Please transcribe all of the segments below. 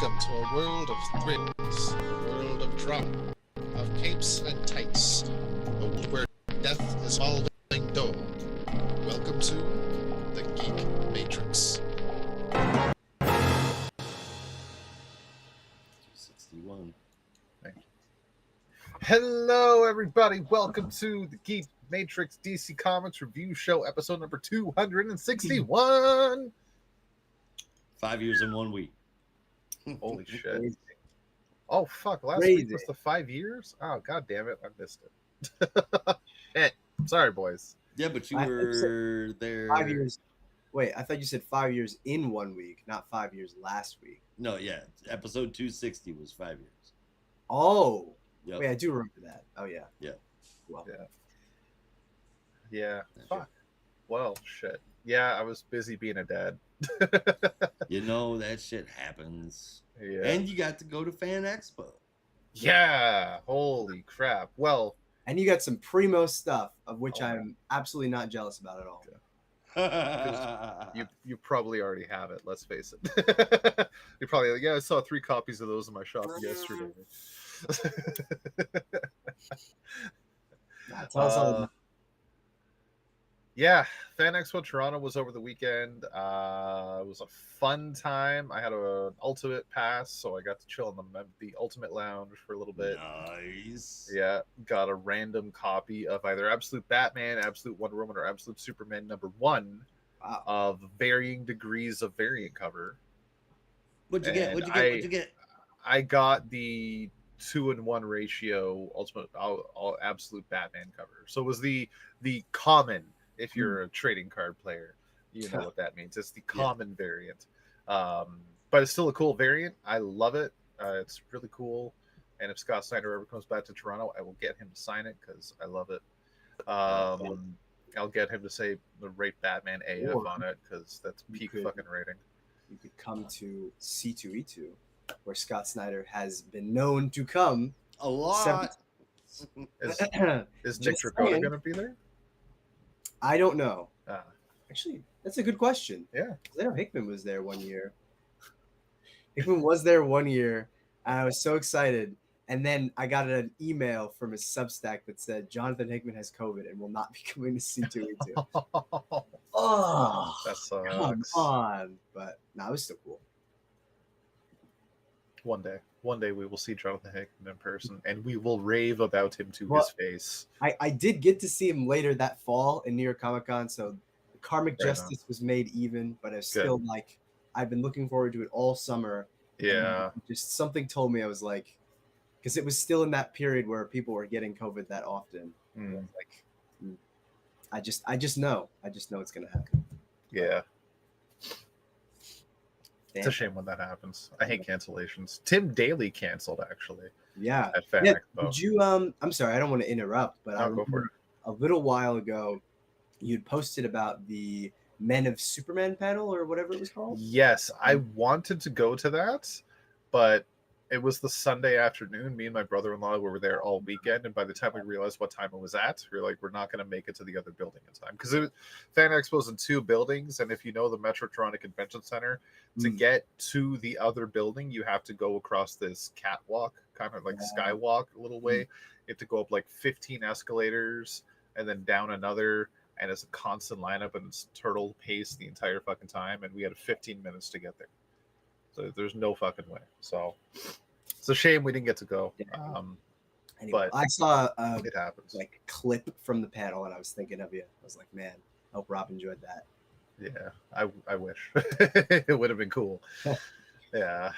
Welcome to a world of thrills, a world of drama, of capes and tights, a world where death is following dough. Welcome to the Geek Matrix. 261. Thank you. Hello, everybody. Welcome to the Geek Matrix DC Comics Review Show, episode number 261. 5 years in 1 week. Holy shit. Oh, fuck. Last Crazy. week was the 5 years? Oh, god damn it. I missed it. Shit. Sorry, boys. Yeah, but you I were there. 5 years. Wait, I thought you said 5 years in 1 week, not 5 years last week. No, yeah. Episode 260 was 5 years. Oh, Yep. wait, I do remember that. Oh, yeah. Yeah. Well, Yeah. Fuck. Well, shit. Yeah, I was busy being a dad. You know, that shit happens. Yeah. And you got to go to Fan Expo. Yeah. Holy crap. Well, and you got some primo stuff, of which Oh, I'm absolutely not jealous about at all. you probably already have it, let's face it. You're probably like, yeah, I saw 3 copies of those in my shop yesterday. Tell us all about Yeah, Fan Expo Toronto was over the weekend. It was a fun time. I had an Ultimate pass, so I got to chill in the Ultimate Lounge for a little bit. Nice. Yeah, got a random copy of either Absolute Batman, Absolute Wonder Woman, or Absolute Superman #1 Wow. of varying degrees of variant cover. What'd you get? And What'd you get? I got the 2-in-1 ratio Ultimate all Absolute Batman cover. So it was the common. If you're a trading card player, you know what that means. It's the common variant, but it's still a cool variant. I love it. It's really cool. And if Scott Snyder ever comes back to Toronto, I will get him to sign it because I love it. I'll get him to say the rate Batman AF on it because that's peak fucking rating. You could come to C2E2, where Scott Snyder has been known to come. A lot. Is Just Nick Dracotta saying. going to be there? I don't know. Ah, Actually, that's a good question. yeah. I know Hickman was there 1 year. Hickman was there 1 year. And I was so excited. And then I got an email from his Substack that said Jonathan Hickman has COVID and will not be coming to C2E2. Oh, That sucks. come on. But no, it was still cool. One day we will see Jonathan Hickman in person, and we will rave about him to Well, his face. I did get to see him later that fall in New York Comic Con. So Karmic Fair Justice was made even, but I was still like, I've been looking forward to it all summer. Yeah. And just something told me I was like, because it was still in that period where people were getting COVID that often. I was like, I just know it's gonna happen. Yeah. It's a Damn. shame when that happens. I hate cancellations. Tim Daly canceled actually Yeah. at Fan Yeah, Expo. did you I'm sorry, I don't want to interrupt, but I No, go for remember a little while ago you'd posted about the Men of Superman panel or whatever it was called. Yes, I wanted to go to that, but it was the Sunday afternoon. Me and my brother-in-law were there all weekend, and by the time we realized what time it was at, we were like, we're not going to make it to the other building in time. Because Fan Expo's in 2 buildings, and if you know the Metro Toronto Convention Center, to get to the other building, you have to go across this catwalk, kind of like skywalk a little way. You have to go up like 15 escalators, and then down another, and it's a constant lineup, and it's turtle pace the entire fucking time, and we had 15 minutes to get there. So there's no fucking way. So it's a shame we didn't get to go. Anyway, but I saw it happens. like clip from the panel and I was thinking of you. I was like, man, I hope Rob enjoyed that. Yeah, I wish. It would have been cool. Yeah.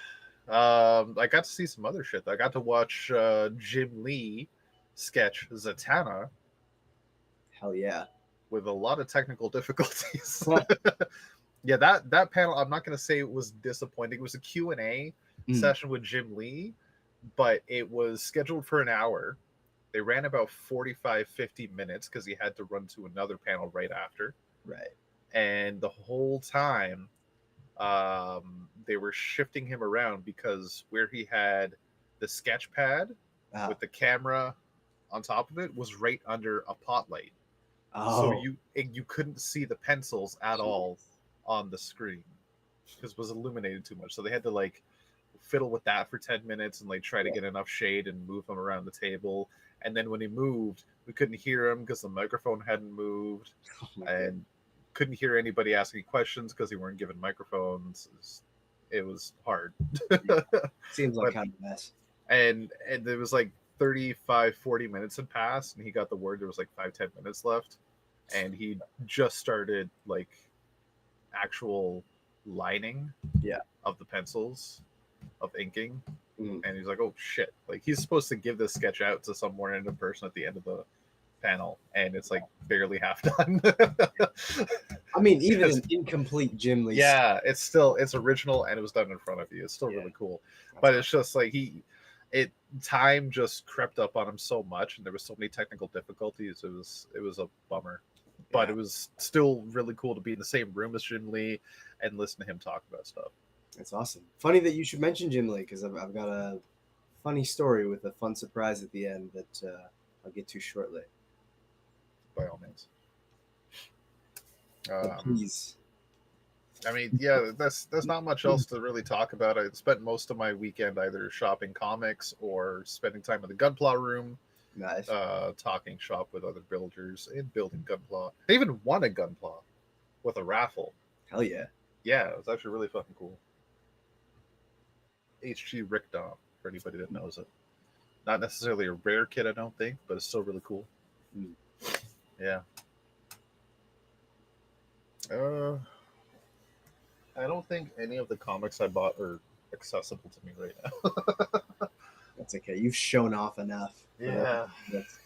I got to see some other shit. I got to watch Jim Lee sketch Zatanna Hell yeah. with a lot of technical difficulties. Yeah, that panel, I'm not going to say it was disappointing. It was a Q&A session with Jim Lee, but it was scheduled for an hour. They ran about 45-50 minutes because he had to run to another panel right after. Right. And the whole time, they were shifting him around because where he had the sketch pad with the camera on top of it was right under a pot light. So you couldn't see the pencils at all on the screen because it was illuminated too much. So they had to like fiddle with that for 10 minutes and like try to get enough shade and move him around the table. And then when he moved, we couldn't hear him because the microphone hadn't moved, and couldn't hear anybody asking questions because they weren't given microphones. It was hard. Seems like But- kind of a mess. and it was like 35-40 minutes had passed, and he got the word there was like 5-10 minutes left, and he just started like actual lining of the pencils of inking. And he's like, oh shit, like he's supposed to give this sketch out to some more random person at the end of the panel, and it's like barely half done. I mean, even an incomplete Jim Lee. Yeah, it's original, and it was done in front of you. It's still really cool. But it's just like time just crept up on him so much, and there was so many technical difficulties. It was a bummer. But it was still really cool to be in the same room as Jim Lee and listen to him talk about stuff. That's awesome. Funny that you should mention Jim Lee, because I've got a funny story with a fun surprise at the end that I'll get to shortly. By all means. Please. I mean, yeah, there's not much else to really talk about. I spent most of my weekend either shopping comics or spending time in the Gunpla room, Nice. talking shop with other builders and building Gunpla. I even won a Gunpla with a raffle. Hell yeah. Yeah, it was actually really fucking cool. HG Rickdom, for anybody that knows it. Not necessarily a rare kit, I don't think, but it's still really cool. Yeah. I don't think any of the comics I bought are accessible to me right now. That's okay. You've shown off enough. Yeah. That's,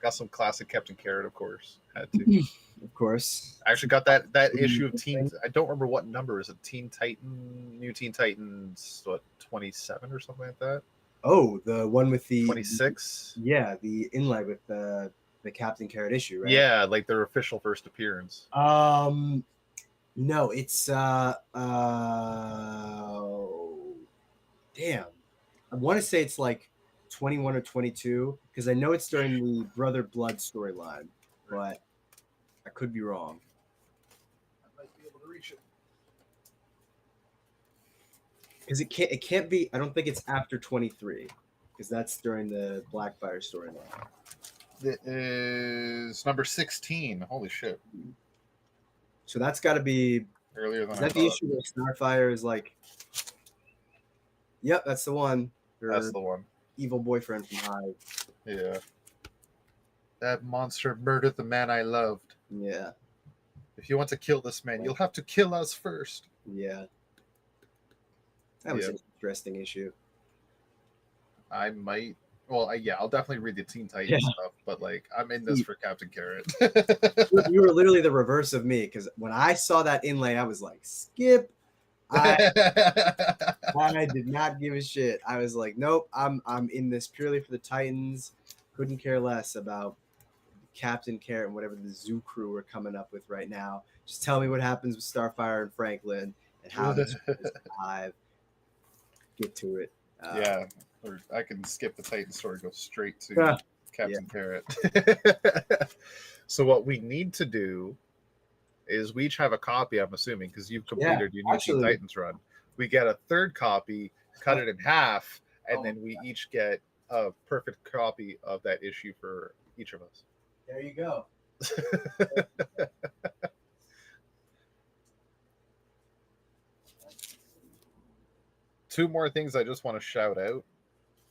Got some classic Captain Carrot, of course. Had to. of course. I actually got that issue of Teen. I don't remember what number. Is it Teen Titan? New Teen Titans, what, 27 or something like that? Oh, the one with the 26? Yeah, the inlay with the Captain Carrot issue, right? Yeah, like their official first appearance. No, it's damn. I want to say it's like 21 or 22 because I know it's during the Brother Blood storyline, but I could be wrong. I might be able to reach it. Because it can't be. I don't think it's after 23 because that's during the Blackfire storyline. It is number 16. Holy shit. So that's got to be. Earlier than Is I that the thought. issue where Starfire is like? Yep, that's the one. That's the one. Evil boyfriend from Hive. Yeah. That monster murdered the man I loved. Yeah, If you want to kill this man, you'll have to kill us first. yeah. That was an interesting issue. I might. Well, I'll definitely read the Teen Titans stuff, but like, I'm in this for Captain Carrot. You were literally the reverse of me because when I saw that inlay, I was like, skip. I did not give a shit. I was like, nope, I'm in this purely for the Titans. Couldn't care less about Captain Carrot and whatever the zoo crew are coming up with right now. Just tell me what happens with Starfire and Franklin and how this is alive. Get to it. Yeah, or I can skip the Titan story, go straight to Captain Carrot. So what we need to do is we each have a copy, I'm assuming, because you've completed your New Teen Titans run. We get a third copy, cut it in half, and then we each get a perfect copy of that issue for each of us. There you go. Two more things I just want to shout out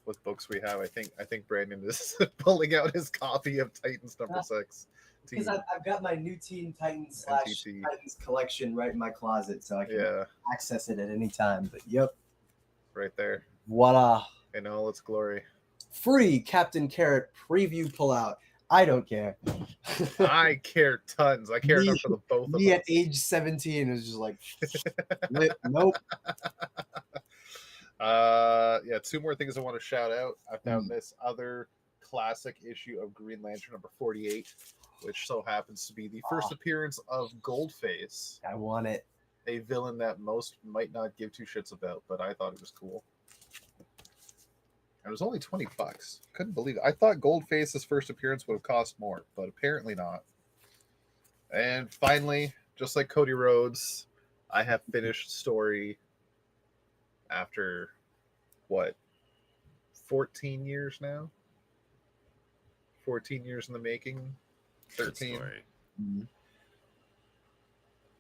with books we have. I think Brandon is pulling out his copy of Titans number 6. Because I've got my New Teen Titans / Titans collection right in my closet, so I can access it at any time. But yep, right there, voila, in all its glory. Free Captain Carrot preview pullout. I don't care. I care tons. I care enough for the both of us. Me at age 17 is just like, nope. Yeah, two more things I want to shout out. I found this other classic issue of Green Lantern number 48, which so happens to be the first appearance of Goldface. I want it. A villain that most might not give two shits about, but I thought it was cool. It was only $20. Couldn't believe it. I thought Goldface's first appearance would have cost more, but apparently not. And finally, just like Cody Rhodes, I have finished story after what, 14 years now? 14 years in the making. Good 13. story.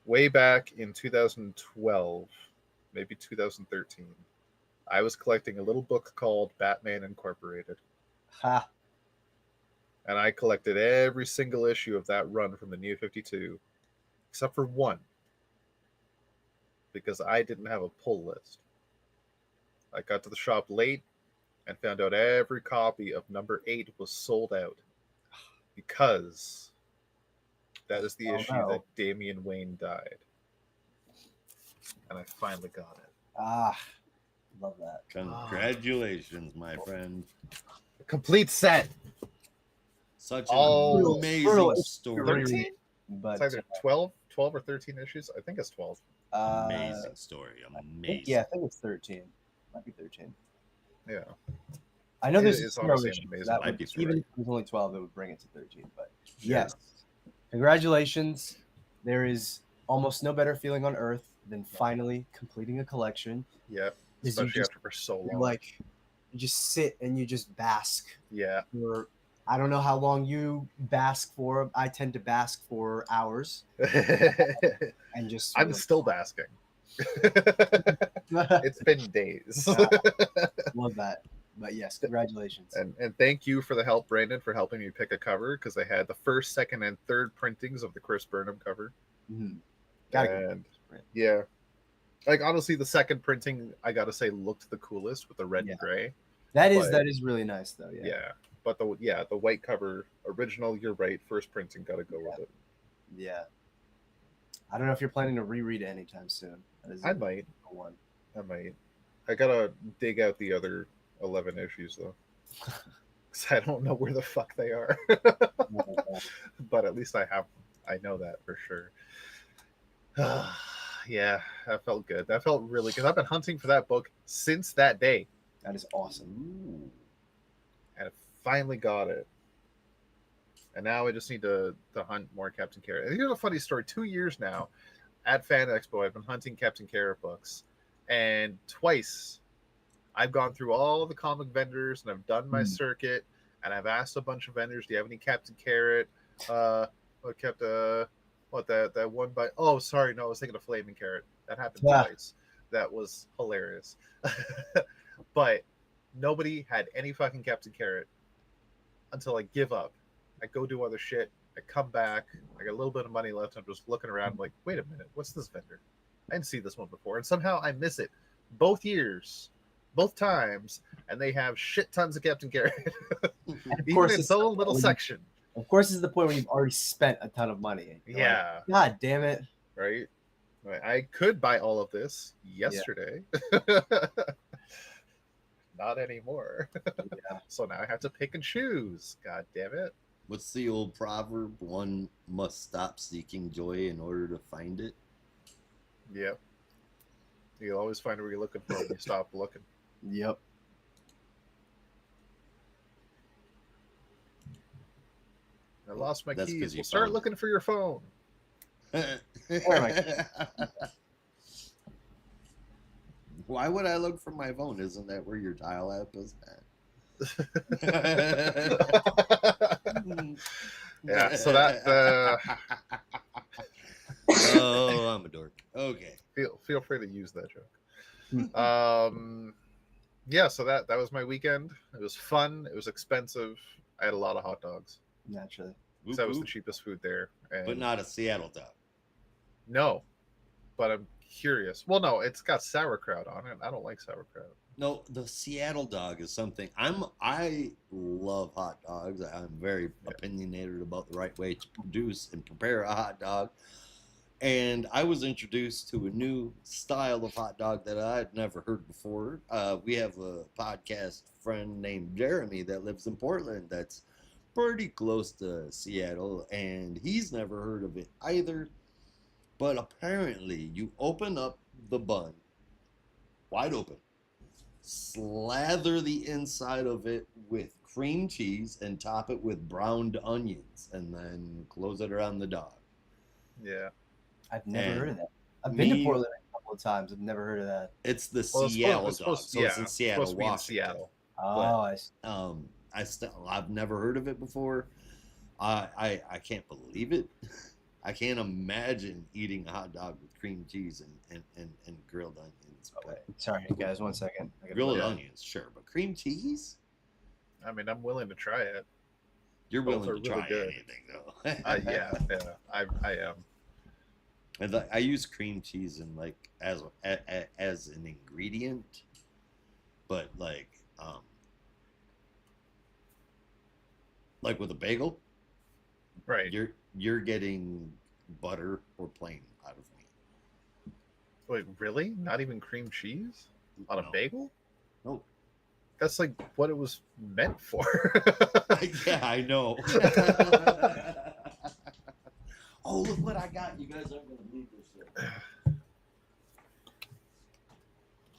Way back in 2012, maybe 2013, I was collecting a little book called Batman Incorporated. Ha. And I collected every single issue of that run from the New 52, except for one, because I didn't have a pull list. I got to the shop late and found out every copy of number 8 was sold out, because that is the issue that Damian Wayne died. And I finally got it. Ah, love that. Congratulations, my friend. Complete set. Such All an amazing brutal. story. 13? But It's either 12 or 13 issues. I think it's 12. Amazing story. Amazing. I think it's 13. Might be 13. Yeah. I know there's It's a honestly issue amazing. that Might would, be even right. if it was only 12, it would bring it to 13. But Sure. yes, congratulations. There is almost no better feeling on earth than finally completing a collection. Yeah. Is you Especially just, after for so you're long. like, you just sit and you just bask. Yeah. For, I don't know how long you bask for. I tend to bask for hours and just. I'm still basking. It's been days. Love that. But yes, congratulations. And thank you for the help, Brandon, for helping me pick a cover, because I had the first, second, and third printings of the Chris Burnham cover. Mm-hmm. And yeah, like honestly, the second printing, I gotta say, looked the coolest with the red and gray. That is really nice though. Yeah. Yeah, but the white cover original. You're right. First printing, gotta go with it. Yeah. I don't know if you're planning to reread it anytime soon. I might. One. I might. I gotta dig out the other 11 issues though, because I don't know where the fuck they are. But at least I have. I know that for sure. Yeah, that felt good. That felt really good. I've been hunting for that book since that day. That is awesome. Ooh. And I finally got it. And now I just need to hunt more Captain Carrot. And here's a funny story. 2 years now at Fan Expo, I've been hunting Captain Carrot books. And twice I've gone through all the comic vendors and I've done my circuit. And I've asked a bunch of vendors, do you have any Captain Carrot? That one by, oh, sorry, no, I was thinking of Flaming Carrot. That happened twice. That was hilarious. But nobody had any fucking Captain Carrot until I give up. I go do other shit. I come back. I got a little bit of money left. I'm just looking around like, wait a minute, what's this vendor? I didn't see this one before. And somehow I miss it. Both years, both times, and they have shit tons of Captain Carrot. Even in its own little section. Of course, this is the point where you've already spent a ton of money. Yeah. Like, God damn it. Right? I could buy all of this yesterday. Not anymore. Yeah. So now I have to pick and choose. God damn it. What's the old proverb? One must stop seeking joy in order to find it. Yep. You'll always find what you're looking for when you stop looking. Yep. I lost my That's 'cause keys. you Well, start found looking for your phone. Why would I look for my phone? Isn't that where your dial app is at? Yeah, so that oh, I'm a dork. Okay. feel free to use that joke. Yeah, so that was my weekend. It was fun. It was expensive. I had a lot of hot dogs. Naturally. So that was the cheapest food there. And But not a Seattle dog. no, but I'm curious. Well, no, it's got sauerkraut on it. I don't like sauerkraut. No, the Seattle dog is something. I love hot dogs. I'm very opinionated about the right way to produce and prepare a hot dog. And I was introduced to a new style of hot dog that I'd never heard before. We have a podcast friend named Jeremy that lives in Portland that's pretty close to Seattle, and he's never heard of it either. But apparently, you open up the bun wide open, slather the inside of it with cream cheese, and top it with browned onions, and then close it around the dog. Yeah. I've never heard of that. I've been to Portland a couple couple of times. I've never heard of that. It's the Well, Seattle it's dog, supposed, so yeah, it's in it's Seattle, supposed to be in Washington. Seattle. Oh, I see. I've never heard of it before. I can't believe it. I can't imagine eating a hot dog with cream cheese and grilled onions. Oh, wait. Sorry, guys. 1 second. I gotta Grilled look. onions, sure, but cream cheese? I mean, I'm willing to try it. You're Both willing to are really try good. anything, though. Yeah, I am. And I use cream cheese in like as an ingredient, but like with a bagel, Right. you're getting butter or plain out of me. Wait, really? Not even cream cheese on a No. bagel? No. That's like what it was meant for. Yeah, I know. Oh, look what I got! You guys aren't gonna believe this shit.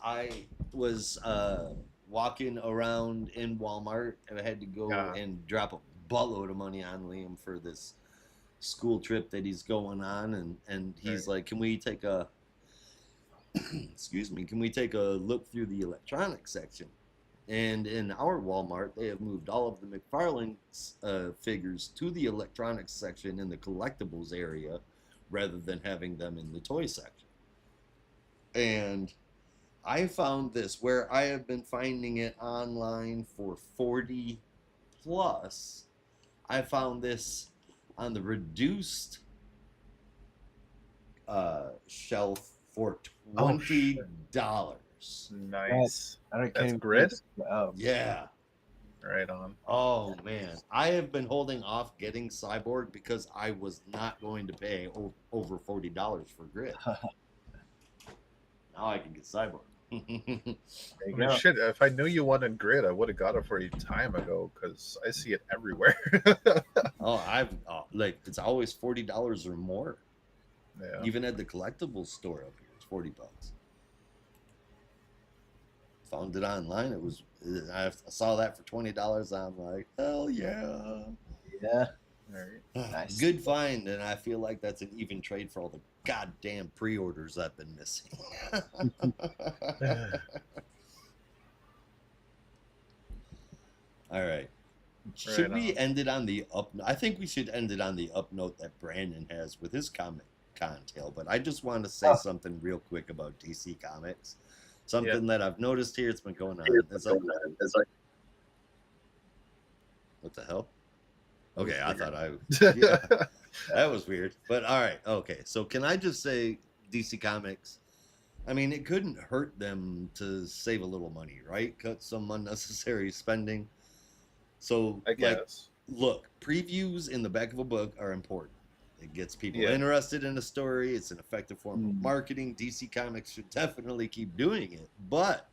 I was walking around in Walmart and I had to go and drop a buttload of money on Liam for this school trip that he's going on, and he's like, "Can we take a excuse me? Can we take a look through the electronics section?" And in our Walmart, they have moved all of the McFarlane figures to the electronics section in the collectibles area rather than having them in the toy section. And I found this where I have been finding it online for 40 plus. I found this on the reduced shelf for $20. Nice. I don't. That's Can't grid? Oh, Yeah. Right on. Oh man, I have been holding off getting Cyborg because I was not going to pay over $40 for Grid. Now I can get Cyborg. there you I mean, go. shit, if I knew you wanted grid, I would have got it for you time ago because I see it everywhere. Like it's always $40 or more. Yeah. Even at the collectibles store up here, it's $40. Found it online. I saw that for $20. I'm like, hell yeah. Yeah. Right. Nice. Good find, and I feel like that's an even trade for all the goddamn pre-orders I've been missing. All right. Should we end it on the up? I think we should end it on the up note that Brandon has with his Comic Con tale. But I just want to say something real quick about DC Comics. Something that I've noticed here. It's been going on. It's like, what the hell? Okay, I thought yeah, that was weird. But all right, okay. So can I just say, DC Comics? I mean, it couldn't hurt them to save a little money, right? Cut some unnecessary spending. So, I guess. Look, previews in the back of a book are important. It gets people interested in a story. It's an effective form of marketing. DC Comics should definitely keep doing it. But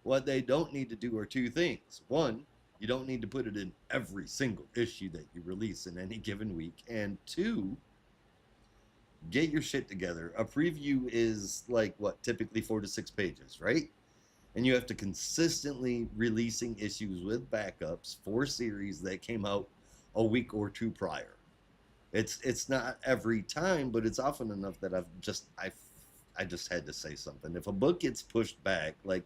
what they don't need to do are two things. One, you don't need to put it in every single issue that you release in any given week. And two, get your shit together. A preview is like, typically 4 to 6 pages, right? And you have to consistently releasing issues with backups for series that came out a week or two prior. It's not every time, but it's often enough that I just had to say something. If a book gets pushed back, like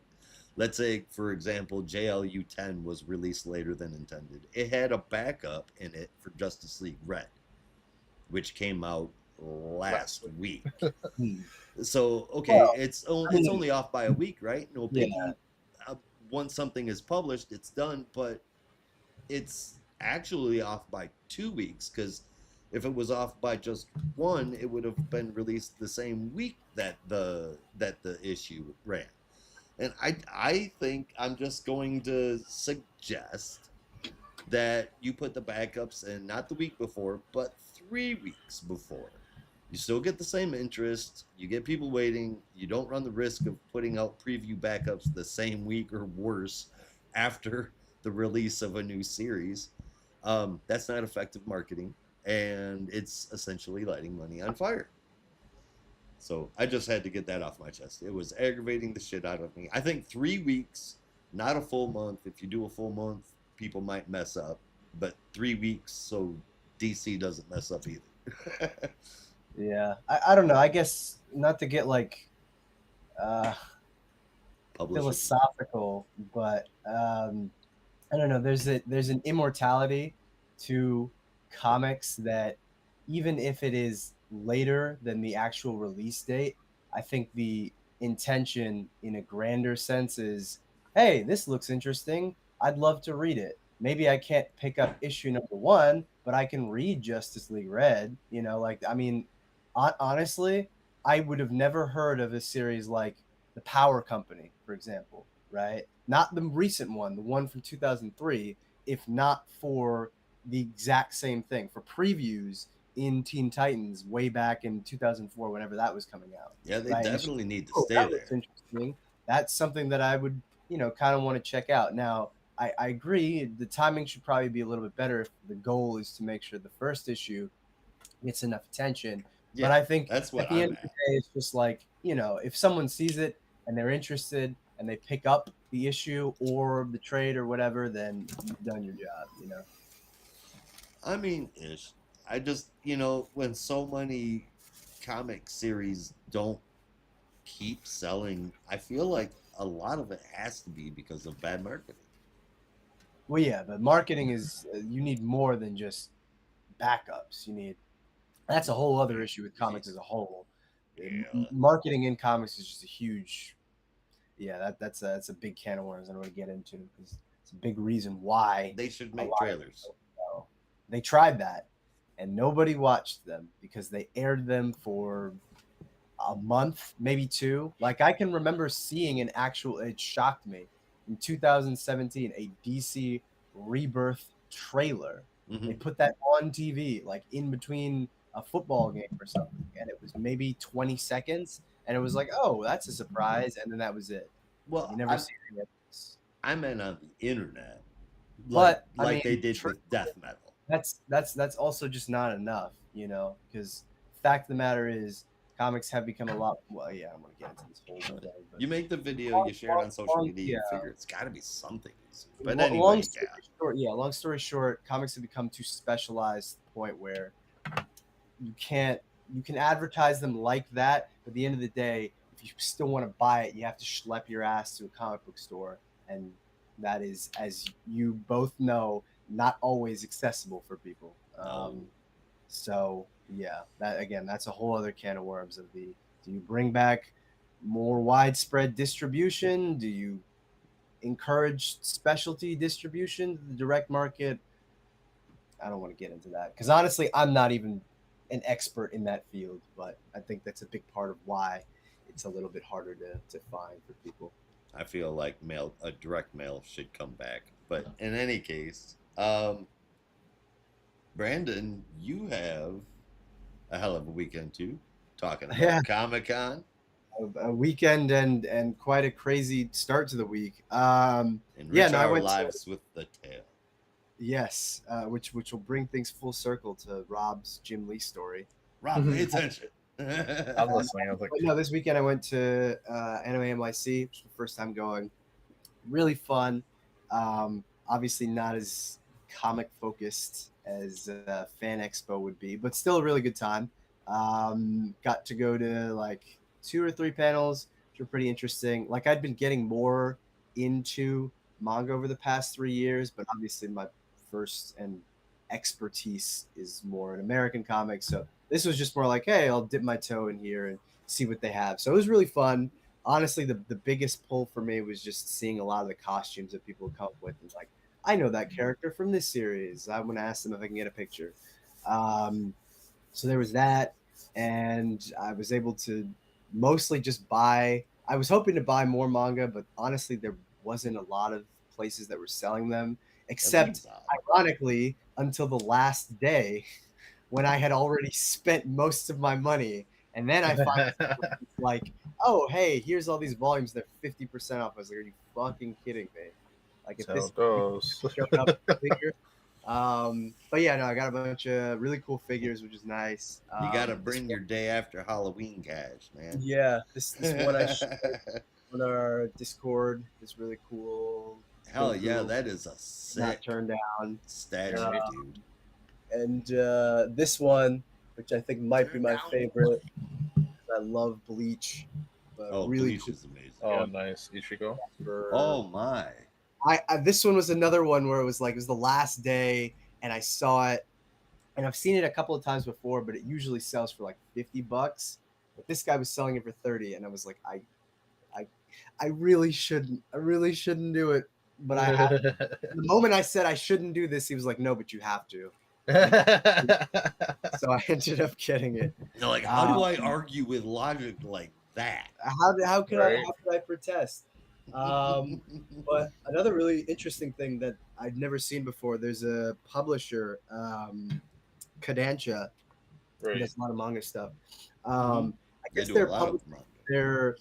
let's say, for example, JLU 10 was released later than intended. It had a backup in it for Justice League Red, which came out last week. So, okay, it's only off by a week, right? No biggie. Once something is published, it's done, but it's actually off by 2 weeks, because if it was off by just one, it would have been released the same week that the issue ran. And I think I'm just going to suggest that you put the backups in not the week before, but 3 weeks before. You still get the same interest. You get people waiting. You don't run the risk of putting out preview backups the same week or worse after the release of a new series. That's not effective marketing, and it's essentially lighting money on fire. So I just had to get that off my chest. It was aggravating the shit out of me. I think 3 weeks, not a full month. If you do a full month, people might mess up. But 3 weeks, so DC doesn't mess up either. Yeah, I don't know. I guess not to get like uh, Publishers. philosophical, but I don't know. There's an immortality to comics that even if it is later than the actual release date, I think the intention in a grander sense is, hey, this looks interesting. I'd love to read it. Maybe I can't pick up issue number one, but I can read Justice League Red. You know, like I mean, honestly, I would have never heard of a series like The Power Company, for example, right? Not the recent one, the one from 2003, if not for the exact same thing, for previews in Teen Titans way back in 2004, whenever that was coming out. Yeah, they Right? definitely need to Oh, stay that looks there. interesting. That's something that I would, kind of want to check out. Now, I agree, the timing should probably be a little bit better if the goal is to make sure the first issue gets enough attention. But Yeah, I think that's at what the I'm end of the at. day, it's just like, if someone sees it and they're interested and they pick up the issue or the trade or whatever, then you've done your job. I mean, ish. I just, when so many comic series don't keep selling, I feel like a lot of it has to be because of bad marketing. Well, yeah, but marketing is, you need more than just backups. That's a whole other issue with comics as a whole. Yeah. Marketing in comics is just a huge, yeah, that's a big can of worms I don't want to get into because it's a big reason why They should a make lot of trailers. people know. They tried that and nobody watched them because they aired them for a month, maybe two. Like I can remember seeing it shocked me in 2017, a DC Rebirth trailer. They Hmm. put that on TV, like in between a football game or something, and it was maybe 20 seconds, and it was like, oh, that's a surprise, and then that was it. You Well, never see any of this. I meant on the internet, like But I like mean, they did with death metal. that's also just not enough, because fact of the matter is comics have become a lot. Well, yeah, I'm gonna get into this whole thing, but You make the video, you share it on social media, yeah, you figure it's got to be something easy. But anyway, long story short, comics have become too specialized to the point where you can't you can advertise them like that, but at the end of the day, if you still want to buy it, you have to schlep your ass to a comic book store, and that is, as you both know, not always accessible for people. No. So yeah, that's a whole other can of worms of the do you bring back more widespread distribution? Do you encourage specialty distribution, the direct market? I don't want to get into that because honestly, I'm not even an expert in that field, but I think that's a big part of why it's a little bit harder to find for people. I feel like a direct mail should come back. But in any case, Brandon, you have a hell of a weekend too, talking Yeah, about Comic-Con a weekend and quite a crazy start to the week. Yeah, Enrich no, I our went to lives with the tale. yes, which will bring things full circle to Rob's Jim Lee story. Rob, pay attention. I'm listening. I was like, But no, this weekend I went to Anime NYC, which was the first time going. Really fun. Obviously not as comic focused as Fan Expo would be, but still a really good time. Got to go to like 2 or 3 panels, which were pretty interesting. Like I'd been getting more into manga over the past 3 years, but obviously my first and expertise is more in American comics. So this was just more like, hey, I'll dip my toe in here and see what they have. So it was really fun. Honestly, the biggest pull for me was just seeing a lot of the costumes that people come up with. And like, I know that character from this series. I'm gonna ask them if I can get a picture. Um, so there was that, and I was able to mostly just buy. I was hoping to buy more manga, but honestly, there wasn't a lot of places that were selling them, except Seems odd. ironically until the last day when I had already spent most of my money. And then I finally like, oh, hey, here's all these volumes. They're 50% off. I was like, are you fucking kidding me? Like, if so this it goes. showed up figure. But yeah, no, I got a bunch of really cool figures, which is nice. You got to bring your day after Halloween cash, man. Yeah, this one I showed on our Discord is really cool. Hell Goku, yeah, that is a not sick turned down. statue, Uh, dude. And this one, which I think might be my favorite, I love Bleach. but Oh, really Bleach is amazing. Oh, nice. Ichigo. for Oh my. I this one was another one where it was the last day and I saw it, and I've seen it a couple of times before, but it usually sells for like $50. But this guy was selling it for 30, and I was like, I I really shouldn't. I really shouldn't do it. But I had the moment I said I shouldn't do this, he was like, no, but you have to. So I ended up getting it. You're like, how do I argue with logic like that? How could Right. I protest? But another really interesting thing that I'd never seen before, there's a publisher, Kodansha, who Right. does a lot of manga stuff. Mhm. I They guess do a they're lot of manga. their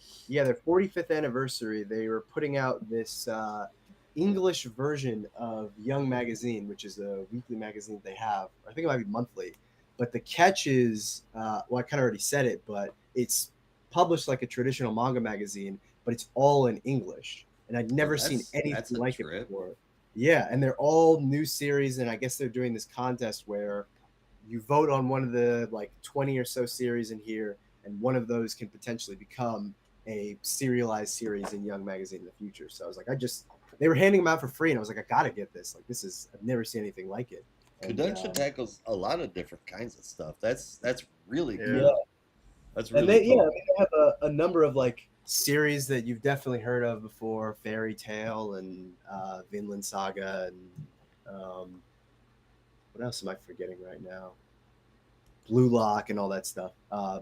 45th anniversary. They were putting out this English version of Young Magazine, which is a weekly magazine they have. I think it might be monthly. But the catch is, well, I kind of already said it, but it's published like a traditional manga magazine, but it's all in English. And I'd never seen that's anything a like trip. it before. Yeah, and they're all new series, and I guess they're doing this contest where you vote on one of the like 20 or so series in here, and one of those can potentially become a serialized series in Young Magazine in the future. So I was like, they were handing them out for free, and I was like, I gotta get this. Like, I've never seen anything like it. And, Kodansha tackles a lot of different kinds of stuff. That's really Yeah. cool. That's and really cool. they have a number of like series that you've definitely heard of before: Fairy Tale and Vinland Saga, and what else am I forgetting right now? Blue Lock and all that stuff.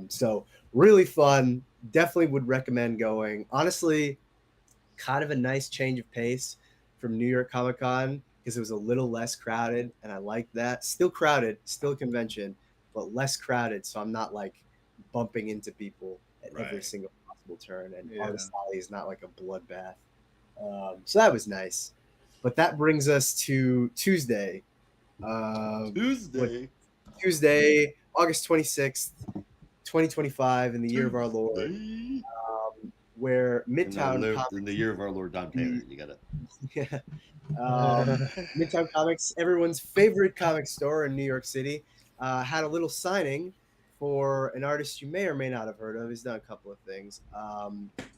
So really fun. Definitely would recommend going. Honestly, kind of a nice change of pace from New York Comic Con because it was a little less crowded, and I liked that. Still crowded, still a convention, but less crowded. So I'm not like bumping into people at every Right. single possible turn. And Yeah. Artist Alley is not like a bloodbath. So that was nice. But that brings us to Tuesday. Tuesday, August 26th, 2025, in the year of our Lord, Tuesday. where Midtown in the year of our Lord Don Taylor. You got it. yeah, Midtown Comics, everyone's favorite comic store in New York City, had a little signing for an artist you may or may not have heard of. He's done a couple of things.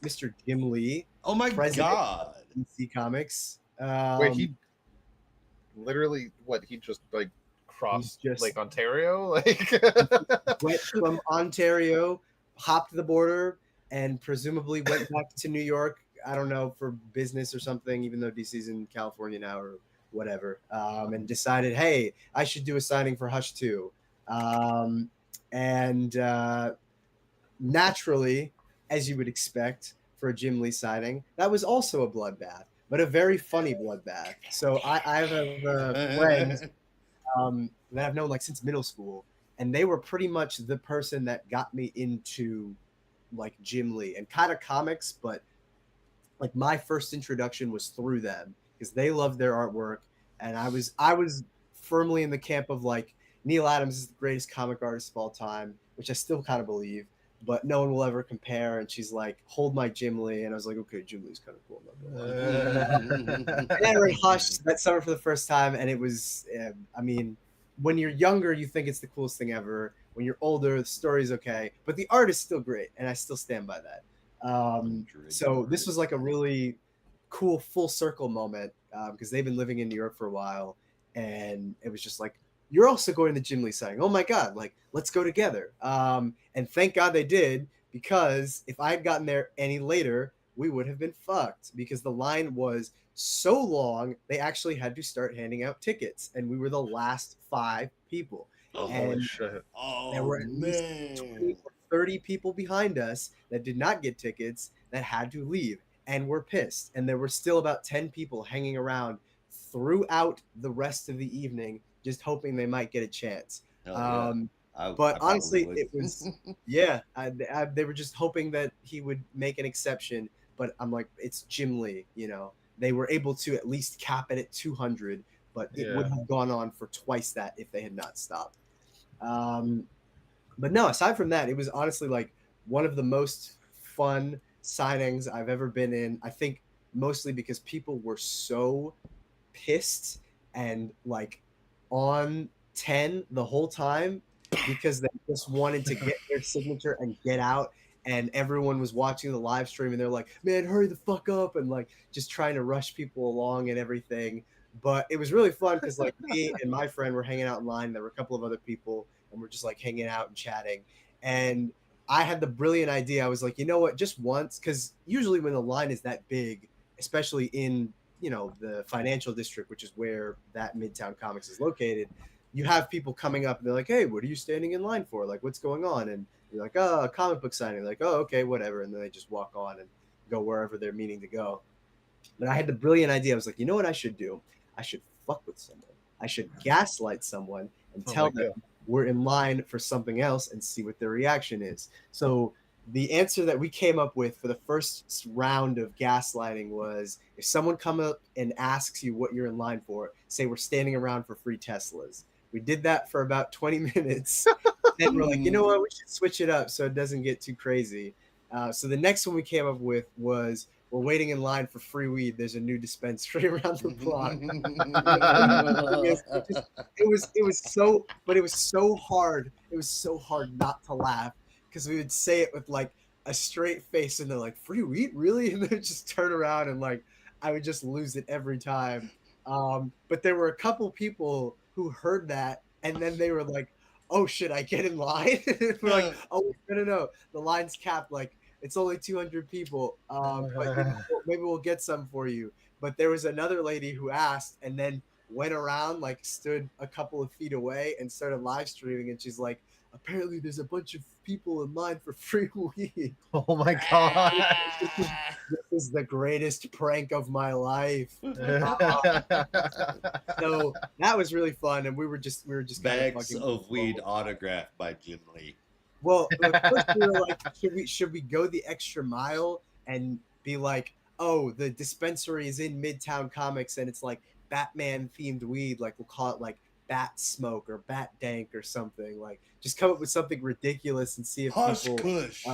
Mr. Jim Lee, Oh my president God. of DC Comics. Wait, he literally he just like crossed just- Lake Ontario? Like went from Ontario, hopped the border, and presumably went back to New York. I don't know, for business or something, even though DC's in California now or whatever, and decided, hey, I should do a signing for Hush 2. And naturally, as you would expect for a Jim Lee signing, that was also a bloodbath, but a very funny bloodbath. So I have friends that I've known like since middle school, and they were pretty much the person that got me into like Jim Lee and kind of comics, but like my first introduction was through them because they loved their artwork, and I was firmly in the camp of like Neil Adams is the greatest comic artist of all time, which I still kind of believe, but no one will ever compare. And she's like, hold my Jim Lee, and I was like, okay, Jim Lee's kind of cool. And then I read Hush that summer for the first time, and it was, I mean, when you're younger, you think it's the coolest thing ever. When you're older, the story's okay, but the art is still great, and I still stand by that. So this was like a really cool full circle moment because they've been living in New York for a while, and it was just like, you're also going to Jim Lee signing. Oh my God, like let's go together. And thank God they did, because if I had gotten there any later, we would have been fucked because the line was so long they actually had to start handing out tickets, and we were the last 5 people. holy And shit. there were at least 20 or 30 people behind us that did not get tickets that had to leave and were pissed. And there were still about 10 people hanging around throughout the rest of the evening, just hoping they might get a chance. But honestly, it was, yeah, they were just hoping that he would make an exception. But I'm like, it's Jim Lee, you know. They were able to at least cap it at 200, but it would have gone on for twice that if they had not stopped. But no, aside from that, it was honestly like one of the most fun signings I've ever been in. I think mostly because people were so pissed and like on 10 the whole time because they just wanted to get their signature and get out. and everyone was watching the live stream, and they're like, "Man, hurry the fuck up!" and like just trying to rush people along and everything. But it was really fun because like me and my friend were hanging out in line. There were a couple of other people, and we're just like hanging out and chatting. And I had the brilliant idea. I was like, you know what, just once, because usually when the line is that big, especially in the financial district, which is where that Midtown Comics is located, you have people coming up and they're like, "Hey, what are you standing in line for? Like, what's going on?" And you're like, "Oh, a comic book signing." They're like, "Oh, okay, whatever," and then they just walk on and go wherever they're meaning to go. But I had the brilliant idea. I was like, you know what I should do? I should fuck with someone. I should gaslight someone and Oh tell my them we're in line for something else and see what their reaction is. So the answer that we came up with for the first round of gaslighting was, if someone comes up and asks you what you're in line for, say we're standing around for free Teslas. We did that for about 20 minutes. Then we're like, you know what? We should switch it up so it doesn't get too crazy. So the next one we came up with was, we're waiting in line for free weed. There's a new dispensary around the block. It was so hard. It was so hard not to laugh because we would say it with like a straight face, and they're like, "Free weed, really?" And then just turn around and like I would just lose it every time. But there were a couple people who heard that, and then they were like, "Oh, should I get in line?" We're like, "Oh, no, the line's capped. Like, it's only 200 people. But maybe we'll get some for you." But there was another lady who asked, and then went around, like stood a couple of feet away and started live streaming. And she's like, "Apparently, there's a bunch of people in line for free weed." Oh my god. This is the greatest prank of my life. So that was really fun, and we were just Bags of weed autographed by Jim Lee. Well, at first we were like, should we go the extra mile and be like, "Oh, the dispensary is in Midtown Comics and it's like Batman themed weed, like we'll call it like Bat Smoke or Bat Dank or something." Like, just come up with something ridiculous and see if Hush people, Kush.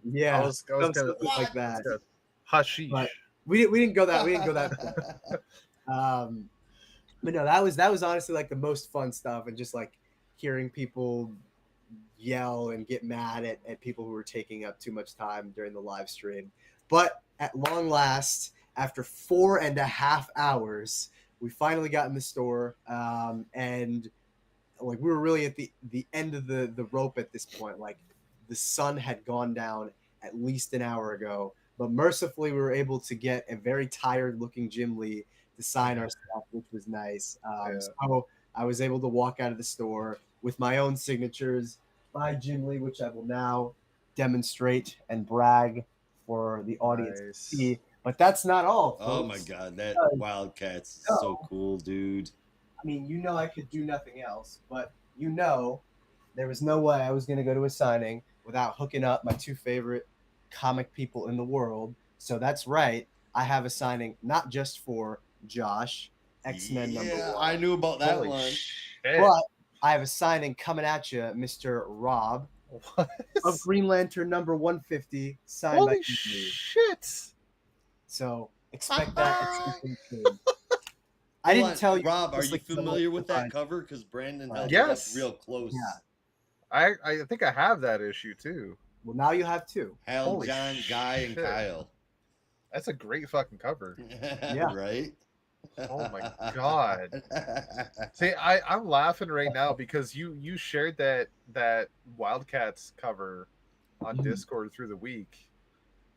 yeah, I was gonna, something like that. Hashish. But we didn't go that far. But no, that was honestly like the most fun stuff, and just like hearing people yell and get mad at people who were taking up too much time during the live stream. But at long last, after 4.5 hours, we finally got in the store, and like we were really at the end of the rope at this point. Like, the sun had gone down at least an hour ago, but mercifully we were able to get a very tired looking Jim Lee to sign our stuff, which was nice. So I was able to walk out of the store with my own signatures by Jim Lee, which I will now demonstrate and brag for the audience to see. But that's not all, folks. Oh my god, that Wildcats is so cool, dude. I mean, I could do nothing else, but there was no way I was going to go to a signing without hooking up my two favorite comic people in the world. So that's right, I have a signing not just for Josh, X-Men number 1. I knew about that Holy one. shit. But I have a signing coming at you, Mr. Rob, What? of Green Lantern number 150, signed by Holy me. shit. So expect that at some point soon. I didn't tell you, Rob, are it's you like familiar with that surprise. cover? Because Brandon held Yes. it up real close. Yeah. I think I have that issue too. Well, now you have two. Hal, Holy John, Guy, and shit. Kyle. That's a great fucking cover. Yeah. Right? Oh my god. See, I'm laughing right now because you shared that Wildcats cover on Discord through the week.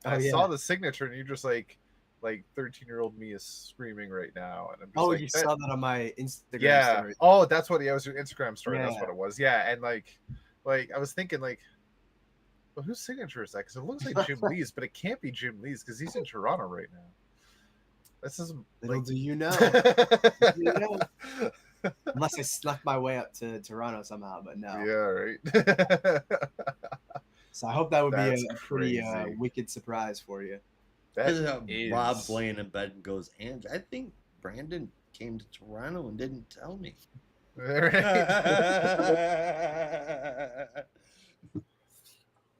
Oh, I yeah. saw the signature and you're just like 13-year-old me is screaming right now, and I'm just Oh, like, you saw that on my Instagram yeah. story. Oh, that's what it was. Your Instagram story. That's Yeah. what it was. Yeah, and like I was thinking like, well, whose signature is that? Because it looks like Jim Lee's, but it can't be Jim Lee's because he's in Toronto right now. This is Little like, do you know. You know. Unless I snuck my way up to Toronto somehow, but no. yeah, right. So I hope that would That's be a pretty crazy. wicked surprise for you. That Rob's is- laying in bed and goes, and I think Brandon came to Toronto and didn't tell me.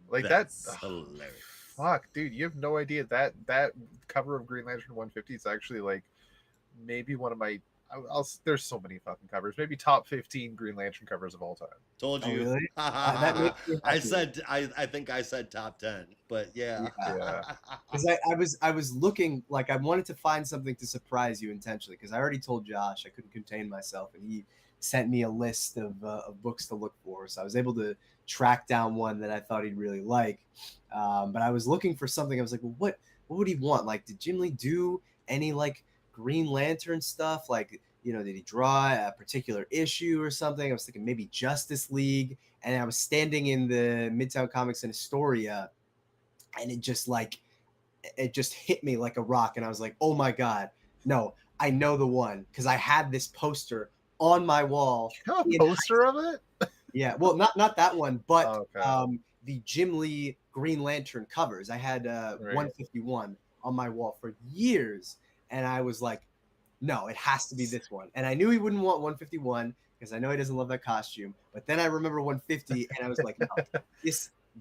Like That's that. hilarious. Fuck, dude, you have no idea that cover of Green Lantern 150 is actually like maybe one of my. There's so many fucking covers. Maybe top 15 Green Lantern covers of all time. Told Oh, you. really? That makes me I happy. said I think I said top 10, but yeah. Yeah. Because I was looking, like, I wanted to find something to surprise you intentionally, because I already told Josh I couldn't contain myself, and he sent me a list of books to look for, so I was able to track down one that I thought he'd really like. But I was looking for something. I was like, well, what would he want? Like, did Jim Lee do any like Green Lantern stuff? Like, did he draw a particular issue or something? I was thinking maybe Justice League, and I was standing in the Midtown Comics in Astoria, and it just hit me like a rock, and I was like, oh my god, no, I know the one, because I had this poster on my wall. You have a poster of it? Yeah, well, not that one, but Okay. the Jim Lee Green Lantern covers. I had Right. 151 on my wall for years, and I was like, no, it has to be this one. And I knew he wouldn't want 151 because I know he doesn't love that costume. But then I remember 150, and I was like, no,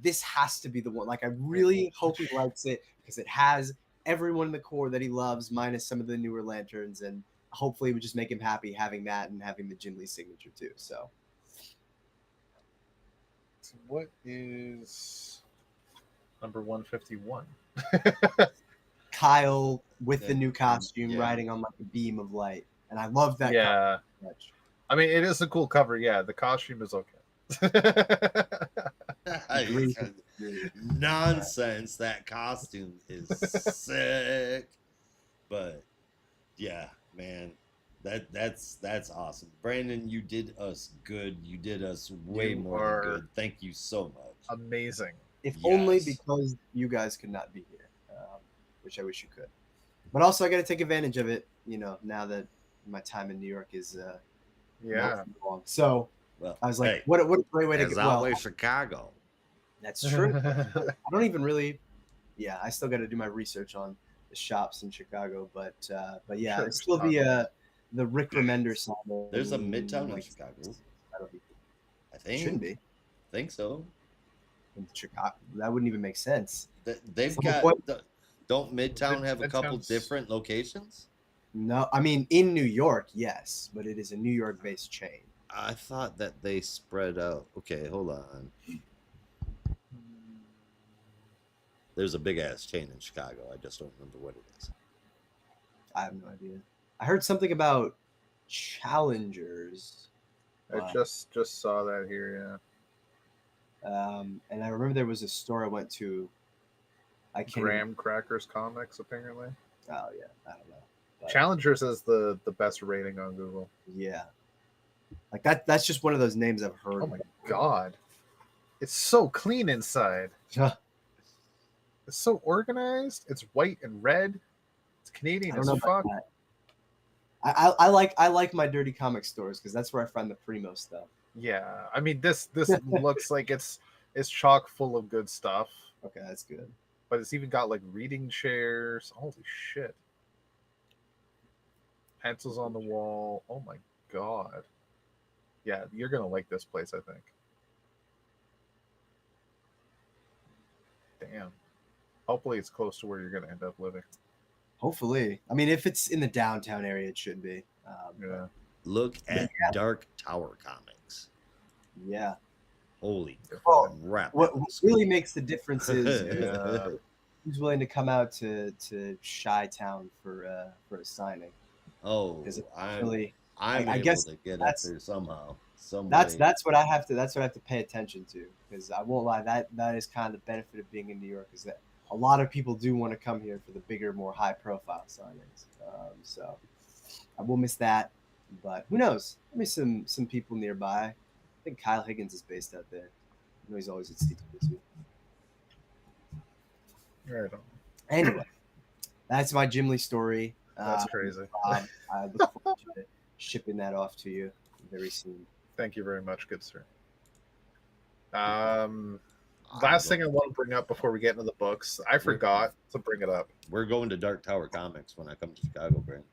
this has to be the one. Like, I really hope he likes it, because it has everyone in the core that he loves, minus some of the newer lanterns, and hopefully it would just make him happy having that and having the Jim Lee signature too. So What is number 151? Kyle with the Yeah. new costume Yeah. riding on like a beam of light, and I love that. Yeah. cover so much. I mean, it is a cool cover. Yeah, the costume is okay. Agree. Nonsense. That costume is sick. But yeah, man, that's awesome. Brandon, you did us good. You did us way You more are than good. Thank you so much. Amazing. If only Yes. because you guys could not be here, which I wish you could. But also, I got to take advantage of it. Now that my time in New York is Yeah. long. So Well, I was like, hey, what a great way to as get. Well, always, Chicago. that's true. I don't even really. Yeah, I still got to do my research on the shops in Chicago, but yeah, Sure, it's still the Rick Remender song. There's a Midtown in Chicago. I It think. shouldn't be Think so. in Chicago. That wouldn't even make sense. They've So got. what- Don't Midtown have a couple Midtown's- different locations? No, I mean in New York, yes, but it is a New York-based chain. I thought that they spread out. Okay, hold on. There's a big ass chain in Chicago. I just don't remember what it is. I have no idea. I heard something about Challengers, I just saw that here. and I remember there was a store I went to. I Yeah. can't. Graham Crackers Comics apparently. Oh yeah, I don't know. But, Challengers has the best rating on Google. yeah, like that. That's just one of those names I've heard. Oh my god, it's so clean inside. Huh. It's so organized. It's white and red. It's I Canadian don't as know about fuck. that. I like my dirty comic stores because that's where I find the primo stuff. Yeah, I mean this looks like it's chock full of good stuff, Okay, that's good. but it's even got like reading chairs. Holy shit! Pencils on the wall. Oh my god. Yeah, you're gonna like this place, I think. Damn. Hopefully it's close to where you're gonna end up living. Hopefully, I mean, if it's in the downtown area, it should be. Yeah. Look at Dark Tower Comics. Yeah. Holy Well, crap. What that looks really good. makes the difference is Yeah. who's willing to come out to Chi-Town for a signing. Oh, Because it's I'm really I'm I able guess to get up that's- there somehow. Some that's way. what I have to pay attention to, because I won't lie, that is kind of the benefit of being in New York, is that a lot of people do want to come here for the bigger, more high profile signings. So I will miss that, but who knows? Maybe some people nearby. I think Kyle Higgins is based out there. I know he's always at CTC. Right on. Anyway, that's my Jim Lee story. That's crazy. I look forward to shipping that off to you very soon. Thank you very much, good sir. I'm Last thing I going- want to bring up before we get into the books, I forgot to bring it up. We're going to Dark Tower Comics when I come to Chicago, Brent.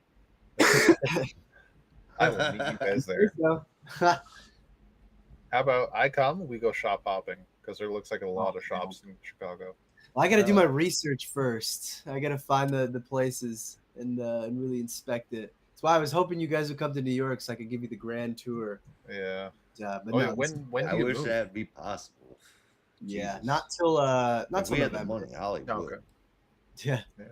I will meet you guys there. So, How about I come? We go shop hopping because there looks like a lot of shops in Chicago. well, I got to do my research first. I got to find the places and really inspect it. That's why I was hoping you guys would come to New York so I could give you the grand tour. Yeah. But Oh, no, yeah. When I do you wish move? that'd be possible. yeah, Jesus. not till If not till we had the November. money, Hollywood. Okay. Yeah, Yeah.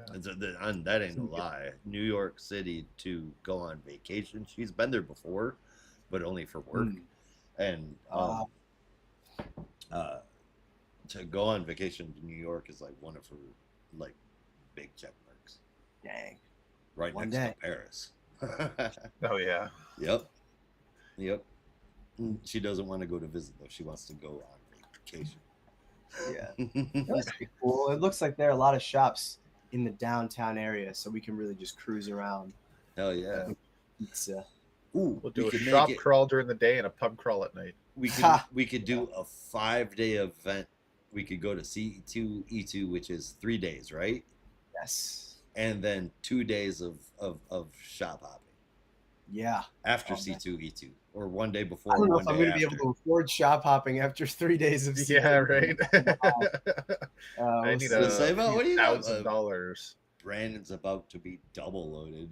And that ain't no lie. New York City to go on vacation. She's been there before, but only for work. Mm. And to go on vacation to New York is like one of her like big check marks. dang. Right One next day. to Paris. Oh yeah. Yep. She doesn't want to go to visit though. She wants to go on vacation. Yeah, that's pretty cool. It looks like there are a lot of shops in the downtown area, so we can really just cruise around. Hell yeah. Pizza. Ooh, We'll do a could shop make it- crawl during the day and a pub crawl at night. we could do a 5-day event. We could go to C2E2, which is 3 days, right? Yes. And then 2 days of shop hopping Yeah. after Oh, man. C2E2, or 1 day before. I don't know one if I'm day going to be able after. to afford shop hopping after 3 days of Yeah, right. I we'll need see. a Say, well, what do you got? $1,000. Brandon's about to be double loaded.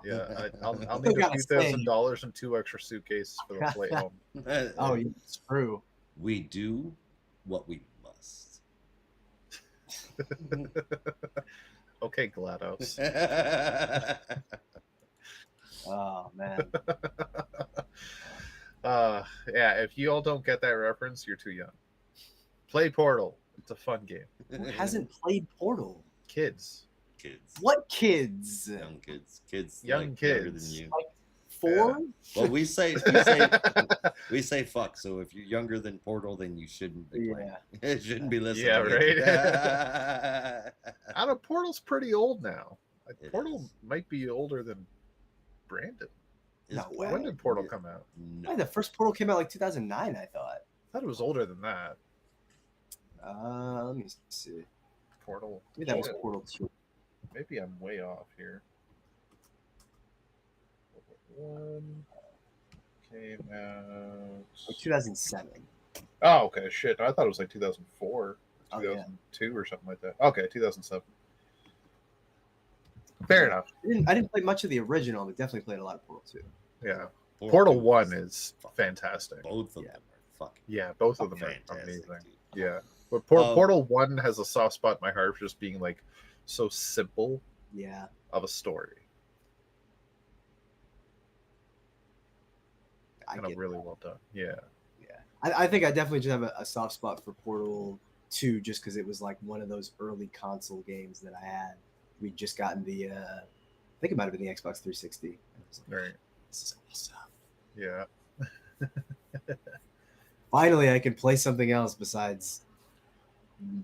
Yeah, I'll Still need a gotta few save. $1,000 and 2 extra suitcases for the flight home. Oh, yeah, it's true. We do what we must. Okay, GLaDOS. Oh, man. Yeah, if you all don't get that reference, you're too young. Play Portal. It's a fun game. Who hasn't played Portal? Kids. Kids. What kids? Young kids. Kids. Young like, younger kids. than you. 4? Well, we say fuck. So if you're younger than Portal, then you shouldn't be playing. It shouldn't be listening. Yeah, right. Out of Portal's pretty old now. It Portal is. might be older than Brandon. No way. When did Portal come out? No. Hey, the first Portal came out like 2009, I thought. I thought it was older than that. Let me see. Portal. Maybe that was Shit. Portal 2. Maybe I'm way off here. One came out. Like 2007. Oh, okay. Shit. I thought it was like 2004, Oh, yeah. 2002 or something like that. Okay, 2007. Fair enough. I didn't play much of the original, but definitely played a lot of Portal 2. Yeah. Portal 2 1 is fantastic. Both of Yeah. them are fucking Yeah, both of them fantastic. are amazing. Dude. Yeah. But Um, Portal 1 has a soft spot in my heart for just being like so simple Yeah. of a story. I And get really well done. Yeah. I think I definitely just have a soft spot for Portal 2 just because it was like one of those early console games that I had. We'd just gotten the, I think it might have been the Xbox 360. I was like, Right. this is awesome. Yeah. Finally, I can play something else besides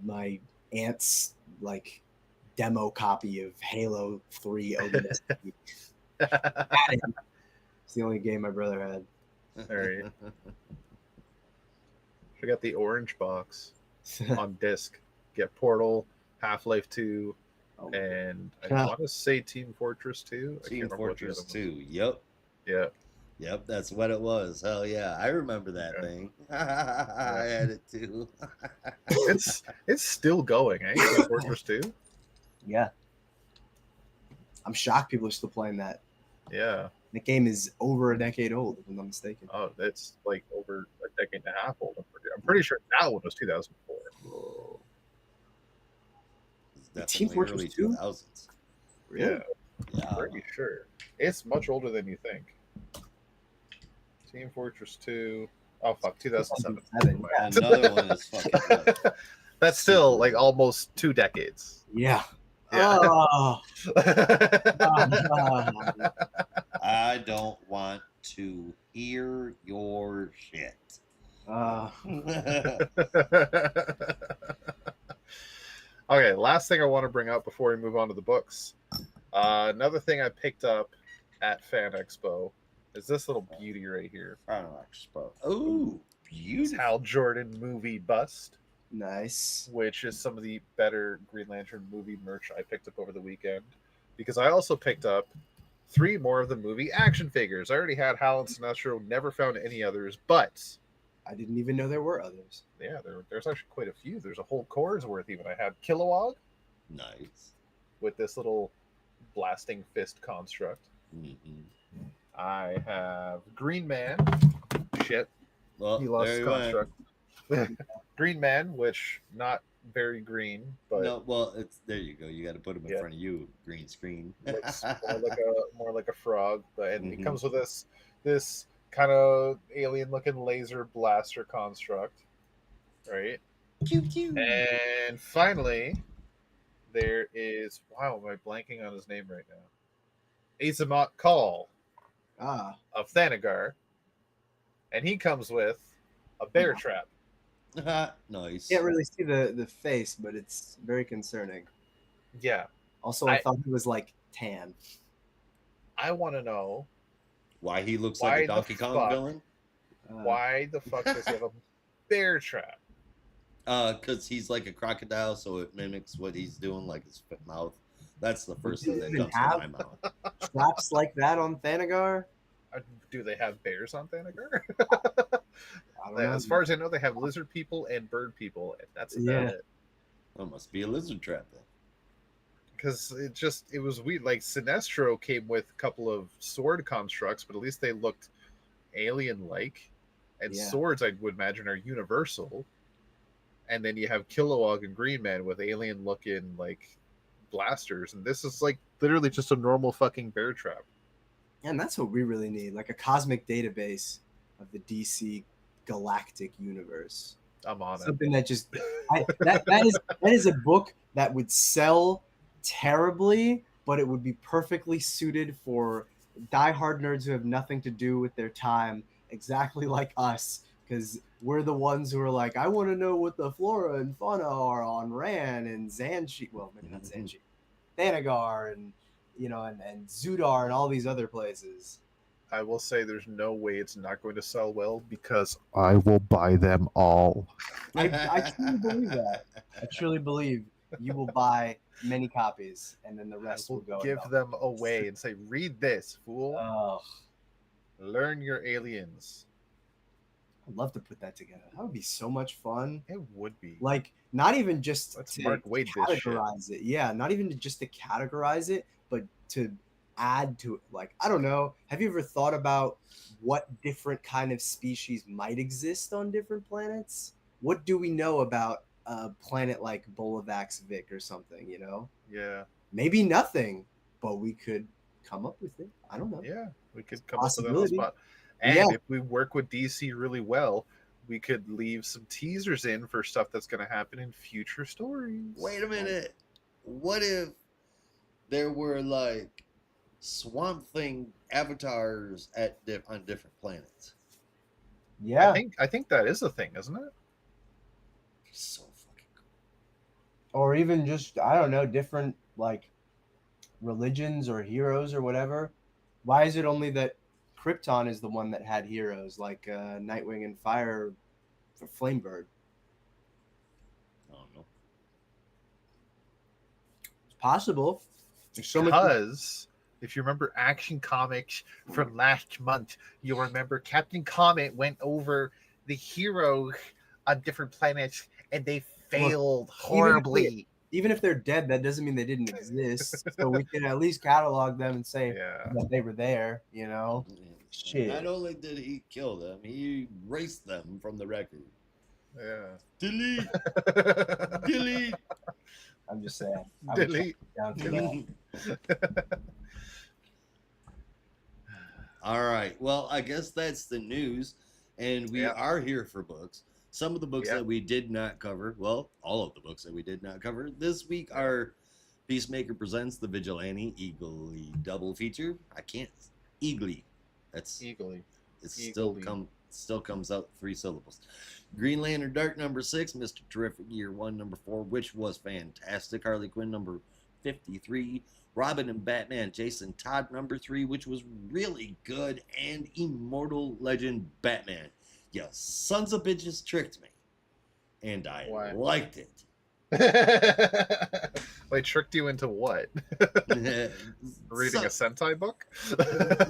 my aunt's like demo copy of Halo 3 ODST. It's the only game my brother had. All right. We got the orange box on disc. Get Portal, Half-Life 2, Oh, and I Huh. want to say Team Fortress 2. I Team can't remember what the Fortress other one 2. Yep. was. Yep, that's what it was. Hell yeah. I remember that Yeah. thing. I had it too. Yeah. It's still going, eh? Team Fortress 2? yeah. I'm shocked people are still playing that. Yeah. The game is over a decade old, if I'm not mistaken. Oh, that's like over a decade and a half old. I'm pretty sure that one was 2004. Whoa. It's Team definitely Fortress early 2? 2000s. Yeah, Yeah. pretty sure. It's much older than you think. Team Fortress 2. Oh, fuck, 2007. 2007, yeah. Another one is fucking good. That's still like almost 2 decades. Yeah. Yeah. Oh, I don't want to hear your shit. Okay, last thing I want to bring up before we move on to the books. Another thing I picked up at Fan Expo is this little beauty right here. Oh, It's beautiful. Hal Jordan movie bust, nice. which is some of the better Green Lantern movie merch I picked up over the weekend. Because I also picked up 3 more of the movie action figures. I already had Hal and Sinestro, never found any others, but I didn't even know there were others. yeah, there's actually quite a few. There's a whole core's worth even. I had Kilowog Nice. with this little blasting fist construct. Mhm. I have Green Man. Shit, Well, he lost there his you went. construct. Green Man, which not very green, but No, well, it's there. You go. You got to put them in yeah, front of you. Green screen. looks more like a frog. But and it Mhm. comes with this kind of alien looking laser blaster construct, right? Pew pew. And finally, there is wow, am I blanking on his name right now? Azamat Call Ah, of Thanagar, and he comes with a bear trap. Nice. can't really see the face, but it's very concerning. Yeah, Also, I I thought he was like tan. I want to know Why he looks like a why the Donkey Kong fuck villain? why the fuck does he have a bear trap? Because he's like a crocodile, so it mimics what he's doing, like his mouth. That's the We first thing didn't that even comes to have my mouth. traps like that on Thanagar. Do they have bears on Thanagar? I don't know. As far as I know, they have lizard people and bird people, and that's about Yeah. it. That must be a lizard trap then. Because it was weird. Like Sinestro came with a couple of sword constructs, but at least they looked alien-like. And Yeah. swords, I would imagine, are universal. And then you have Kilowog and Green Man with alien-looking like blasters, and this is like literally just a normal fucking bear trap. And that's what we really need, like a cosmic database of the DC galactic universe. I'm on Something that just that is a book that would sell terribly, but it would be perfectly suited for diehard nerds who have nothing to do with their time, exactly like us, because we're the ones who are like, I want to know what the flora and fauna are on Ran and Zanshi. Well, maybe not Zanshi, Thanagar, and and Zudar and all these other places. I will say there's no way it's not going to sell well because I will buy them all. I truly believe that. I truly believe you will buy many copies, and then the I rest will will go. give them away and say, "Read this, fool. Oh, Learn your aliens." I'd love to put that together. That would be so much fun. It would be. Like, not even just Let's to Mark Wade this shit. categorize it. Yeah, not even just to categorize it, but to add to it. Like, I don't know. Have you ever thought about what different kind of species might exist on different planets? What do we know about a planet like Bolavax Vic or something, Yeah, Maybe nothing, but we could come up with it. I don't know. yeah. We could It's a come up with it on the possibility. spot. Yeah. And if we work with DC really well, we could leave some teasers in for stuff that's going to happen in future stories. Wait a minute. What if there were like Swamp Thing avatars on different planets? Yeah. I think that is a thing, isn't it? So fucking cool. Or even just, I don't know, different like religions or heroes or whatever. Why is it only that Krypton is the one that had heroes like Nightwing and Fire for Flamebird? I don't know. It's possible. There's so much. Because if you remember Action Comics from last month, you'll remember Captain Comet went over the heroes on different planets and they failed horribly. Even if they're dead, that doesn't mean they didn't exist. So we can at least catalog them and say Yeah. that they were there, Shit. Not only did he kill them, he erased them from the record. Yeah. Delete. Delete. I'm just saying. I would Delete. down for that. All right. Well, I guess that's the news. And we Yeah. are here for books. Some of the books Yeah. that we did not cover, well, all of the books that we did not cover this week are Peacemaker Presents The Vigilante Eagly double feature. I can't. Eagly. That's Eagly. it Eagly. still comes out 3 syllables. Green Lantern Dark number 6, Mr. Terrific Year 1 number 4, which was fantastic. Harley Quinn number 53, Robin and Batman Jason Todd number 3, which was really good, and Immortal Legend Batman. You sons of bitches tricked me, and I Why? liked it. Wait, tricked you into what? Reading a Sentai book?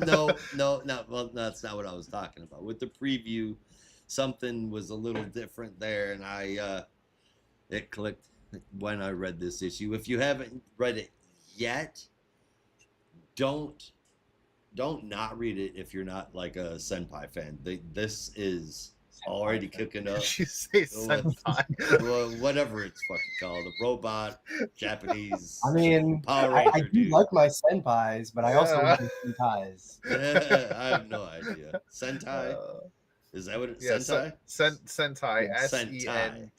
No. Well, that's not what I was talking about. With the preview, something was a little different there, and it clicked when I read this issue. If you haven't read it yet, don't don't not read it if you're not like a Senpai fan. This is already cooking up. Did you say senpai? Well, whatever it's fucking called, a robot Japanese I mean, Power I Ranger do dude. like my senpais, but I also Yeah. like my sentais. I have no idea. Sentai? Is that what it's Yeah, Sentai? Sentai, Yes. Sentai.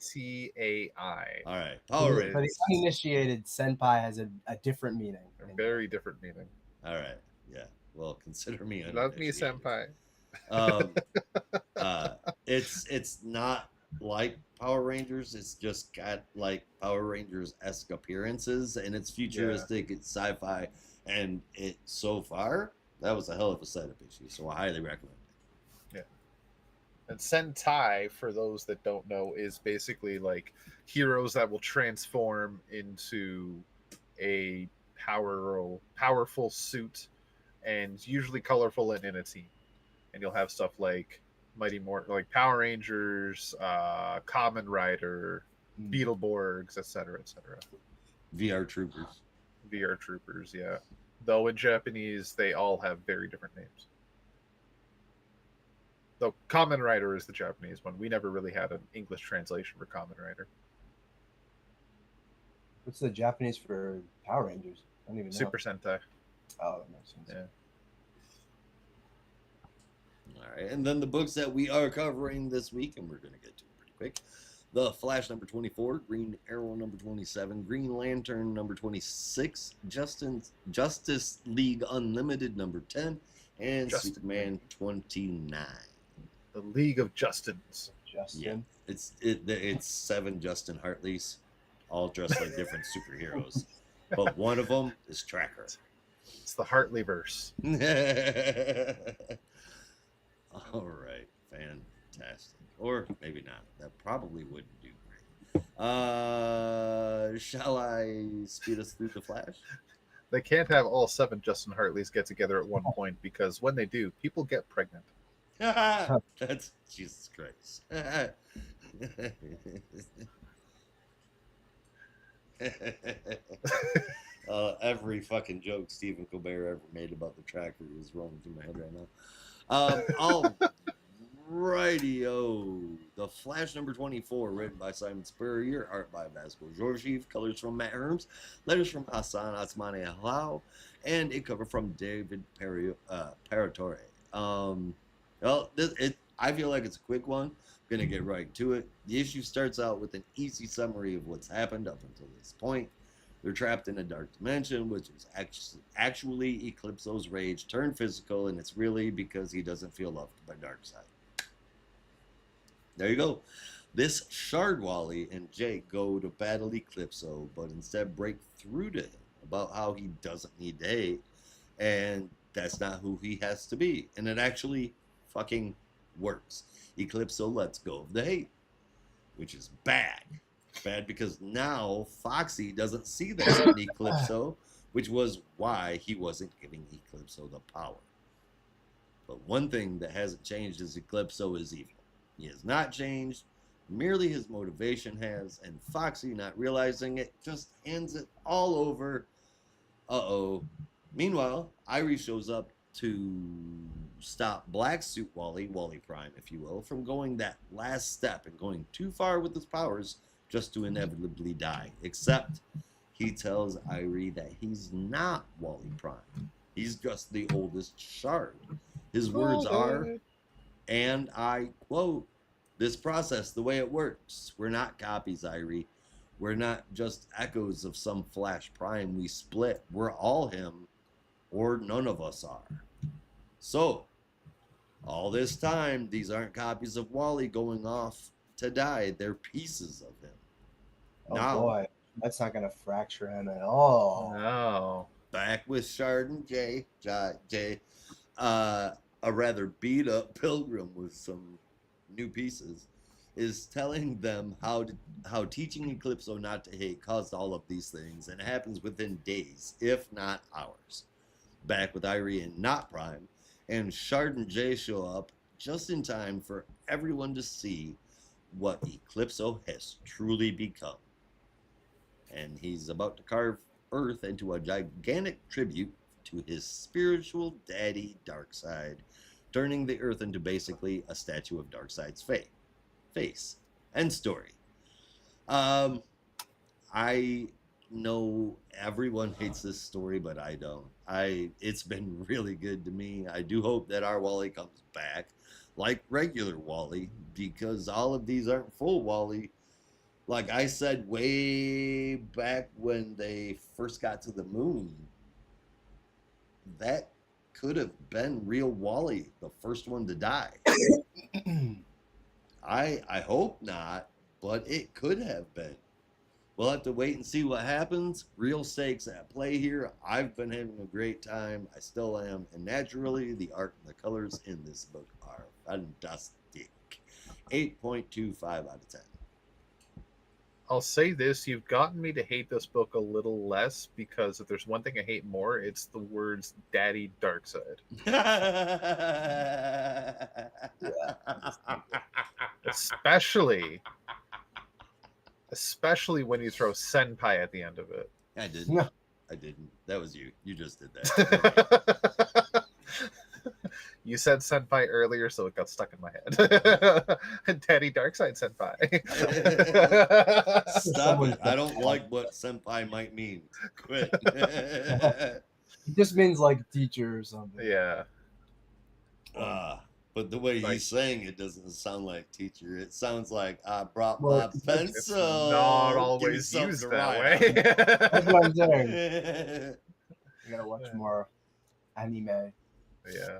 All right, For Power the Rangers. uninitiated, senpai has a different meaning. A very different meaning. All right, yeah. Well, consider me Love me, uninitiated. senpai. Um, it's not like Power Rangers. It's just got like Power Rangers-esque appearances, and it's futuristic. It's sci-fi, and it so far that was a hell of a setup issue. So I highly recommend it. And Sentai, for those that don't know, is basically like heroes that will transform into a powerful suit, and usually colorful and in a team. And you'll have stuff like like Power Rangers, Kamen Rider, Beetleborgs, etc., etc. VR Troopers. VR Troopers, yeah. Though in Japanese, they all have very different names. Though Kamen Rider is the Japanese one. We never really had an English translation for Kamen Rider. What's the Japanese for Power Rangers? I don't even know. Super Sentai. Oh, that makes sense. Yeah. All right, and then the books that we are covering this week, and we're going to get to it pretty quick. The Flash number 24, Green Arrow number 27, Green Lantern number 26, Justice League Unlimited number 10, and Justin. Superman 29. The League of Justins. Justin. Yeah, it's 7 Justin Hartleys, all dressed like different superheroes, but one of them is Tracker. It's the Hartleyverse. All right, fantastic. Or maybe not. That probably wouldn't do great. Shall I speed us through the Flash? They can't have all 7 Justin Hartleys get together at one point, because when they do, people get pregnant. That's Jesus Christ. Every fucking joke Stephen Colbert ever made about the Tracker is rolling through my head right now. Alrighty-o. The Flash number 24, written by Simon Spurrier, art by Vasco Georgiev, colors from Matt Herms, letters from Hassan Asmani Halal, and a cover from David Paratore. I feel like it's a quick one. I'm going to get right to it. The issue starts out with an easy summary of what's happened up until this point. They're trapped in a dark dimension, which is actually Eclipso's rage turned physical, and it's really because he doesn't feel loved by Darkseid. There you go. This Shard Wally and Jake go to battle Eclipso, but instead break through to him about how he doesn't need to hate, and that's not who he has to be. And it actually fucking works. Eclipso lets go of the hate, which is bad. Bad because now Foxy doesn't see that in Eclipso, which was why he wasn't giving Eclipso the power. But one thing that hasn't changed is Eclipso is evil. He has not changed, merely his motivation has, and Foxy, not realizing it, just hands it all over. Uh-oh. Meanwhile, Irie shows up to stop Black Suit Wally Prime, if you will, from going that last step and going too far with his powers just to inevitably die. Except he tells Irie that he's not Wally Prime. He's just the oldest Shard. His words are, and I quote, "This process, the way it works, we're not copies, Irie. We're not just echoes of some Flash Prime we split. We're all him, or none of us are. So, all this time, these aren't copies of Wally going off to die. They're pieces of him." Oh Now, boy, that's not gonna fracture him at all. No. back with Shard and Jay, a rather beat up Pilgrim with some new pieces, is telling them how teaching Eclipso not to hate caused all of these things, and it happens within days, if not hours. Back with Irie and Not Prime, and Shard and Jay show up just in time for everyone to see what Eclipso has truly become. And he's about to carve Earth into a gigantic tribute to his spiritual daddy Darkseid, turning the Earth into basically a statue of Darkseid's face. End story. I know everyone hates this story, but I don't. It's been really good to me. I do hope that our Wally comes back like regular Wally, because all of these aren't full Wally. Like I said way back when they first got to the moon, that could have been real Wally, the first one to die. I hope not, but it could have been. We'll have to wait and see what happens. Real stakes at play here. I've been having a great time. I still am. And naturally, the art and the colors in this book are fantastic. 8.25 out of 10. I'll say this, you've gotten me to hate this book a little less, because if there's one thing I hate more, it's the words Daddy Darkseid. Especially when you throw senpai at the end of it. I didn't. I didn't. That was you. You just did that. You said senpai earlier, so it got stuck in my head. Daddy Darkseid senpai. Stop it. I don't like what senpai might mean. Quit. It just means like teacher or something. Yeah. But the way Like- he's saying it doesn't sound like teacher. It sounds like I brought Well, my it's pencil. It's not Give me always something used to that write way. That's what I'm saying. on. You gotta watch more anime. Yeah.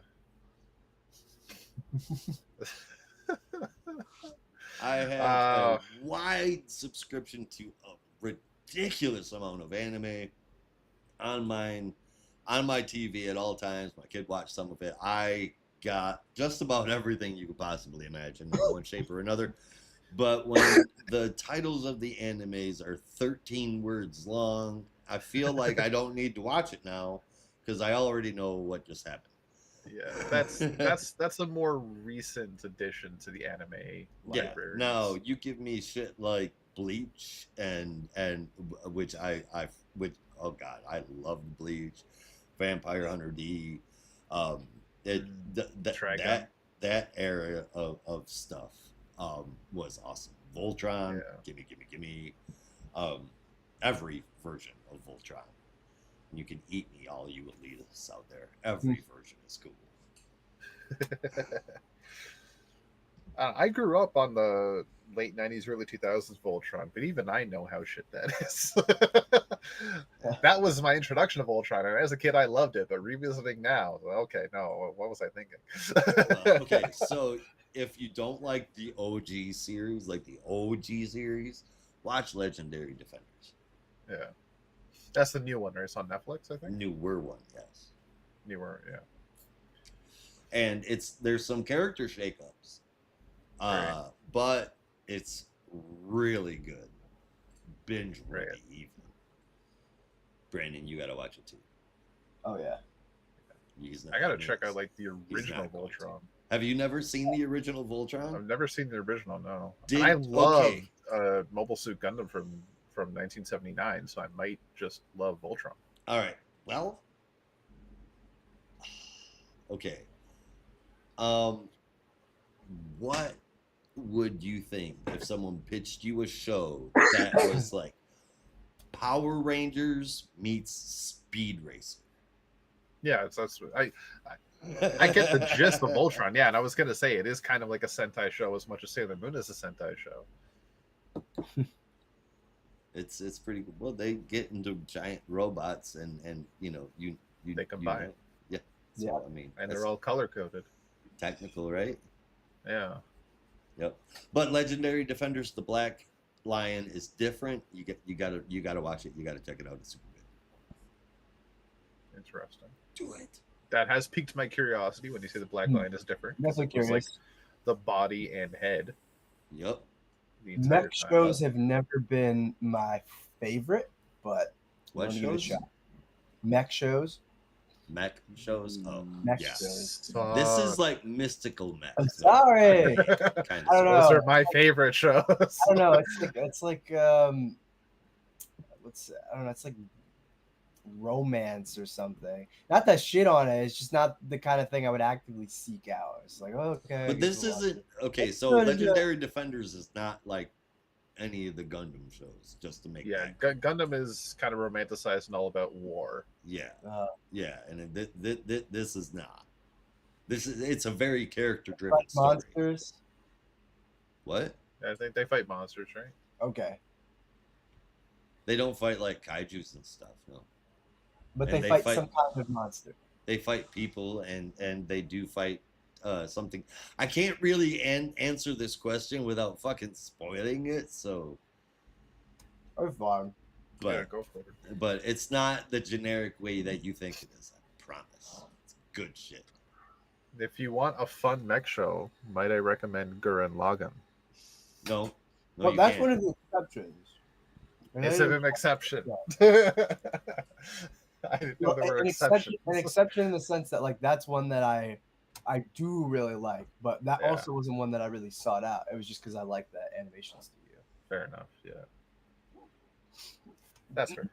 I have a wide subscription to a ridiculous amount of anime on my TV at all times. My kid watched some of it. I got just about everything you could possibly imagine in one shape or another. But when the titles of the animes are 13 words long, I feel like I don't need to watch it now because I already know what just happened. Yeah, that's a more recent addition to the anime library. Yeah, no, you give me shit like Bleach and which which oh god, I love Bleach, Vampire Hunter D, Trigun. that era of stuff was awesome. Voltron, Yeah. gimme, every version of Voltron. You can eat me, all you elitists out there. Every version is cool. I grew up on the late 90s, early 2000s Voltron, but even I know how shit that is. That was my introduction to Voltron, and as a kid I loved it, but revisiting now, okay, no, what was I thinking? Okay, so if you don't like the OG series, watch Legendary Defenders. Yeah. That's the new one, right? It's on Netflix, I think. Newer one, yes. Newer, yeah. And there's some character shakeups, Right. but it's really good. Binge worthy, Right. even. Brandon, you gotta watch it too. Oh yeah. I gotta check out like the He's original not going to. Voltron. Have you never seen the original Voltron? I've never seen the original, no. Did- I love okay. Mobile Suit Gundam from 1979, so I might just love Voltron. All right. Well, okay. What would you think if someone pitched you a show that was like Power Rangers meets Speed Racer? Yeah, that's I get the gist of Voltron. Yeah, and I was gonna say it is kind of like a Sentai show as much as Sailor Moon is a Sentai show. It's pretty cool. Well, they get into giant robots and you They combine. know. Yeah. Yeah. So, I mean, And that's they're all color coded. technical, right? Yeah. Yep. But Legendary Defenders, the Black Lion is different. You gotta watch it. You gotta check it out. It's super good. Interesting. Do it. That has piqued my curiosity when you say the Black Lion is different. Definitely It's like curious. the body and head. Yep. The entire Mech time. shows have never been my favorite, but What I'm gonna give it a shows? shot. Mech shows. Mech shows. Oh, Mech yeah. shows. This is like mystical mech. I'm sorry. Kind I don't of. know. Those are my favorite shows. I don't know. It's like I don't know. It's like romance or something. Not that shit on it. It's just not the kind of thing I would actively seek out. It's like, okay. I But get this to watch isn't it. okay. It's So good, Legendary Defenders is not like any of the Gundam shows. Just to make Yeah, that clear. Gundam is kind of romanticized and all about war. Yeah, Uh, yeah, and this is not. It's a very character Fight driven story. monsters. What? I think they fight monsters, right? Okay, They don't fight like kaiju's and stuff. No, but And they fight some kind of monster. they fight people, and they do fight something. I can't really answer this question without fucking spoiling it. So, Or farm. Yeah, but go for it. but it's not the generic way that you think it is. I promise. It's good shit. If you want a fun mech show, might I recommend Gurren Lagann? No, Well, you that's can't. one of the exceptions. And Is then it an exception? I didn't know well, there were an exceptions. exception in the sense that like that's one that I do really like, but that Yeah. also wasn't one that I really sought out. It was just because I liked that animation studio. Fair enough. Yeah, that's fair.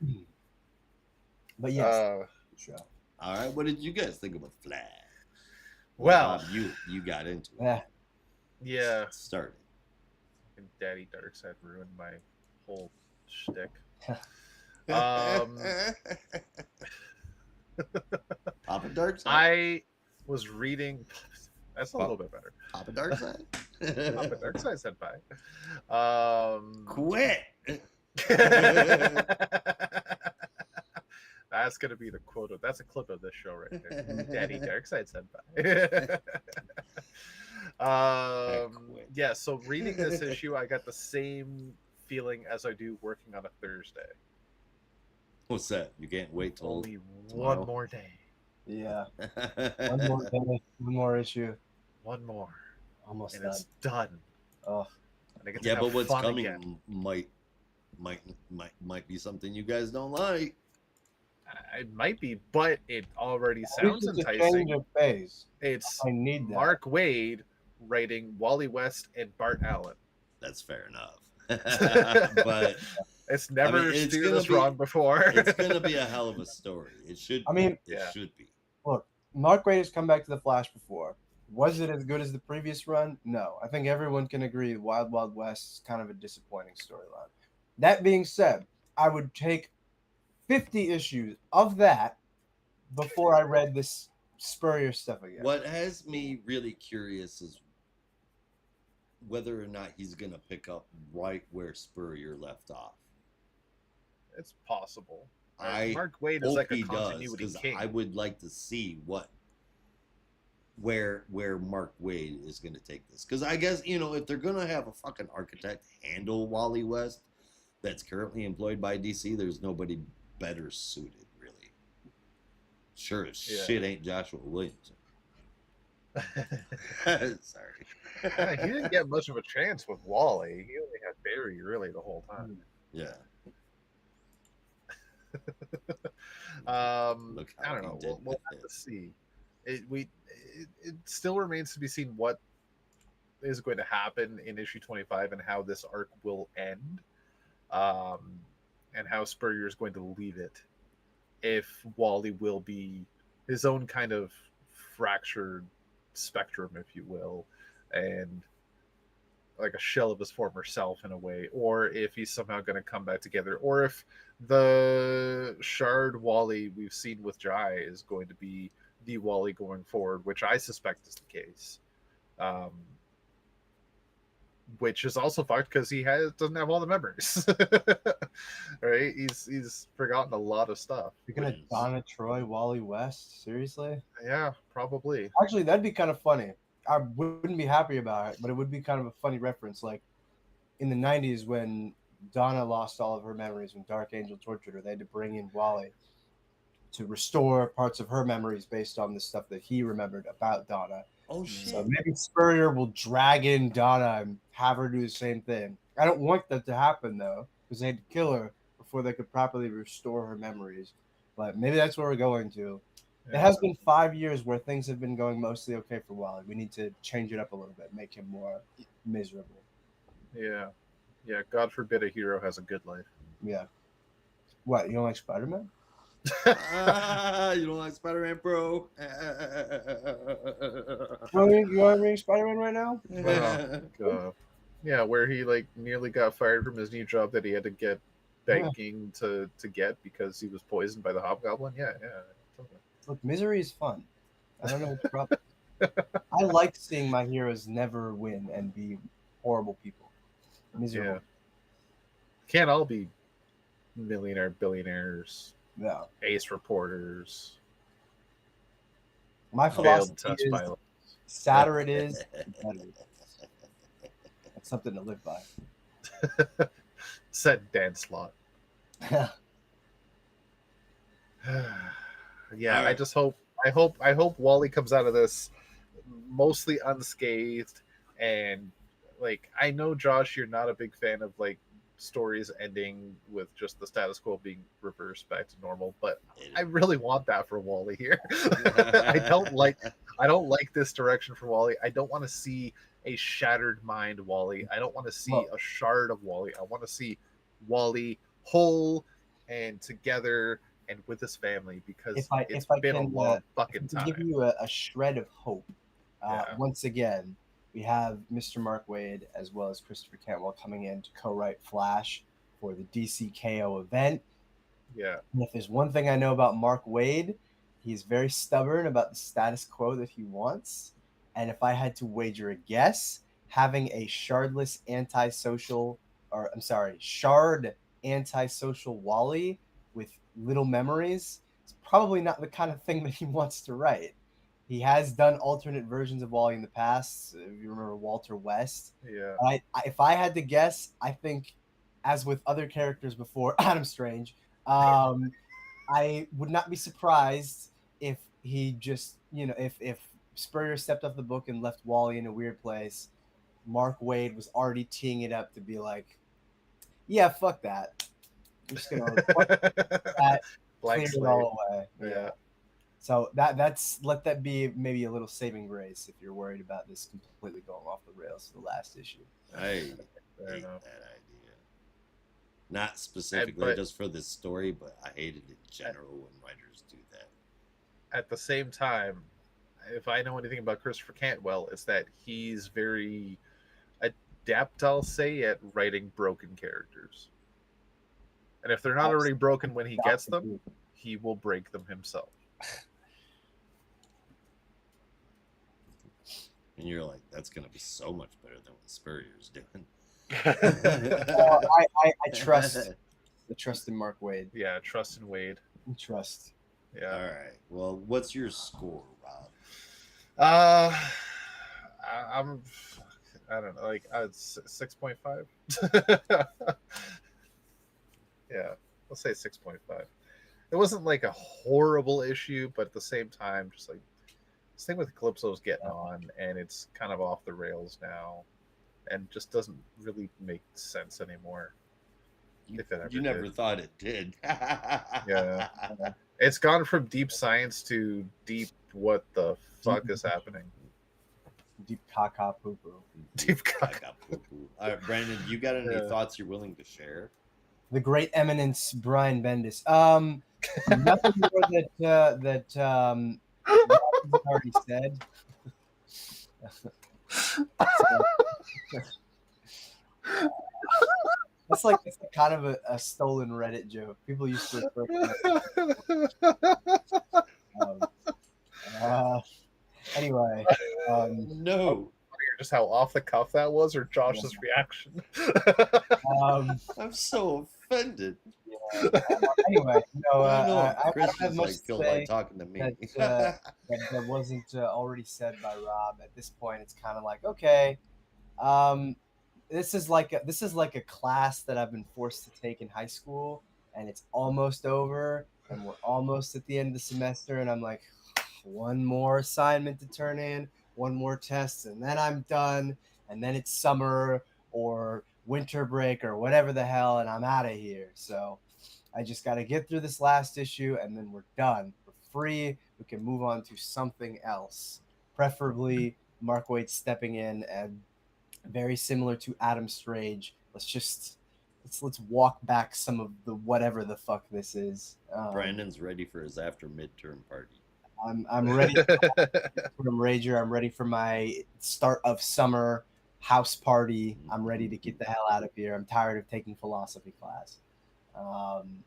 But yes, Uh, good show. All right, what did you guys think about Flash? well, Bob, you got into it. Yeah. yeah, Started. and Daddy Darkseid ruined my whole shtick. Um, Papa Darkseid. I was reading. That's a little bit better. Papa Darkseid. Papa Darkseid Senpai. Quit. That's gonna be the quote. That's a clip of this show right there. Daddy Darkseid Senpai. Quit. Yeah. So reading this issue, I got the same feeling as I do working on a Thursday. What's that? You can't wait till Only tomorrow? one more day. Yeah. One more day, one more issue. One more, Almost and done. it's done. Oh, And I get to Yeah, have but what's fun coming again. might be something you guys don't like. It might be, but it already At sounds least it's a enticing. change of pace. It's I need that. Mark Wade writing Wally West and Bart Allen. That's fair enough. But It's never it's steered gonna us be- wrong before. it's gonna be a hell of a story. It should. I mean, it Yeah. should be. Look, Mark Waid has come back to the Flash before. Was it as good as the previous run? No. I think everyone can agree Wild Wild West is kind of a disappointing storyline. That being said, I would take 50 issues of that before I read this Spurrier stuff again. What has me really curious is whether or not he's gonna pick up right where Spurrier left off. It's possible. I Mark Wade is hope like a he does, continuity because king. I would like to see where Mark Wade is going to take this. Because I guess, if they're going to have a fucking architect handle Wally West that's currently employed by DC, there's nobody better suited, really. Sure as Yeah. shit ain't Joshua Williamson. Sorry. Yeah, he didn't get much of a chance with Wally. He only had Barry really the whole time. Yeah. Look how I don't he know. did We'll with have it. to see. It still remains to be seen what is going to happen in issue 25 and how this arc will end, and how Spurrier is going to leave it. If Wally will be his own kind of fractured spectrum, if you will, and like a shell of his former self in a way, or if he's somehow going to come back together, or if the shard Wally we've seen with Jai is going to be the Wally going forward, which I suspect is the case. Which is also fucked because he doesn't have all the memories. Right? He's forgotten a lot of stuff. You're gonna Donna Troy, Wally West? Seriously? Yeah, probably. Actually, that'd be kind of funny. I wouldn't be happy about it, but it would be kind of a funny reference. Like in the 90s when Donna lost all of her memories when Dark Angel tortured her, they had to bring in Wally to restore parts of her memories based on the stuff that he remembered about Donna. Oh, shit. So maybe Spurrier will drag in Donna and have her do the same thing. I don't want that to happen, though, because they had to kill her before they could properly restore her memories. But maybe that's where we're going to. It has been 5 years where things have been going mostly okay for Wally. We need to change it up a little bit, make him more miserable. Yeah. God forbid a hero has a good life. Yeah. What, you don't like Spider-Man? You don't like Spider-Man, bro? You want to bring Spider-Man right now? Oh, God. Yeah, where he like nearly got fired from his new job that he had to get begging to get because he was poisoned by the hobgoblin. Yeah, yeah. Totally. Look, misery is fun. I don't know what the problem is. I like seeing my heroes never win and be horrible people. Miserable. Yeah. Can't all be millionaire, billionaires, No. ace reporters, My failed philosophy test is pilot. sadder it is, the better it is. That's something to live by. Set Dan slot. Yeah, All I right. just hope Wally comes out of this mostly unscathed. And like, I know, Josh, you're not a big fan of like stories ending with just the status quo being reversed back to normal, but I really want that for Wally here. I don't like this direction for Wally. I don't want to see a shattered mind Wally. I don't want to see a shard of Wally. I want to see Wally whole and together and with his family, because it's been a long fucking time. Give you a shred of hope. Yeah. Once again, we have Mr. Mark Waid as well as Christopher Cantwell coming in to co-write Flash for the DC KO event. Yeah. And if there's one thing I know about Mark Waid, he's very stubborn about the status quo that he wants. And if I had to wager a guess, having a shard antisocial Wally with little memories is probably not the kind of thing that he wants to write. He has done alternate versions of Wally in the past. If you remember Walter West. Yeah. If I had to guess, I think, as with other characters before Adam Strange, I would not be surprised if he just, if Spurrier stepped off the book and left Wally in a weird place. Mark Waid was already teeing it up to be like, yeah, fuck that. I'm just gonna that, clear it all away. Yeah. So that's let that be maybe a little saving grace if you're worried about this completely going off the rails to the last issue. I hate that idea. Not specifically just for this story, but I hate it in general when writers do that. At the same time, if I know anything about Christopher Cantwell, it's that he's very adept, I'll say, at writing broken characters. And if they're not already broken when he gets them, he will break them himself. And you're like, that's going to be so much better than what Spurrier's doing. I trust in Mark Waid. Yeah, trust in Waid. Trust. Yeah. All right. Well, what's your score, Rob? I don't know, like 6.5. Yeah, let's say 6.5. It wasn't like a horrible issue, but at the same time, just like this thing with Calypso's getting on, and it's kind of off the rails now, and just doesn't really make sense anymore. You never thought it did. Yeah. It's gone from deep science to deep what the fuck is happening. Deep caca poo poo. Deep caca poo poo. All right, Brandon, you got any thoughts you're willing to share? The great eminence Brian Bendis. Nothing more that already said. That's like kind of a stolen Reddit joke. People used to refer to anyway. No. Just how off the cuff that was, or Josh's reaction. I'm so offended. Yeah. Anyway, Chris I have much like, to feel say like talking to me. that wasn't already said by Rob. At this point, it's kind of like, okay, this is like a class that I've been forced to take in high school, and it's almost over, and we're almost at the end of the semester, and I'm like, one more assignment to turn in, one more test, and then I'm done, and then it's summer or winter break or whatever the hell, and I'm out of here. So I just got to get through this last issue, and then we're done. We're free. We can move on to something else, preferably Mark Waid stepping in, and very similar to Adam Strange. Let's just let's walk back some of the whatever the fuck this is. Brandon's ready for his after midterm party. I'm ready for Rager. I'm ready for my start of summer house party. I'm ready to get the hell out of here. I'm tired of taking philosophy class.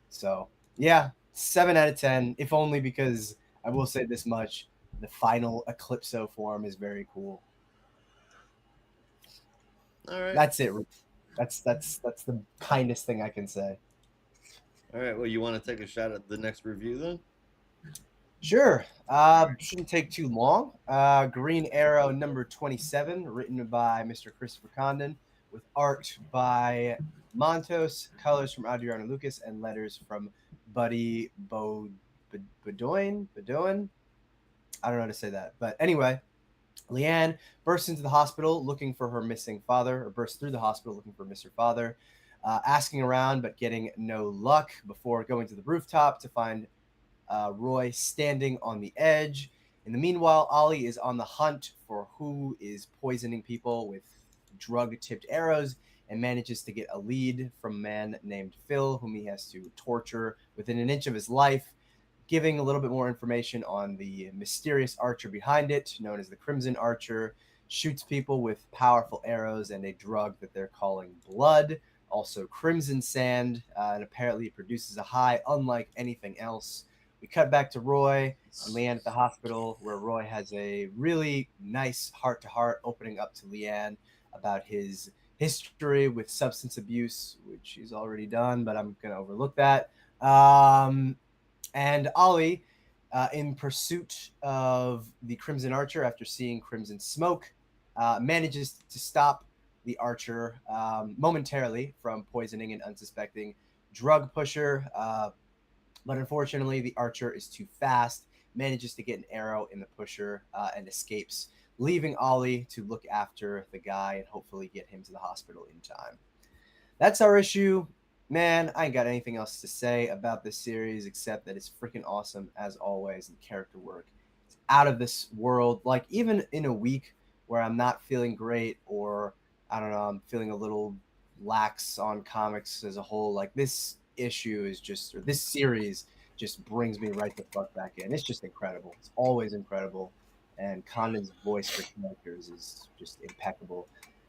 So yeah, 7 out of 10. If only because I will say this much: the final Eclipso form is very cool. All right. That's it. That's the kindest thing I can say. All right. Well, you want to take a shot at the next review then? Sure. Shouldn't take too long. Green Arrow number 27, written by Mr. Christopher Condon, with art by Montos, colors from Adriano Lucas, and letters from Buddy Bedoin. I don't know how to say that. But anyway, Leanne bursts into the hospital looking for her missing father, or bursts through the hospital looking for Mr. Father, asking around but getting no luck before going to the rooftop to find Roy standing on the edge. In the meanwhile, Ollie is on the hunt for who is poisoning people with drug-tipped arrows and manages to get a lead from a man named Phil, whom he has to torture within an inch of his life, giving a little bit more information on the mysterious archer behind it, known as the Crimson Archer, shoots people with powerful arrows and a drug that they're calling blood, also crimson sand, and apparently it produces a high unlike anything else. We cut back to Roy and Leanne at the hospital, where Roy has a really nice heart-to-heart opening up to Leanne about his history with substance abuse, which he's already done, but I'm going to overlook that. And Ollie, in pursuit of the Crimson Archer after seeing Crimson Smoke, manages to stop the Archer momentarily from poisoning an unsuspecting drug pusher. But unfortunately, the Archer is too fast, manages to get an arrow in the pusher, and escapes, leaving Ollie to look after the guy and hopefully get him to the hospital in time. That's our issue. Man, I ain't got anything else to say about this series except that it's freaking awesome as always, and character work is out of this world. Like, even in a week where I'm not feeling great, or I don't know, I'm feeling a little lax on comics as a whole, like, this issue is just, or this series just brings me right the fuck back in. It's just incredible. It's always incredible. And Condon's voice for characters is just impeccable.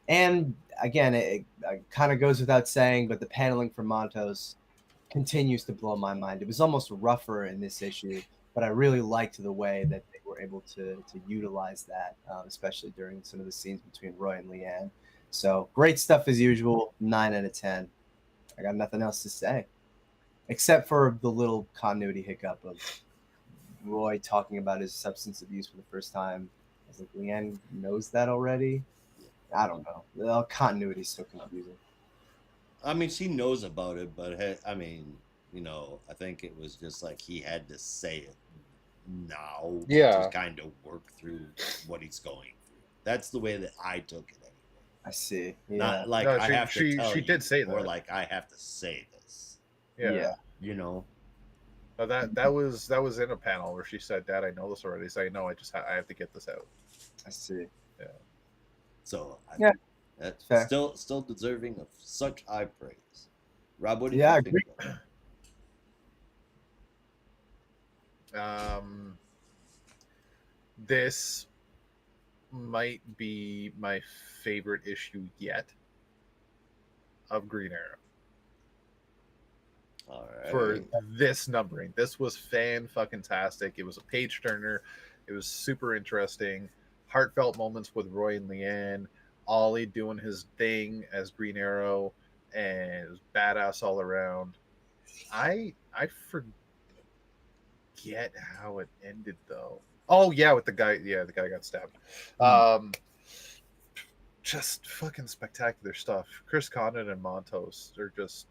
And again, it kind of goes without saying, but the paneling for Montos continues to blow my mind. It was almost rougher in this issue, but I really liked the way that they were able to utilize that, especially during some of the scenes between Roy and Leanne. So great stuff as usual. 9 out of 10. I got nothing else to say, except for the little continuity hiccup of Roy talking about his substance abuse for the first time. I was like, Leanne knows that already? I don't know. The continuity is so confusing. I mean, she knows about it, but I mean, you know, I think it was just like he had to say it now Yeah. to kind of work through what he's going through. That's the way that I took it anyway. I see. Yeah. Not like No, I have to tell she you, did say or that. like I have to say this. Yeah. You know. No, that was in a panel where she said, "Dad, I know this already." Say, "No, I have to get this out." I see. Yeah. So Yeah. That's Fair. still deserving of such high praise. Rob, what do Yeah, you I think? agree. This might be my favorite issue yet of Green Arrow All right. for this numbering. This was fan-fucking-tastic. It was a page turner. It was super interesting. Heartfelt moments with Roy and Leanne. Ollie doing his thing as Green Arrow, and it was badass all around. I forget how it ended though. Oh yeah, with the guy. Yeah, the guy got stabbed. Just fucking spectacular stuff. Chris Condon and Montos are just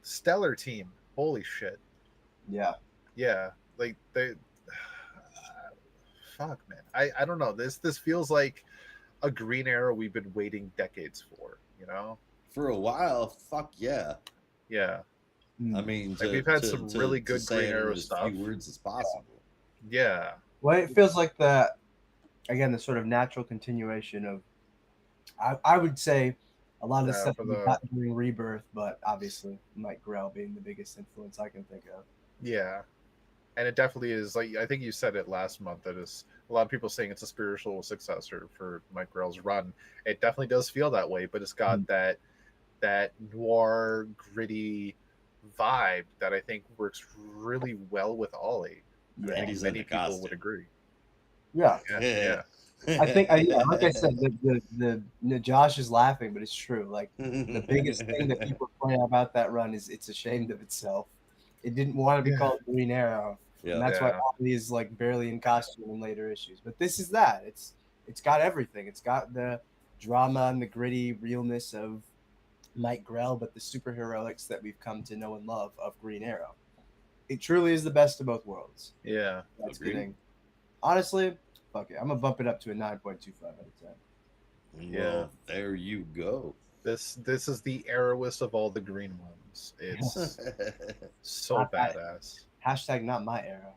stellar team. Holy shit. Yeah. Yeah, like they. Fuck man, I don't know. This feels like a Green Arrow we've been waiting decades for. You know. For a while, fuck yeah. Yeah. I mean, Like, we've had some really good say Green it Arrow in as stuff. few words as possible. Yeah. Well, it feels like the sort of natural continuation of, I would say, A lot of the Yeah, stuff for we the- got during Rebirth, but obviously Mike Grell being the biggest influence I can think of. Yeah, and it definitely is. Like I think you said it last month that is a lot of people saying it's a spiritual successor for Mike Grell's run. It definitely does feel that way, but it's got that noir, gritty vibe that I think works really well with Ollie. Yeah. I And think he's in many the people costume. would agree. Yeah. Yeah. I think, like I said, the Josh is laughing, but it's true. Like the biggest thing that people point out about that run is it's ashamed of itself. It didn't want to be Yeah. called Green Arrow, Yeah. and that's why Yeah. Ollie is like barely in costume in later issues. But this is that. It's got everything. It's got the drama and the gritty realness of Mike Grell, but the superheroics that we've come to know and love of Green Arrow. It truly is the best of both worlds. Yeah. That's Agreed. getting honestly, fuck it. I'm gonna bump it up to a 9.25 out of 10. Well, there you go. This is the arrowist of all the green ones. It's so Not bad. badass. Hashtag not my era.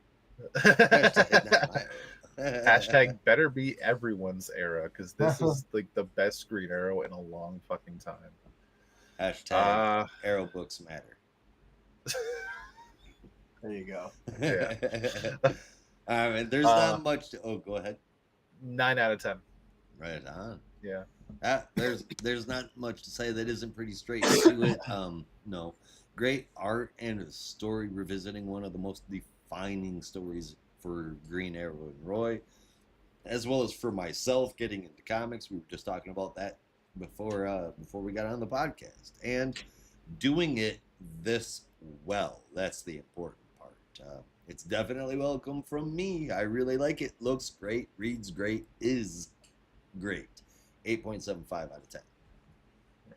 Hashtag better be everyone's era because this is like the best Green Arrow in a long fucking time. Hashtag arrow books matter. There you go. Yeah. There's not much to, go ahead. 9 out of 10. Right on. Yeah. There's not much to say that isn't pretty straight to it. No, great art and a story revisiting one of the most defining stories for Green Arrow and Roy, as well as for myself getting into comics. We were just talking about that before we got on the podcast, and doing it this well. That's the important part. It's definitely welcome from me. I really like it. Looks great. Reads great. Is great. 8.75 out of 10.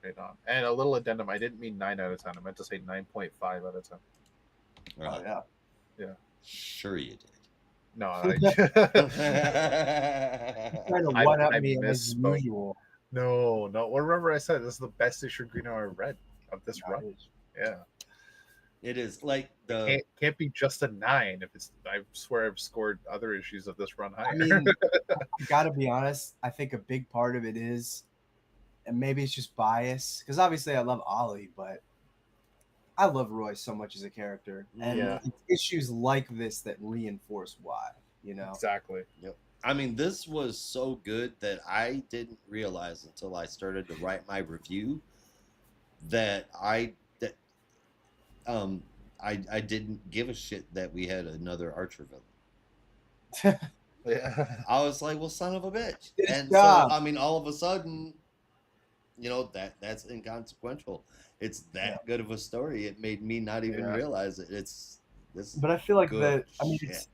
Right on. And a little addendum. I didn't mean 9 out of 10. I meant to say 9.5 out of 10. Oh yeah. Sure you did. No, Trying to I- one up I me as misspoke. usual. no. Well, remember I said this is the best issue of Green Arrow I've read of this No, run. it is. Yeah. It is like the Can't be just a 9 if it's. I swear I've scored other issues of this run higher. I mean, I gotta be honest. I think a big part of it is, and maybe it's just bias, because obviously I love Ollie, but I love Roy so much as a character, and Yeah. it's issues like this that reinforce why. You know, Exactly. I mean, this was so good that I didn't realize until I started to write my review that I didn't give a shit that we had another Archer villain. Yeah. I was like, well, son of a bitch. Good And job. so, I mean, all of a sudden, that's inconsequential. It's that good of a story. It made me not even Yeah. realize it. It's this. but I feel like Good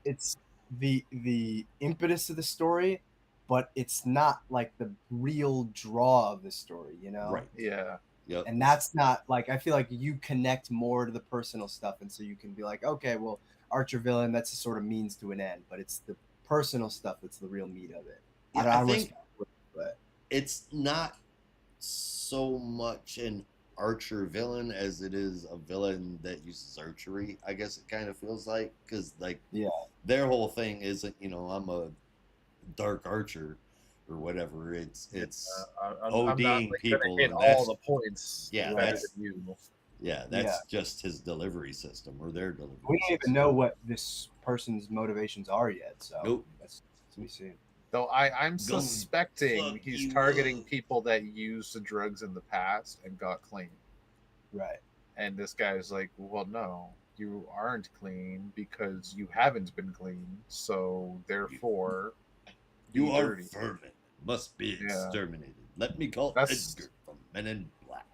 it's the impetus of the story, but it's not like the real draw of the story. You know, Right. Yeah. Yep. and that's not like, I feel like you connect more to the personal stuff, and so you can be like, okay, well, Archer villain, that's a sort of means to an end, but it's the personal stuff that's the real meat of it. Yeah, don't I know think but it's not so much an archer villain as it is a villain that uses archery. I guess it kind of feels like, because their whole thing isn't, I'm a dark archer or whatever. It's I'm ODing not, like, people, gonna hit and all that's- the points. Yeah, better that's- than you. that's just his delivery system or their delivery. we don't even system. know what this person's motivations are yet. So Nope. that's we see. Though I'm Go suspecting fuck he's you targeting up. people that used the drugs in the past and got clean. Right. And this guy's like, well, no, you aren't clean because you haven't been clean. So therefore, You be are dirty. vermin. Must be Yeah. exterminated. Let me call That's- Edgar from Men in Black.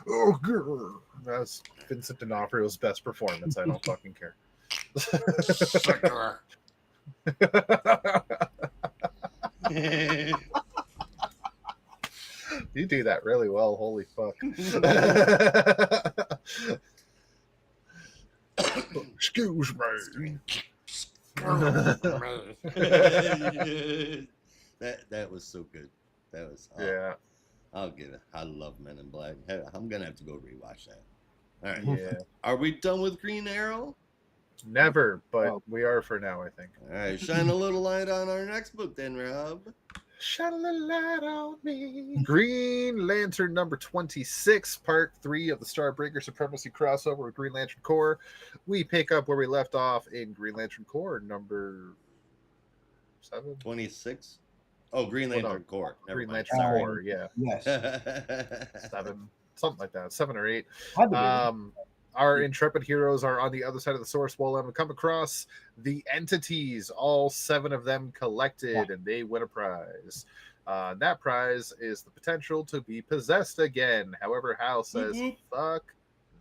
Oh, grr. That's Vincent D'Onofrio's best performance. I don't fucking care. Sucker. You do that really well. Holy fuck. Excuse me. that was so good. That was Yeah. I'll get it. I love Men in Black. I'm gonna have to go rewatch that. All right. Yeah. Are we done with Green Arrow? Never, but Oh. we are for now, I think. All right. Shine a little light on our next book then, Rob. Shine a light on me. Green Lantern number 26, part 3 of the Starbreaker Supremacy crossover with Green Lantern Corps. We pick up where we left off in Green Lantern Corps number 7? 26. Oh, Green Well, no, Lantern Corps. Never Green mind. Lantern Corps, yeah. Yes. 7, something like that, 7 or 8. Had to be. Our intrepid heroes are on the other side of the source wall and we come across the entities, all 7 of them collected, and they win a prize. That prize is the potential to be possessed again. However, Hal says, fuck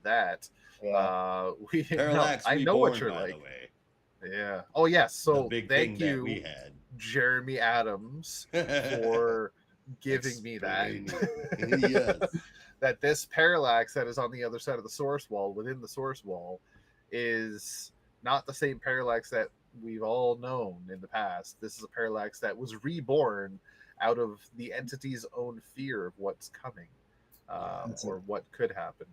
that. Yeah. Parallax I know what Reborn, you're by like. the way. Yeah. Oh, yes. So The big thank thing you, that we had. Jeremy Adams, for giving me that. Yes. That this parallax that is on the other side of the source wall, within the source wall, is not the same parallax that we've all known in the past. This is a parallax that was reborn out of the entity's own fear of what's coming, or what could happen.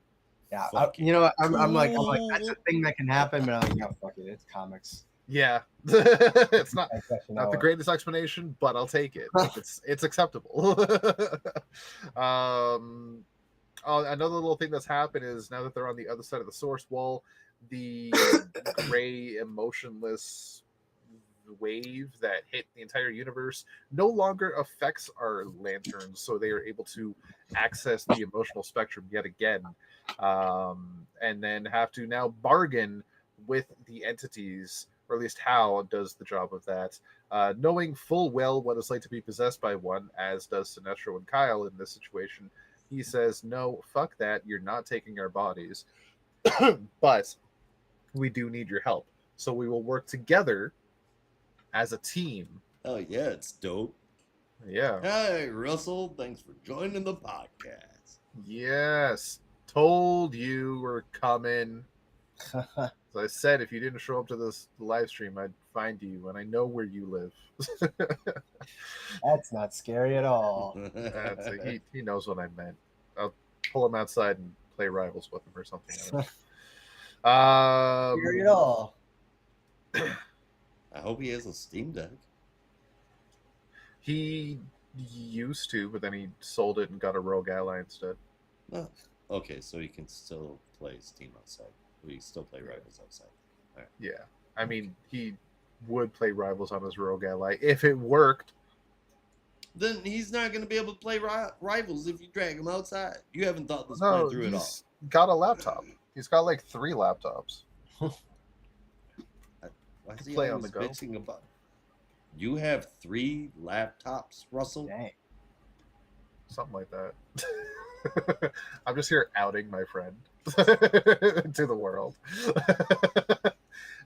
Yeah, Fucking you know what? I'm like, that's a thing that can happen, but I'm like, no, fuck it, it's comics. Yeah, it's not Not the greatest explanation, but I'll take it. Like, it's acceptable. Another little thing that's happened is now that they're on the other side of the source wall, the gray, emotionless wave that hit the entire universe no longer affects our lanterns, so they are able to access the emotional spectrum yet again, and then have to now bargain with the entities, or at least Hal does the job of that, knowing full well what it's like to be possessed by one, as does Sinestro and Kyle in this situation. He says, no, fuck that, you're not taking our bodies, but we do need your help, so we will work together as a team. Oh, yeah, it's dope. Yeah. Hi, Russell. Thanks for joining the podcast. Yes. Told you were coming. As I said, if you didn't show up to this live stream, I'd find you, and I know where you live. That's not scary at all. He knows what I meant. I'll pull him outside and play Rivals with him or something. Scary at all. I hope he has a Steam Deck. He used to, but then he sold it and got a Rogue Ally instead. Oh, okay, so he can still play Steam outside. We still play Rivals outside. All right. Yeah. I mean, he would play Rivals on his Rogue Ally if it worked. Then he's not going to be able to play Rivals if you drag him outside. You haven't thought this plan through at all. He's got a laptop. He's got like 3 laptops. Why is he Play on always the go. bitching about? You have 3 laptops, Russell? Dang. Something like that. I'm just here outing my friend to the world.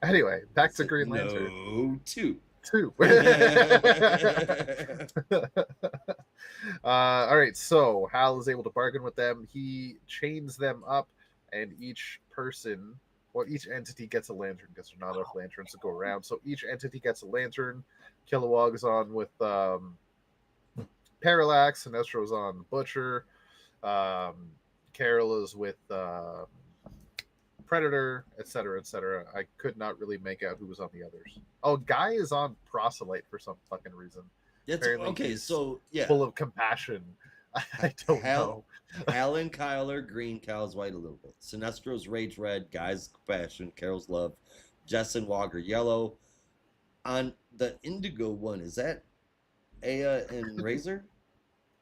Anyway, back to Green Lantern. No, 2. 2. All right, so Hal is able to bargain with them. He chains them up, and each entity gets a lantern because there's not enough lanterns to go around. So each entity gets a lantern. Kilowog is on with Parallax, Sinestro's on Butcher, Carol is with Predator, etc., etc. I could not really make out who was on the others. Oh, Guy is on Proselyte for some fucking reason. Apparently Okay, he's so yeah, full of compassion. I don't know. Hal and Kyle are green, Kyle's white a little bit. Sinestro's Rage Red, Guy's Compassion, Carol's Love, Jess and Wog are yellow. On the Indigo one, is that Aya and Razor?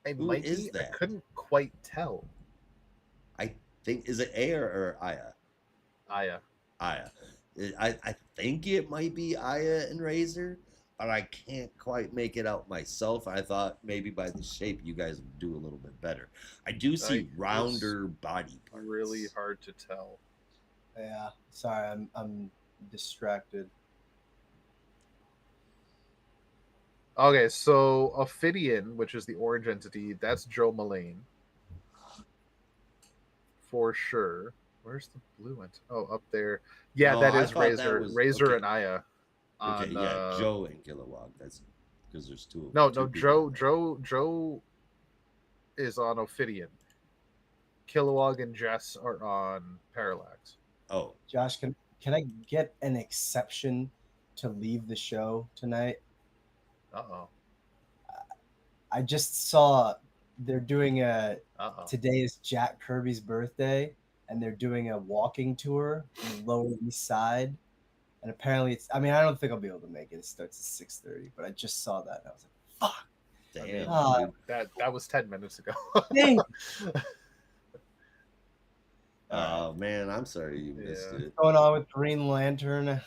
Who is that? I couldn't quite tell. I think, is it Aya or Aya? Aya. Aya. I think it might be Aya and Razor, but I can't quite make it out myself. I thought maybe by the shape you guys would do a little bit better. I do see rounder body parts. Really hard to tell. Yeah. Sorry, I'm distracted. Okay, so Ophidian, which is the orange entity, that's Joe Mullane. For sure. Where's the blue one? Oh, up there. Yeah, No, that I is thought that Razor. was- Razor okay. and Aya. Okay, yeah, Joe and Kilowog. That's because there's 2. No, two no, people. Joe is on Ophidian. Kilowog and Jess are on Parallax. Oh, Josh, can I get an exception to leave the show tonight? Uh-oh. I just saw they're doing a Uh-oh. today is Jack Kirby's birthday, and they're doing a walking tour in the Lower East Side. And apparently, it's. I mean, I don't think I'll be able to make it. It starts at 6:30, but I just saw that and I was like, "Fuck!" Damn, Ah. dude. That was 10 minutes ago. Dang. Oh man, I'm sorry you missed Yeah. it. What's going on with Green Lantern?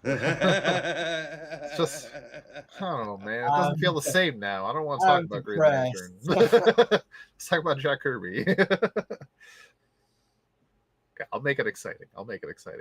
It's just, I don't know, man. It doesn't feel the same now. I don't want to talk I'm about Green depressed. Lantern. Let's talk about Jack Kirby. Okay, I'll make it exciting.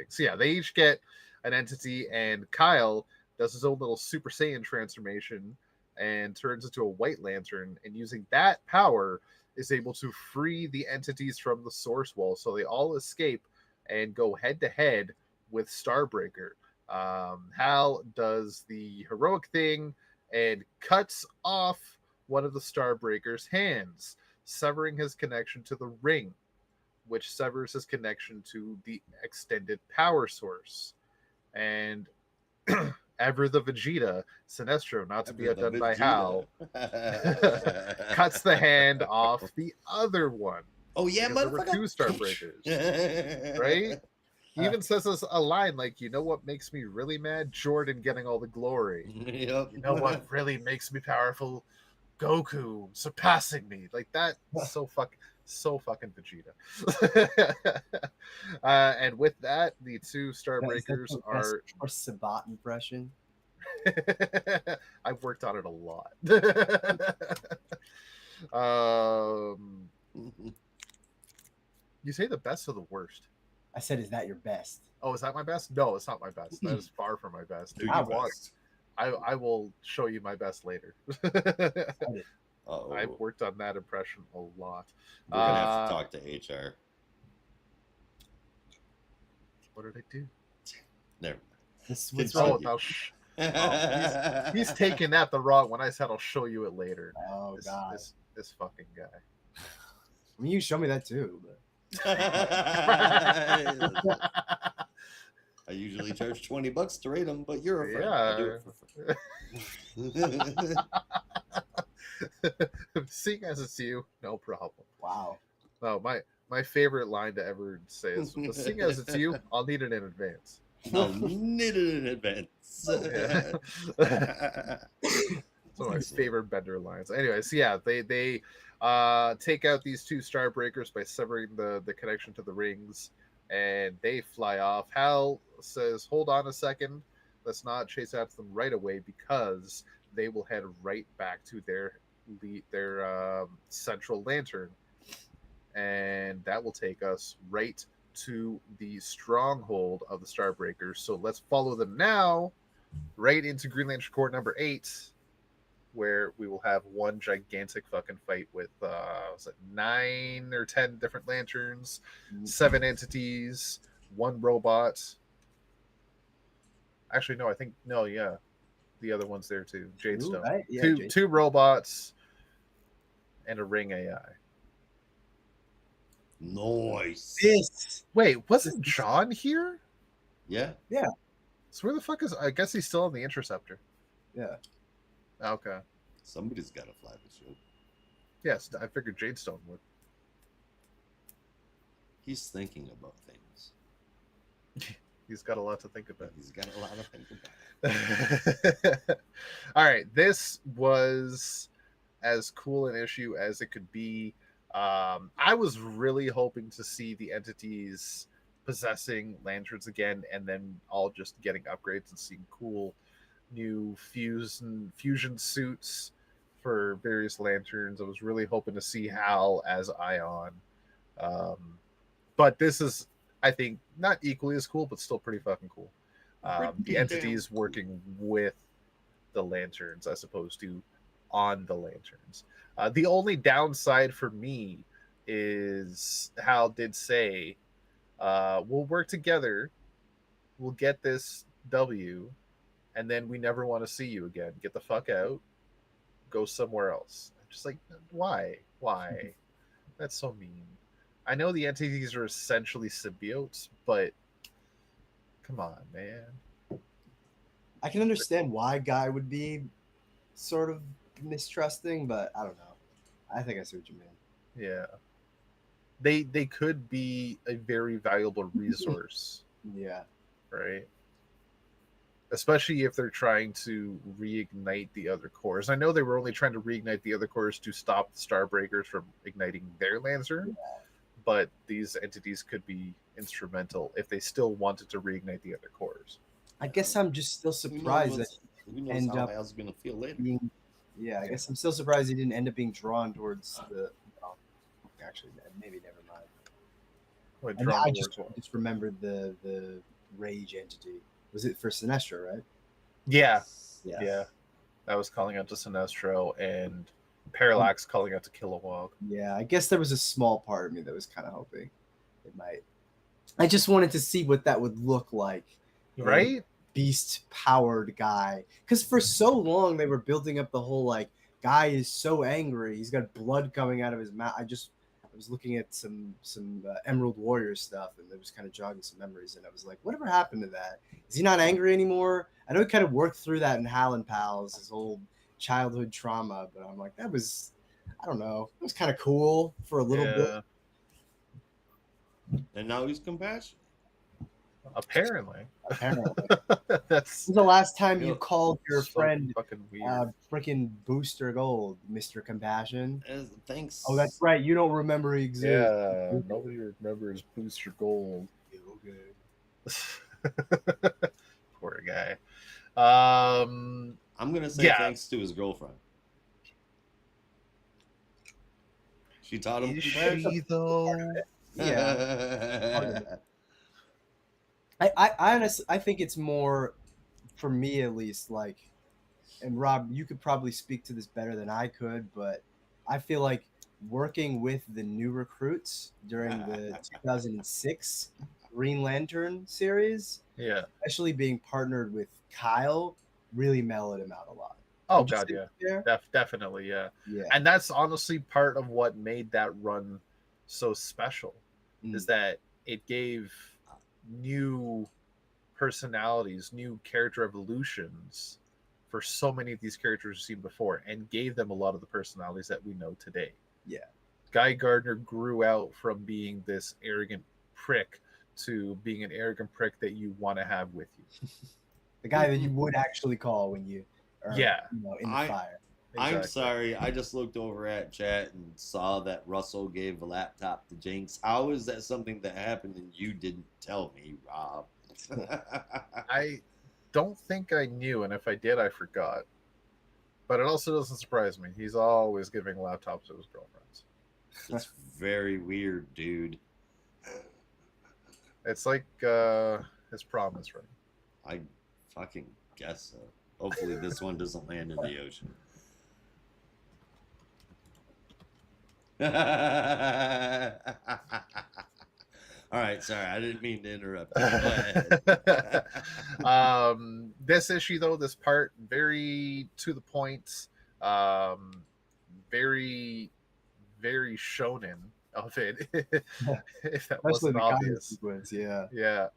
So yeah, they each get an entity, and Kyle does his own little Super Saiyan transformation and turns into a White Lantern, and using that power is able to free the entities from the source wall, so they all escape and go head to head with Starbreaker. Hal does the heroic thing and cuts off one of the Starbreaker's hands, severing his connection to the ring, which severs his connection to the extended power source. And Ever the Vegeta, Sinestro, not to be outdone by Hal, cuts the hand off the other one. Oh yeah, Because there were motherfucker. two Starbreakers, right? He even says us a line like, "You know what makes me really mad? Jordan getting all the glory. Yep. You know what really makes me powerful? Goku surpassing me." Like that. So fucking Vegeta. And with that, the two Starbreakers are. Or Sabat impression. I've worked on it a lot. You say the best or the worst? I said, "Is that your best?" Oh, is that my best? No, it's not my best. That is far from my best. Do If your you want, best. I will show you my best later. Uh-oh. I've worked on that impression a lot. We're gonna have to talk to HR. What did I do? Never This It's what's all- wrong? He's taking that the wrong when I said I'll show you it later. Oh God! This fucking guy. I mean, you show me that too. But... I usually charge $20 to rate them, but you're a friend. Yeah. I do it for free. Seeing as it's you, no problem. Wow. No, my favorite line to ever say is, "Seeing as it's you, I'll need it in advance." I'll need it in advance. Yeah. It's one of my favorite Bender lines. Anyways, yeah, they take out these two Starbreakers by severing the connection to the rings, and they fly off. Hal says, "Hold on a second. Let's not chase after them right away, because they will head right back to their central lantern, and that will take us right to the stronghold of the Starbreakers. So let's follow them now right into Green Lantern Corps number 8, where we will have one gigantic fucking fight with was it 9 or 10 different lanterns, 7 entities, 1 robot. Actually, no, I think yeah, the other one's there too. Jadestone. Right? Yeah, two robots and a ring AI. Nice. This. Wait, wasn't John here? Yeah. So where the fuck is? I guess he's still on the Interceptor. Yeah. Okay. Somebody's got to fly the ship. Yes, I figured Jadestone would. He's thinking about things. He's got a lot to think about. He's got a lot to think about. All right, this was as cool an issue as it could be. I was really hoping to see the entities possessing lanterns again, and then all just getting upgrades and seeing cool new fusion suits for various lanterns. I was really hoping to see Hal as Ion. But this is, I think, not equally as cool, but still pretty fucking cool. The entities working with the lanterns as opposed to on the lanterns. The only downside for me is Hal did say, we'll work together, we'll get this W, and then we never want to see you again. Get the fuck out, go somewhere else. I'm just like, why? That's so mean. I know the entities are essentially symbiotes, but come on, man. I can understand why Guy would be sort of mistrusting, but I don't know. I think I see what you mean. Yeah. They could be a very valuable resource, Yeah. right? Especially if they're trying to reignite the other cores. I know they were only trying to reignite the other cores to stop the Starbreakers from igniting their Lancer, but these entities could be instrumental if they still wanted to reignite the other cores. I guess I'm just still Who knows surprised that who knows end how up Hal's gonna feel later. being. Yeah, I guess I'm still surprised he didn't end up being drawn towards the. Oh, actually, maybe never mind. Like, And drawn I towards what? just remembered the rage entity. Was it for Sinestro, right? Yeah, Yeah. yeah. That was calling out to Sinestro and Parallax calling out to Kilowog. Yeah, I guess there was a small part of me that was kind of hoping it might. I just wanted to see what that would look like. Right? Beast powered guy. Because for so long they were building up the whole like guy is so angry. He's got blood coming out of his mouth. I was looking at some Emerald Warrior stuff, and it was kind of jogging some memories. And I was like, whatever happened to that? Is he not angry anymore? I know he kind of worked through that in Hal and Pals, his old childhood trauma. But I'm like, that was, I don't know, it was kind of cool for a little bit. And now he's compassionate. Apparently. Apparently, That's when's the last time you Yo, called your so friend fucking weird. freaking Booster Gold, Mr. Compassion? Thanks. Oh, that's right. You don't remember he exists. Yeah, nobody remembers Booster Gold. Okay. Poor guy. I'm gonna say Yeah. thanks to his girlfriend. She taught him Is compassion. she though? Yeah. I honestly, I think it's more, for me at least, like, and Rob, you could probably speak to this better than I could, but I feel like working with the new recruits during the 2006 Green Lantern series, Yeah. especially being partnered with Kyle, really mellowed him out a lot. Oh Would you god, say yeah. fair? Definitely, yeah. Yeah. And that's honestly part of what made that run so special. Is that it gave new personalities, new character evolutions for so many of these characters we've seen before, and gave them a lot of the personalities that we know today. Yeah. Guy Gardner grew out from being this arrogant prick to being an arrogant prick that you want to have with you. The guy that you would actually call when you are in the fire. I'm Exactly. sorry. I just looked over at chat and saw that Russell gave a laptop to Jinx. How is that something that happened and you didn't tell me, Rob? I don't think I knew, and if I did, I forgot. But it also doesn't surprise me. He's always giving laptops to his girlfriends. It's very weird, dude. It's like his promise ring. I fucking guess so. Hopefully this one doesn't land in the ocean. All right, sorry, I didn't mean to interrupt you. Go ahead. This issue, though, this part, very to the point, very, very shonen of it. If that Especially wasn't the guidance obvious, sequence, yeah. yeah.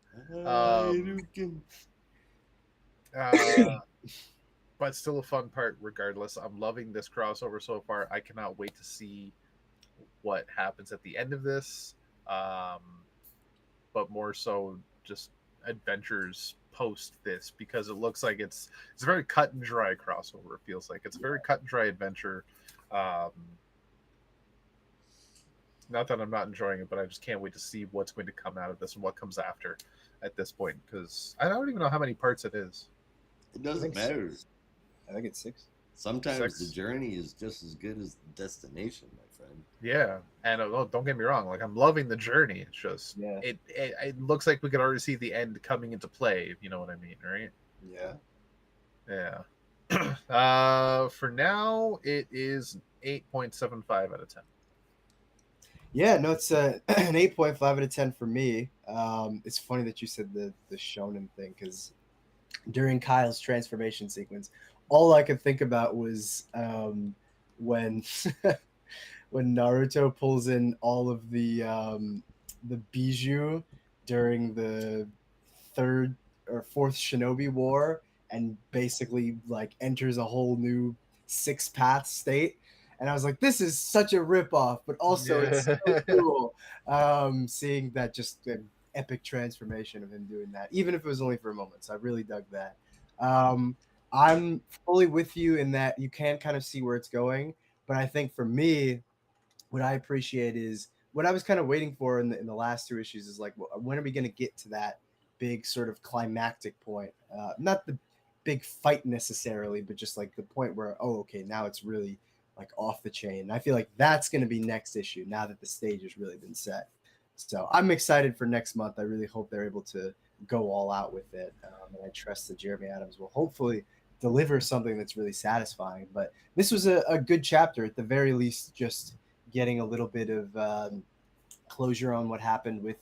But still a fun part, regardless. I'm loving this crossover so far. I cannot wait to see what happens at the end of this. But more so just adventures post this, because it looks like it's a very cut and dry crossover. It feels like it's a very cut and dry adventure. Not that I'm not enjoying it, but I just can't wait to see what's going to come out of this and what comes after at this point, because I don't even know how many parts it is. It doesn't matter. I think it's 6. Sometimes the journey is just as good as the destination, my friend. Yeah, and don't get me wrong, like, I'm loving the journey. It's just it looks like we could already see the end coming into play, if you know what I mean, right? Yeah. For now, it is 8.75 out of 10. Yeah, no, it's an 8.5 out of 10 for me. It's funny that you said the shonen thing, because during Kyle's transformation sequence, all I could think about was when when Naruto pulls in all of the bijou during the 3rd or 4th Shinobi War, and basically like enters a whole new Six Path State. And I was like, this is such a ripoff, but also it's so Yeah. cool seeing that just epic transformation of him doing that, even if it was only for a moment. So I really dug that. I'm fully with you in that you can kind of see where it's going. But I think for me, what I appreciate is what I was kind of waiting for in the last two issues is like, when are we going to get to that big sort of climactic point? Not the big fight necessarily, but just like the point where, oh, okay, now it's really like off the chain. And I feel like that's going to be next issue now that the stage has really been set. So I'm excited for next month. I really hope they're able to go all out with it. And I trust that Jeremy Adams will hopefully deliver something that's really satisfying. But this was a good chapter, at the very least, just getting a little bit of closure on what happened with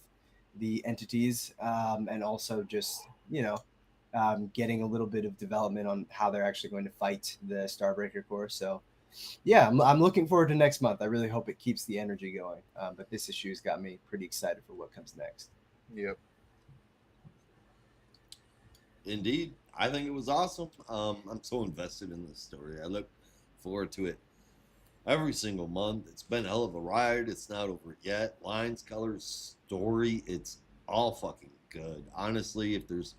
the entities, and also just, getting a little bit of development on how they're actually going to fight the Starbreaker Corps. So yeah, I'm looking forward to next month. I really hope it keeps the energy going. But this issue's got me pretty excited for what comes next. Yep. Indeed, I think it was awesome. I'm so invested in this story. I look forward to it every single month. It's been a hell of a ride. It's not over yet. Lines, colors, story, it's all fucking good. Honestly, if there's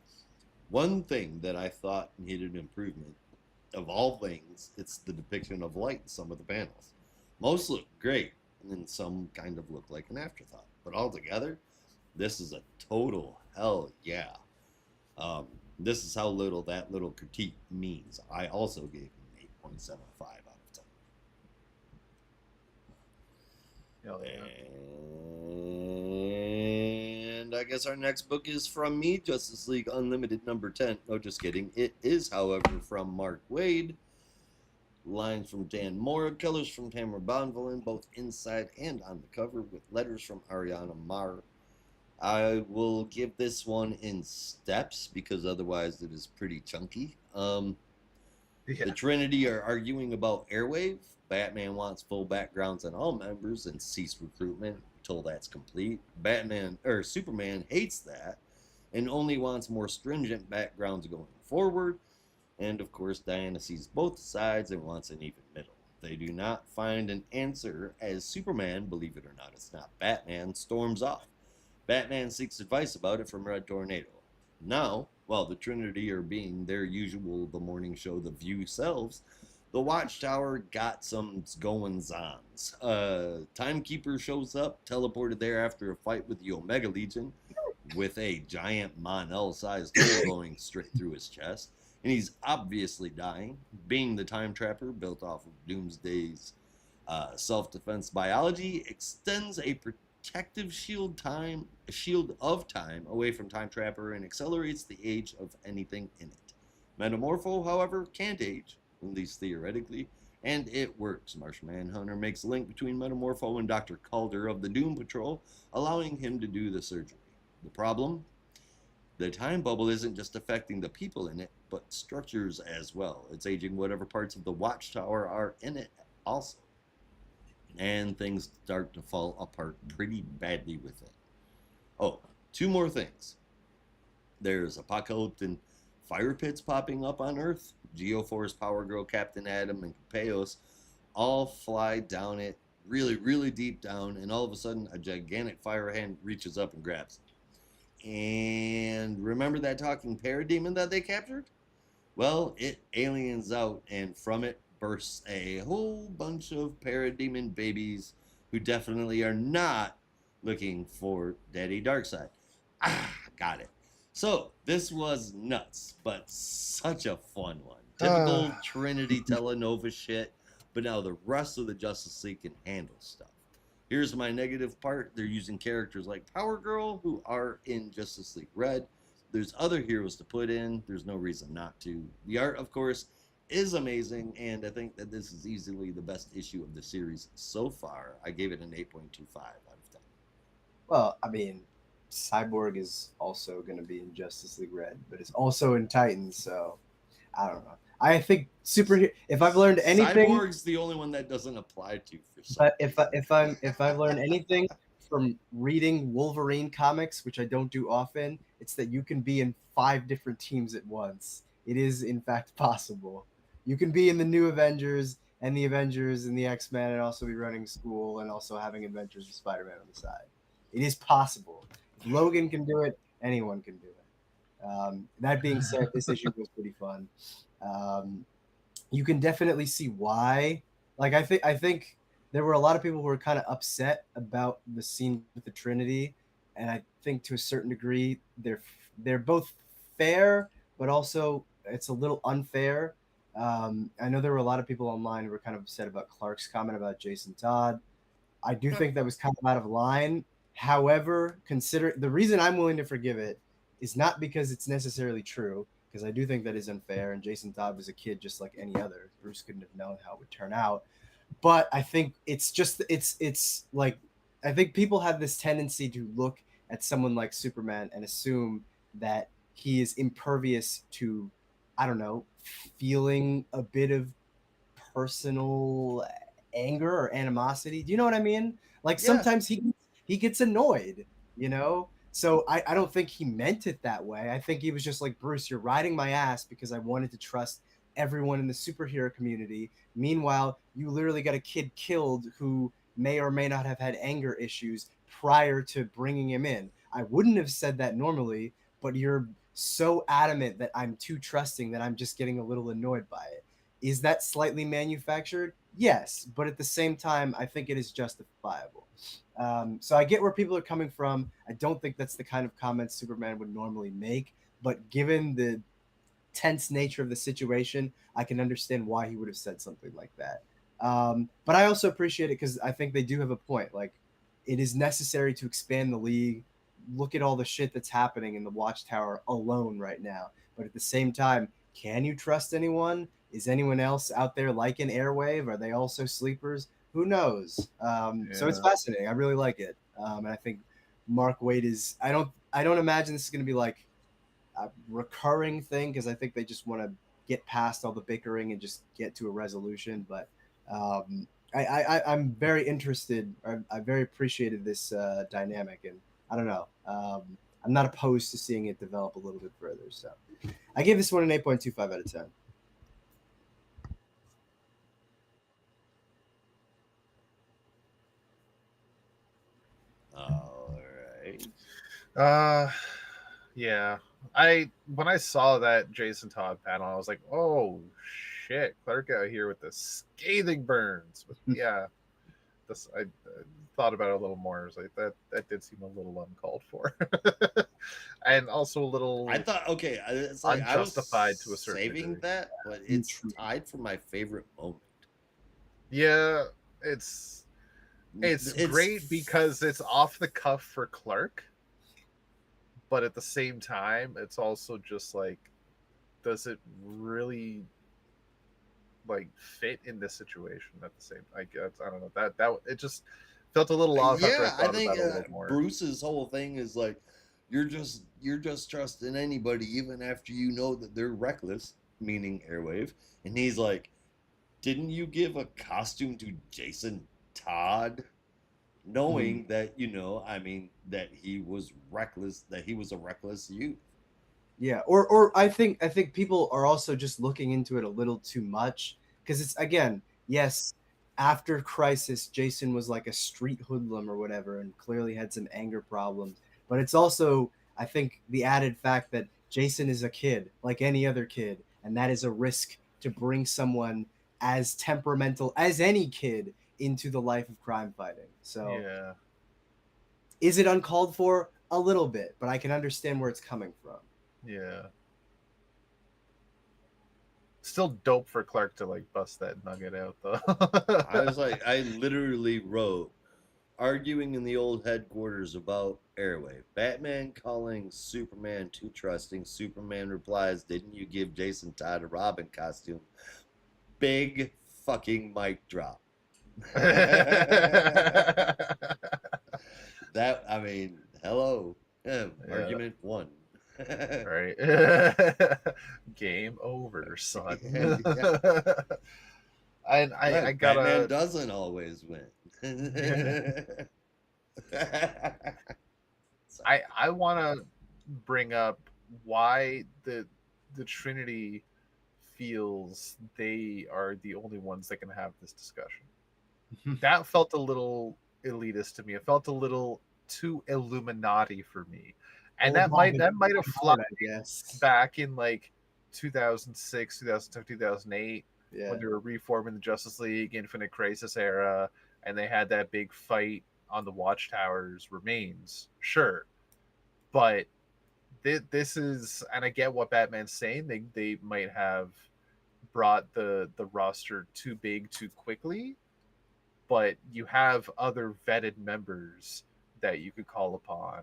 one thing that I thought needed improvement, of all things, it's the depiction of light in some of the panels. Most look great, and then some kind of look like an afterthought. But altogether, this is a total hell yeah. This is how little that little critique means. I also gave him 8.75 out of 10. Hell yeah. And I guess our next book is from me, Justice League Unlimited number 10. No, just kidding. It is, however, from Mark Waid. Lines from Dan Mora, colors from Tamara Bonvillain, both inside and on the cover, with letters from Ariana Mar. I will give this one in steps because otherwise it is pretty chunky. The Trinity are arguing about Airwave. Batman wants full backgrounds on all members and cease recruitment until that's complete. Superman hates that and only wants more stringent backgrounds going forward. And of course, Diana sees both sides and wants an even middle. They do not find an answer as Superman, believe it or not, it's not Batman, storms off. Batman seeks advice about it from Red Tornado. Now, while the Trinity are being their usual The Morning Show The View selves, the Watchtower got some goings-ons. Timekeeper shows up, teleported there after a fight with the Omega Legion, with a giant Mon-El-sized hole going straight through his chest, and he's obviously dying. Being the Time Trapper, built off of Doomsday's self-defense biology, extends a protective shield of time away from Time Trapper and accelerates the age of anything in it. Metamorpho, however, can't age, at least theoretically, and it works. Martian Manhunter makes a link between Metamorpho and Dr. Calder of the Doom Patrol, allowing him to do the surgery. The problem? The time bubble isn't just affecting the people in it, but structures as well. It's aging whatever parts of the Watchtower are in it also. And things start to fall apart pretty badly with it. Oh, two more things. There's apocalyptic fire pits popping up on Earth. Geoforce, Power Girl, Captain Atom, and Capeos all fly down it really, really deep down, and all of a sudden a gigantic fire hand reaches up and grabs it. And remember that talking parademon that they captured? Well, it aliens out, and from it bursts a whole bunch of parademon babies who definitely are not looking for Daddy Darkseid. Got it. So, this was nuts, but such a fun one. Typical Trinity Telenova shit, but now the rest of the Justice League can handle stuff. Here's my negative part. They're using characters like Power Girl, who are in Justice League Red. There's other heroes to put in. There's no reason not to. The art, of course, is amazing, and I think that this is easily the best issue of the series so far. I gave it an 8.25 out of 10. Well, I mean, Cyborg is also going to be in Justice League Red, but it's also in Titans, so I don't know. I think superhero. If I've learned anything, Cyborg's the only one that doesn't apply to for some. but if I've learned anything from reading Wolverine comics, which I don't do often, it's that you can be in 5 different teams at once. It is in fact possible. You can be in the new Avengers and the Avengers and the X-Men and also be running school and also having adventures with Spider-Man on the side. It is possible. If Logan can do it, anyone can do it. That being said, this issue was pretty fun. You can definitely see why. Like I think there were a lot of people who were kind of upset about the scene with the Trinity, and I think to a certain degree they're both fair, but also it's a little unfair. I know there were a lot of people online who were kind of upset about Clark's comment about Jason Todd. I do think that was kind of out of line. However, consider the reason I'm willing to forgive it is not because it's necessarily true, because I do think that is unfair. And Jason Todd was a kid just like any other. Bruce couldn't have known how it would turn out. But I think it's just it's like I think people have this tendency to look at someone like Superman and assume that he is impervious to, I don't know, feeling a bit of personal anger or animosity. Do you know what I mean? Like Yeah. sometimes he gets annoyed, you know? So I don't think he meant it that way. I think he was just like, Bruce, you're riding my ass because I wanted to trust everyone in the superhero community. Meanwhile, you literally got a kid killed who may or may not have had anger issues prior to bringing him in. I wouldn't have said that normally, but you're so adamant that I'm too trusting that I'm just getting a little annoyed by it. Is that slightly manufactured? Yes, but at the same time, I think it is justifiable. So I get where people are coming from. I don't think that's the kind of comments Superman would normally make, but given the tense nature of the situation, I can understand why he would have said something like that. But I also appreciate it because I think they do have a point. Like, it is necessary to expand the league. Look at all the shit that's happening in the Watchtower alone right now. But at the same time, can you trust anyone? Is anyone else out there like an Airwave? Are they also sleepers? Who knows? So it's fascinating. I really like it, and I think Mark Waid is. I don't imagine this is going to be like a recurring thing because I think they just want to get past all the bickering and just get to a resolution. But I'm very interested. I very appreciated this dynamic, and I don't know. I'm not opposed to seeing it develop a little bit further. So I gave this one an 8.25 out of 10. All right. Yeah. When I saw that Jason Todd panel, I was like, oh shit, Clark out here with the scathing burns. But yeah, I thought about it a little more. I was like, that did seem a little uncalled for, and also a little. I thought, okay, it's like unjustified I was to a certain saving degree. that, but it's tied for my favorite moment. Yeah, it's great because it's off the cuff for Clark, but at the same time, it's also just like, does it really like fit in this situation at the same? I guess I don't know that it just felt a little off. After I thought think about it a little more. Bruce's whole thing is like, you're just trusting anybody even after you know that they're reckless, meaning Airwave, and he's like, didn't you give a costume to Jason Todd? Knowing that, that he was reckless, that he was a reckless youth. Yeah, or I think people are also just looking into it a little too much because it's, again, yes, after Crisis, Jason was like a street hoodlum or whatever, and clearly had some anger problems. But it's also, I think, the added fact that Jason is a kid like any other kid, and that is a risk to bring someone as temperamental as any kid into the life of crime fighting. So yeah, is it uncalled for? A little bit, but I can understand where it's coming from. yeah. Still dope for Clark to like bust that nugget out though. I was like, I literally wrote, arguing in the old headquarters about Airwave. Batman calling Superman too trusting. Superman replies, didn't you give Jason Todd a Robin costume? Big fucking mic drop. That, I mean, hello. Argument one. Right. Game over, son. I gotta. Batman doesn't always win. I want to bring up why the Trinity feels they are the only ones that can have this discussion. That felt a little elitist to me. It felt a little too Illuminati for me, and Old that might have flied I guess. back in like 2006, 2007, 2008 when Yeah. they were reforming the Justice League, Infinite Crisis era, and they had that big fight on the Watchtowers remains. Sure, but this is, and I get what Batman's saying. They might have brought the roster too big too quickly, but you have other vetted members that you could call upon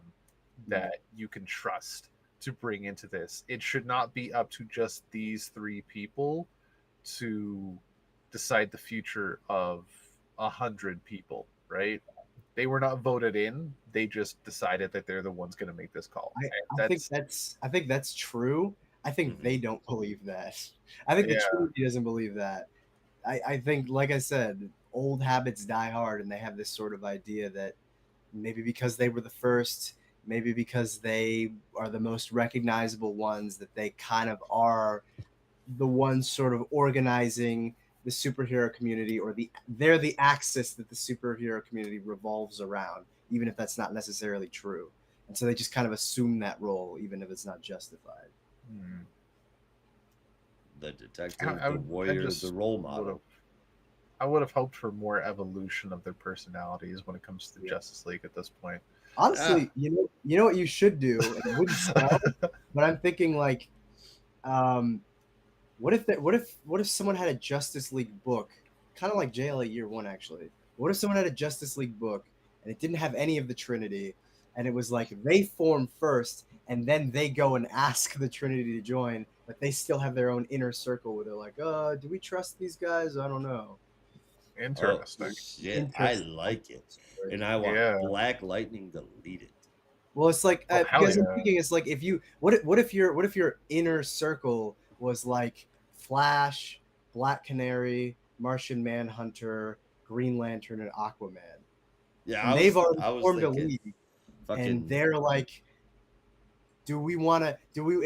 that you can trust to bring into this. It should not be up to just these three people to decide the future of 100 people, right? They were not voted in. They just decided that they're the ones going to make this call. I think that's true. I think Mhm. they don't believe that. I think the Yeah. Trinity doesn't believe that. I think, like I said, old habits die hard, and they have this sort of idea that maybe because they were the first, maybe because they are the most recognizable ones, that they kind of are the ones sort of organizing the superhero community, or they're the axis that the superhero community revolves around, even if that's not necessarily true. And so they just kind of assume that role, even if it's not justified. The detective, I the warrior, just the role would've- model. I would have hoped for more evolution of their personalities when it comes to the Yeah. Justice League at this point. Honestly, you know what you should do, and it wouldn't sell, but I'm thinking like, what if someone had a Justice League book, kind of like JLA Year One actually. What if someone had a Justice League book and it didn't have any of the Trinity, and it was like they form first and then they go and ask the Trinity to join, but they still have their own inner circle where they're like, do we trust these guys? I don't know. Oh Interesting. shit, I like it, and I want Yeah. Black Lightning deleted. Well, it's like Oh, hell because I'm yeah. thinking it's like if you what if your inner circle was like Flash, Black Canary, Martian Manhunter, Green Lantern, and Aquaman, Yeah, and they've already I was formed a thinking league, and fucking they're like, do we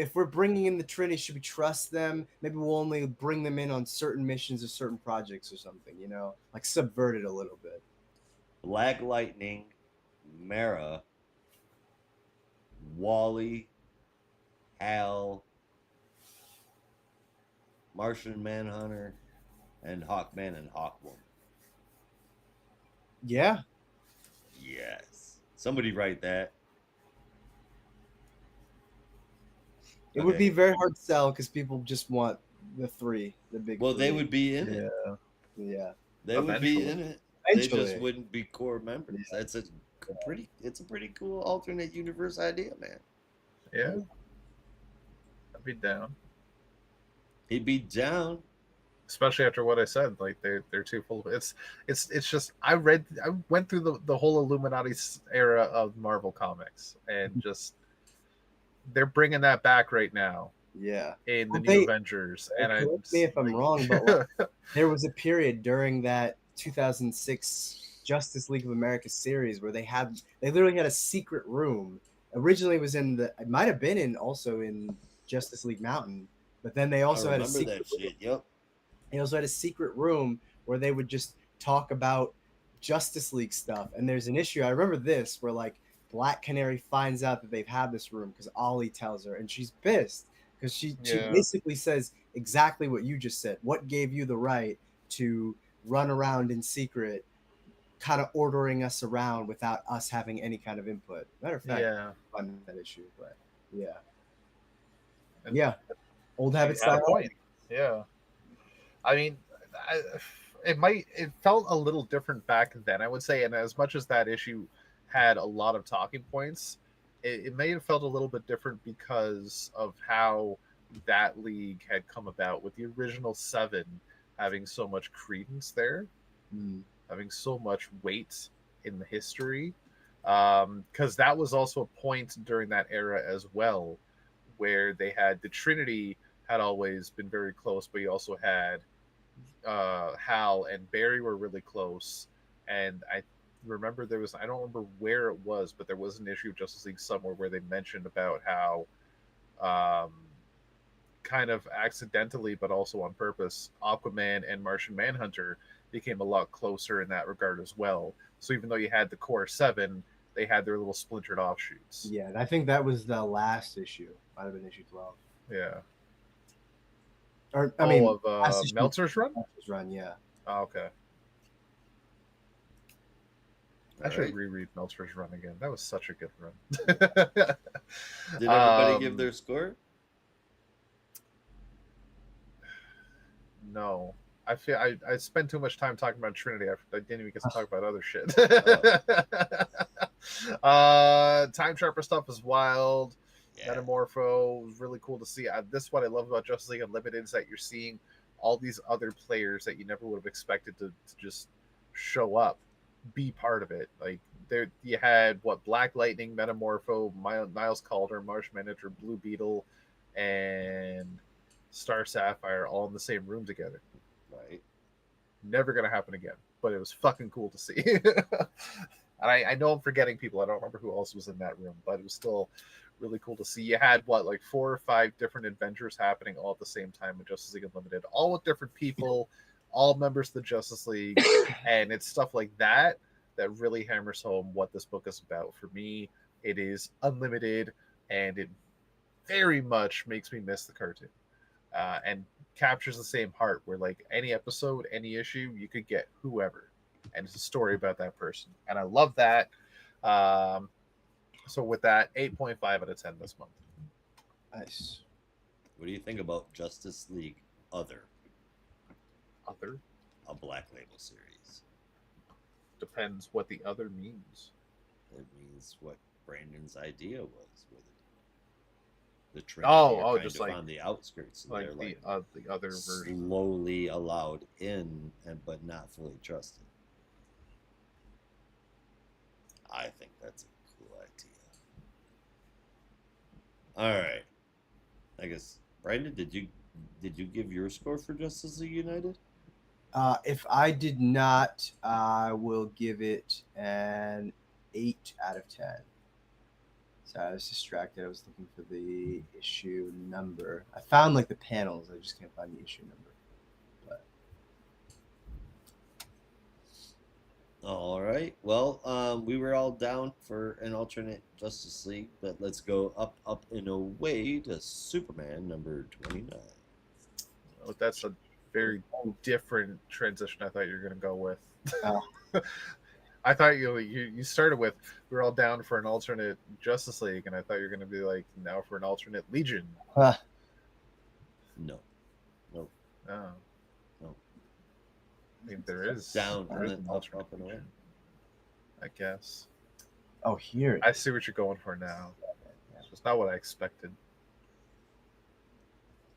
if we're bringing in the Trinity, should we trust them? Maybe we'll only bring them in on certain missions or certain projects or something, like subvert it a little bit. Black Lightning, Mara, Wally, Hal, Martian Manhunter, and Hawkman and Hawkwoman. Yeah, Yes. Somebody write that. it would Okay. be very hard to sell because people just want the big Well, three. they would be in it. Yeah. They would be Eventually. in it. They Eventually. just wouldn't be core members. That's a pretty cool alternate universe idea, man. Yeah. I'd be down. He'd be down. Especially after what I said, like they're too full of it's just I went through the whole Illuminati era of Marvel comics, and just they're bringing that back right now Yeah. in the Well, new Avengers. And correct me if I'm wrong, but like, there was a period during that 2006 Justice League of America series where they literally had a secret room. Originally, it was it might have been also in Justice League Mountain, but then they also I had a remember secret. that shit. Yep. They also had a secret room where they would just talk about Justice League stuff. And there's an issue. I remember this where like Black Canary finds out that they've had this room because Ollie tells her, and she's pissed because she basically says exactly what you just said. What gave you the right to run around in secret, kind of ordering us around without us having any kind of input? Matter of fact, on that issue, but yeah, old habits die hard. Yeah. I mean, it felt a little different back then, I would say. And as much as that issue had a lot of talking points, it may have felt a little bit different because of how that league had come about, with the original 7 having so much credence there, having so much weight in the history. Because that was also a point during that era as well, where they had the Trinity had always been very close, but you also had Hal and Barry were really close. And I remember I don't remember where it was, but there was an issue of Justice League somewhere where they mentioned about how kind of accidentally, but also on purpose, Aquaman and Martian Manhunter became a lot closer in that regard as well. So even though you had the core 7, they had their little splintered offshoots. Yeah, and I think that was the last issue. Might have been issue 12. Yeah. Or I mean, of last issue- Meltzer's run? Meltzer's run, yeah. Oh, okay. I All should right. reread Meltzer's run again. That was such a good run. Did everybody give their score? No. I feel I spent too much time talking about Trinity. I didn't even get to talk about other shit. Time Trapper stuff is wild. Yeah. Metamorpho was really cool to see. This is what I love about Justice League Unlimited is that you're seeing all these other players that you never would have expected to just show up, be part of it. Like there, you had Black Lightning, Metamorpho, Niles Calder, Marsh Manager, Blue Beetle, and Star Sapphire all in the same room together. Right. Never gonna happen again, but it was fucking cool to see. And I know I'm forgetting people. I don't remember who else was in that room, but it was still really cool to see. You had 4 or 5 different adventures happening all at the same time in Justice League Unlimited, all with different people, all members of the Justice League, and it's stuff like that that really hammers home what this book is about. For me, it is unlimited, and it very much makes me miss the cartoon, and captures the same heart where any episode, any issue, you could get whoever, and it's a story about that person, and I love that. So with that, 8.5 out of 10 this month. Nice. What do you think about Justice League Other, Other a Black Label series? depends what the other means. It means what Brandon's idea was with it. The Trinity are kind just of on the outskirts. And they're The other version. slowly allowed in, but not fully trusted. I think that's a cool idea. All right. I guess Brandon, did you give your score for Justice League United? If I did not, I will give it an 8 out of 10. So I was distracted. I was looking for the issue number. I found the panels. I just can't find the issue number. But All right. Well, we were all down for an alternate Justice League, but let's go up and away to Superman number 29. Oh, that's a very different transition I thought you were going to go with. Oh. I thought you started with we're all down for an alternate Justice League, and I thought you were going to be now for an alternate Legion. huh. No. Oh. No. I mean, there is Down there and is then an up, alternate up and away. Legion, I guess. Oh, here. I see what you're going for now. It's not what I expected.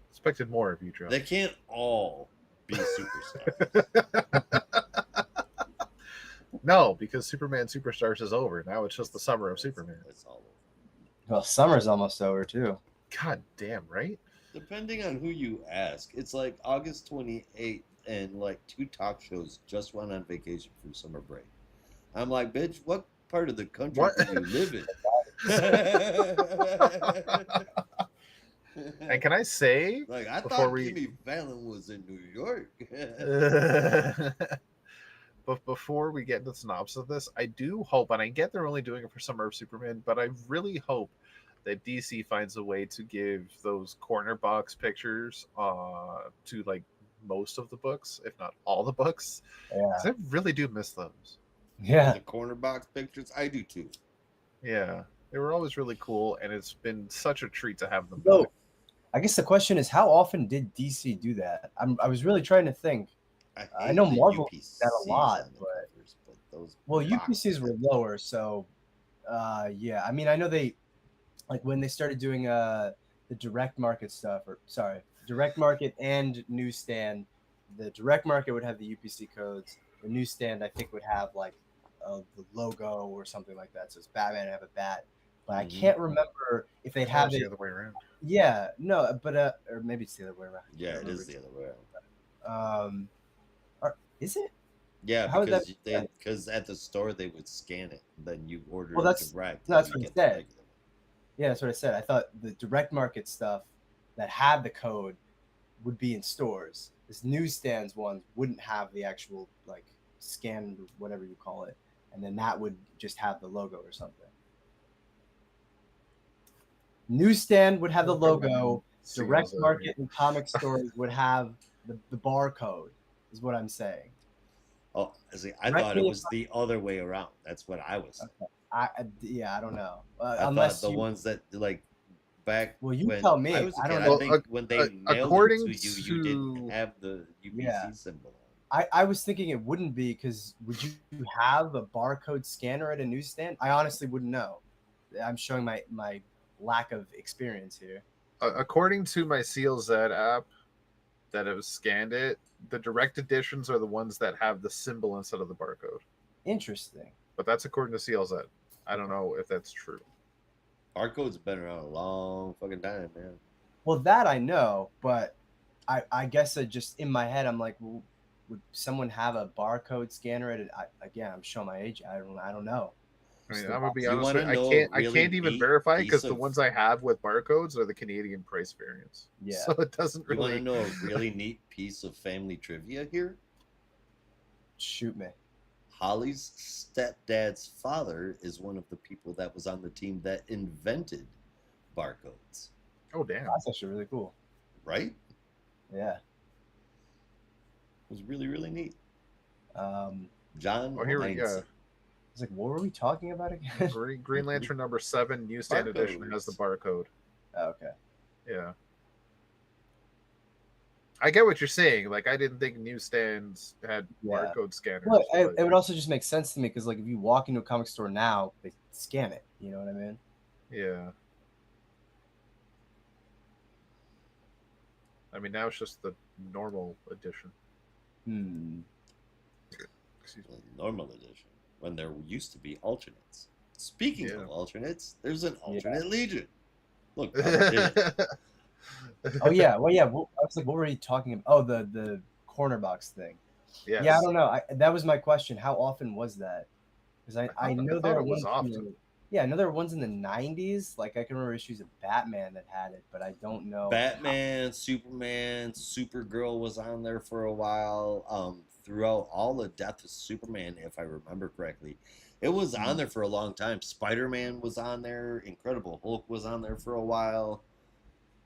Expected more of you, Joe. They can't all be superstars. No, because Superman Superstars is over. Now it's just the summer of Superman. It's all over. Well, summer's almost over too. God damn, right? Depending on who you ask, it's like August 28th, and 2 talk shows just went on vacation for summer break. I'm like, bitch, what part of the country do you live in? And can I say, I before thought we- Jimmy Fallon was in New York. but before we get into the synopsis of this, I do hope, and I get they're only doing it for Summer of Superman, but I really hope that DC finds a way to give those corner box pictures to most of the books, if not all the books. Yeah. 'Cause I really do miss those. Yeah. The corner box pictures, I do too. Yeah, they were always really cool, and it's been such a treat to have them So, back. I guess the question is, how often did DC do that? I was really trying to think. I hate know the Marvel did that a UPCs lot, on the but- covers, those Well, box UPCs were pictures. lower, so yeah. I mean, I know they when they started doing the direct market stuff, direct market and newsstand. The direct market would have the UPC codes. The newsstand, I think, would have the logo or something like that. So it's Batman have a bat, but I Mhm. can't remember if they'd Oh, have it's the it. other way around. Yeah, no, but or maybe it's the other way around. I Yeah, can't it is remember. the other way around. Or is it? Yeah, How would that because be? because at the store they would scan it, then you order Well, it that's- direct. that's and you what it get the said. regular one. Yeah, that's what I said. I thought the direct market stuff, that had the code would be in stores. This newsstands one wouldn't have the actual like scan, whatever you call it, and then that would just have the logo or something. Newsstand would have the logo. Direct Seals it. market and comic stores would have the barcode. Is what I'm saying. Oh, see, I Correct thought it me if was the other way around. That's what I was saying. yeah, I don't know. I Unless thought the you, ones that like back well, you when tell me. I was a I kid, don't I know. think when they mailed it according to you, you didn't to- have the UPC Yeah. symbol on. I was thinking it wouldn't be because would you have a barcode scanner at a newsstand? I honestly wouldn't know. I'm showing my lack of experience here. According to my SealZ app that have scanned it, the direct editions are the ones that have the symbol instead of the barcode. Interesting. But that's according to SealZ. I don't know if that's true. Barcode's been around a long fucking time, man. Well, that I know, but I guess just in my head, I'm like, well, would someone have a barcode scanner at it? Again, I'm showing my age. I don't know. I mean, Still I'm gonna be You honest. wanna With you, know I really can't even neat verify piece because the of- ones I have with barcodes are the Canadian price variants. Yeah. So it doesn't You want really. to know a really neat piece of family trivia here? Shoot me. Holly's stepdad's father is one of the people that was on the team that invented barcodes, Oh damn! That's actually really cool. right? Yeah. It was really, really neat. John Oh, here we go. Heinze. It's like, what were we talking about again? Green Lantern number 7 newsstand edition has the barcode. Oh, okay. Yeah. I get what you're saying. Like, I didn't think newsstands had Yeah. barcode scanners. Well, but- it would also just make sense to me because, like, if you walk into a comic store now, they scan it. You know what I mean? yeah. I mean, now it's just the normal edition. Excuse me. The normal edition, when there used to be alternates. Speaking Yeah. of alternates, there's an Yeah. alternate Legion. Look, Papa did it. Oh yeah. Well, yeah. I was like, what were you talking about? Oh, the corner box thing. Yes. Yeah, I don't know. That was my question. How often was that? Because I know thought there it was were ones. often. Yeah, I know there were ones in the '90s. Like I can remember issues of Batman that had it, but I don't know. Batman, Superman, Supergirl was on there for a while. Throughout all the Death of Superman, if I remember correctly, it was on there for a long time. Spider-Man was on there. Incredible Hulk was on there for a while.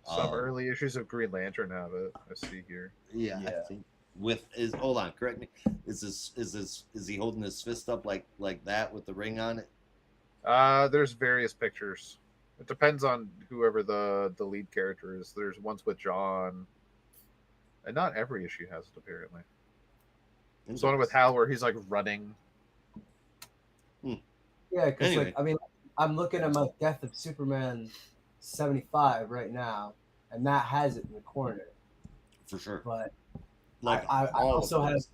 Some early issues of Green Lantern have it. I see here. Yeah, Yeah. I think hold on, correct me. Is he holding his fist up like that with the ring on it? There's various pictures. It depends on whoever the lead character is. There's ones with John, and not every issue has it apparently. There's one with Hal where he's like running. Yeah, because Anyway. like I mean, I'm looking at my Death of Superman 75 right now, and that has it in the corner. For sure. But Like I all also of have those.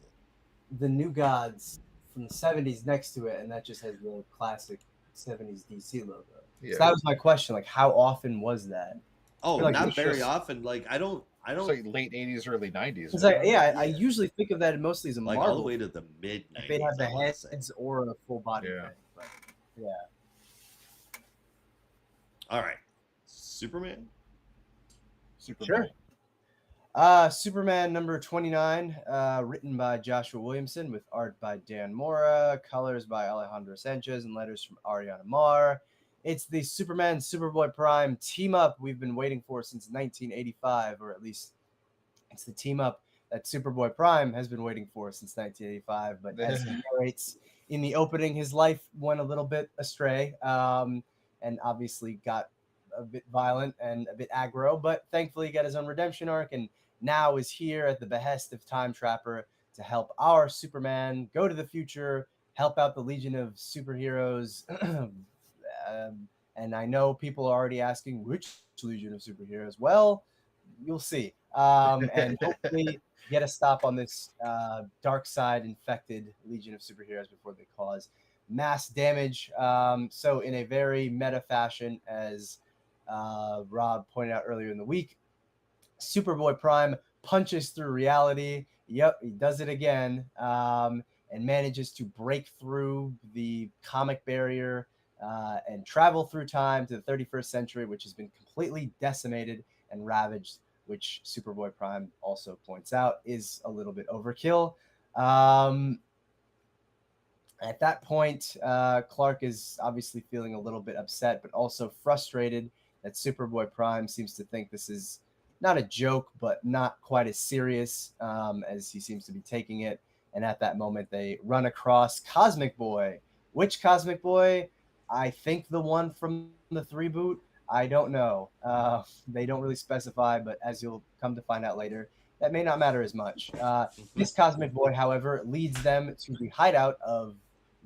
the New Gods from the 70s next to it, and that just has the classic 70s DC logo. Yeah. So that was my question. Like, how often was that? Oh, like not it's very just- often. Like I don't It's like late 80s, early 90s. It's like, right? yeah, I usually think of that mostly as a like Marvel. all the way to the mid if they'd have the 90s. heads or a full body Yeah. thing. But, yeah. All right, Superman. Superman. Superman number 29, written by Joshua Williamson with art by Dan Mora, colors by Alejandro Sanchez, and letters from Ariana Mar. It's the Superman Superboy Prime team up we've been waiting for since 1985, or at least it's the team up that Superboy Prime has been waiting for since 1985. But as he narrates in the opening, his life went a little bit astray, and obviously got a bit violent and a bit aggro, but thankfully he got his own redemption arc and now is here at the behest of Time Trapper to help our Superman go to the future, help out the Legion of Superheroes. And I know people are already asking which Legion of Superheroes. Well, you'll see. And hopefully get a stop on this dark side infected Legion of Superheroes before they cause mass damage. So in a very meta fashion, as Rob pointed out earlier in the week, Superboy Prime punches through reality. Yep, he does it again, and manages to break through the comic barrier and travel through time to the 31st century, which has been completely decimated and ravaged, which Superboy Prime also points out is a little bit overkill. At that point, Clark is obviously feeling a little bit upset, but also frustrated that Superboy Prime seems to think this is not a joke, but not quite as serious as he seems to be taking it. And at that moment, they run across Cosmic Boy. Which Cosmic Boy? I think the one from the 3 boot. I don't know. They don't really specify, but as you'll come to find out later, that may not matter as much. This Cosmic Boy, however, leads them to the hideout of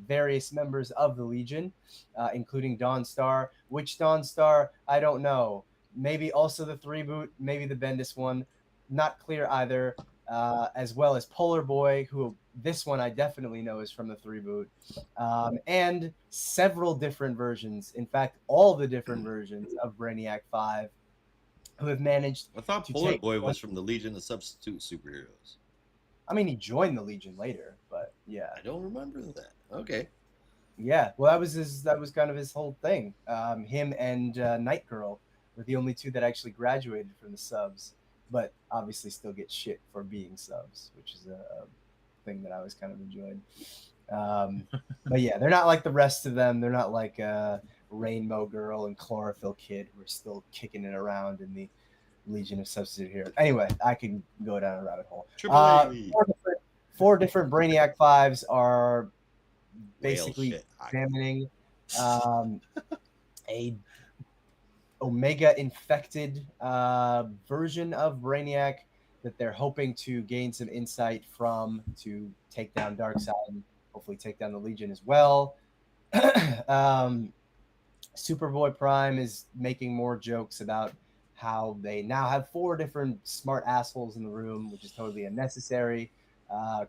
various members of the Legion, including Dawnstar. Which Dawnstar? I don't know. Maybe also the 3 boot, maybe the Bendis one. Not clear either. As well as Polar Boy, who this one I definitely know is from the 3 boot, and several different versions. In fact, all the different versions of Brainiac 5 who have managed. I thought to Polar take Boy was from the Legion of Substitute Superheroes. I mean, he joined the Legion later, but yeah. I don't remember that. Okay. Yeah, well, that was kind of his whole thing. Him and Night Girl were the only two that actually graduated from the subs, but obviously still get shit for being subs, which is a thing that I always kind of enjoyed. But yeah, they're not like the rest of them. They're not like Rainbow Girl and Chlorophyll Kid, who are still kicking it around in the Legion of Substitute Heroes. Anyway, I can go down a rabbit hole. Four different Brainiac 5s are basically examining a Omega infected version of Brainiac that they're hoping to gain some insight from to take down Darkseid and hopefully take down the Legion as well. Superboy Prime is making more jokes about how they now have 4 different smart assholes in the room, which is totally unnecessary.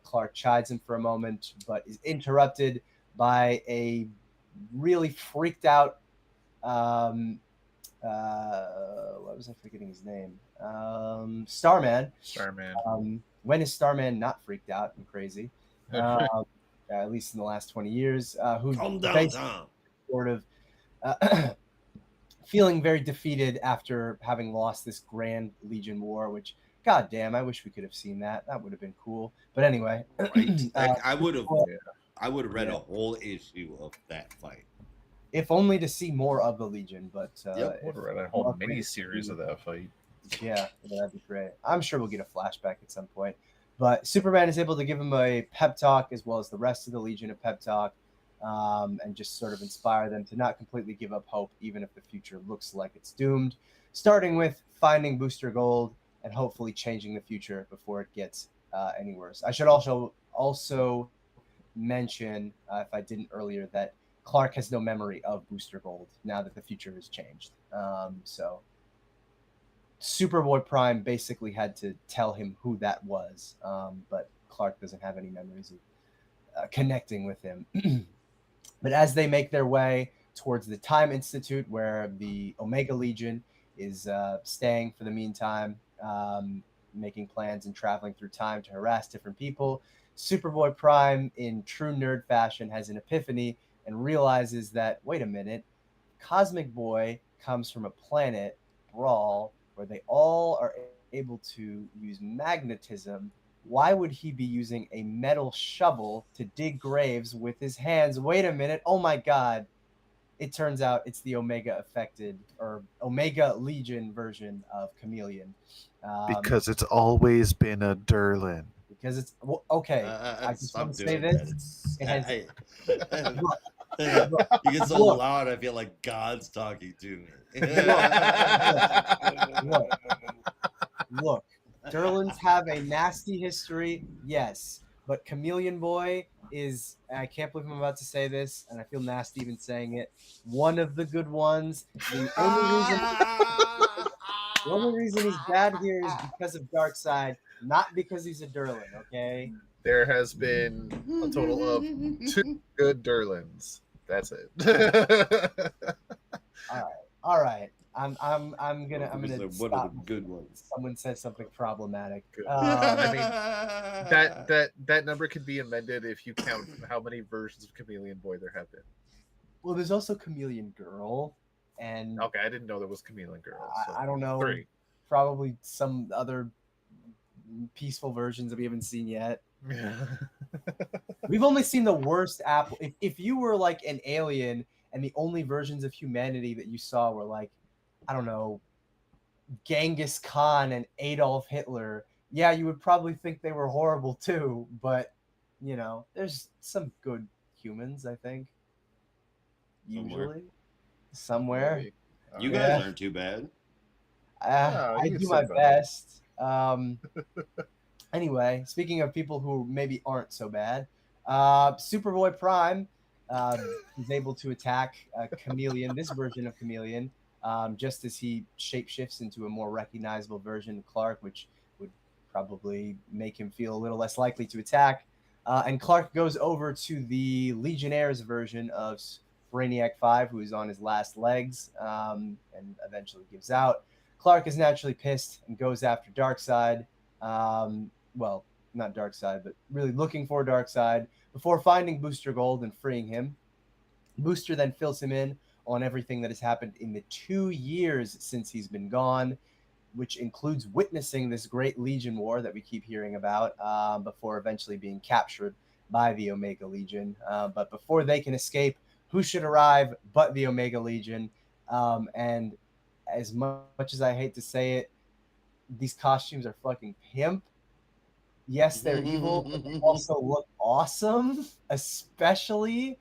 Clark chides him for a moment, but is interrupted by a really freaked out what was I forgetting his name? Starman. When is Starman not freaked out and crazy? At least in the last 20 years. Who calm down, Tom. Sort of feeling very defeated after having lost this grand Legion war, which, god damn, I wish we could have seen that. That would have been cool. But anyway. Right. I would have read a whole issue of that fight. If only to see more of the Legion, but would have read a whole mini series of that fight. Yeah, that'd be great. I'm sure we'll get a flashback at some point. But Superman is able to give him a pep talk, as well as the rest of the Legion a pep talk, and just sort of inspire them to not completely give up hope, even if the future looks like it's doomed. Starting with finding Booster Gold and hopefully changing the future before it gets any worse. I should also mention, if I didn't earlier, that Clark has no memory of Booster Gold now that the future has changed. So Superboy Prime basically had to tell him who that was, but Clark doesn't have any memories of connecting with him. But as they make their way towards the Time Institute, where the Omega Legion is staying for the meantime, making plans and traveling through time to harass different people, Superboy Prime, in true nerd fashion, has an epiphany and realizes that, wait a minute, Cosmic Boy comes from a planet, Brawl, where they all are able to use magnetism. Why would he be using a metal shovel to dig graves with his hands? Wait a minute. Oh my God. It turns out it's the Omega affected or Omega Legion version of Chameleon. Because it's always been a Durlin. Because it's okay. I just want to say this. It has, you get so loud, I feel like God's talking to me. Look, Durlins have a nasty history, yes, but Chameleon Boy is, I can't believe I'm about to say this, and I feel nasty even saying it, one of the good ones. The only reason he's bad here is because of Darkseid, not because he's a Durlin, okay? There has been a total of 2 good Durlins. That's it. All right. I'm gonna one stop. of the good ones. Someone says something problematic. I mean, that number can be amended if you count how many versions of Chameleon Boy there have been. Well, there's also Chameleon Girl, and okay, I didn't know there was Chameleon Girl. So I don't know. 3. probably some other peaceful versions that we haven't seen yet. Yeah. We've only seen the worst Apple. If you were like an alien and the only versions of humanity that you saw were like, I don't know, Genghis Khan and Adolf Hitler, yeah, you would probably think they were horrible too. But you know, there's some good humans, I think. Somewhere. Usually, somewhere. Maybe. You Yeah. guys aren't too bad. Yeah, I you could do say my better. best. Anyway, speaking of people who maybe aren't so bad, Superboy Prime is able to attack Chameleon, this version of Chameleon, just as he shapeshifts into a more recognizable version of Clark, which would probably make him feel a little less likely to attack. And Clark goes over to the Legionnaires version of Brainiac 5, who is on his last legs and eventually gives out. Clark is naturally pissed and goes after Darkseid. Well, not Darkseid, but really looking for Darkseid before finding Booster Gold and freeing him. Booster then fills him in on everything that has happened in the 2 years since he's been gone, which includes witnessing this great Legion war that we keep hearing about before eventually being captured by the Omega Legion. But before they can escape, who should arrive but the Omega Legion? And as much as I hate to say it, these costumes are fucking pimp. Yes, they're evil, but they also look awesome, especially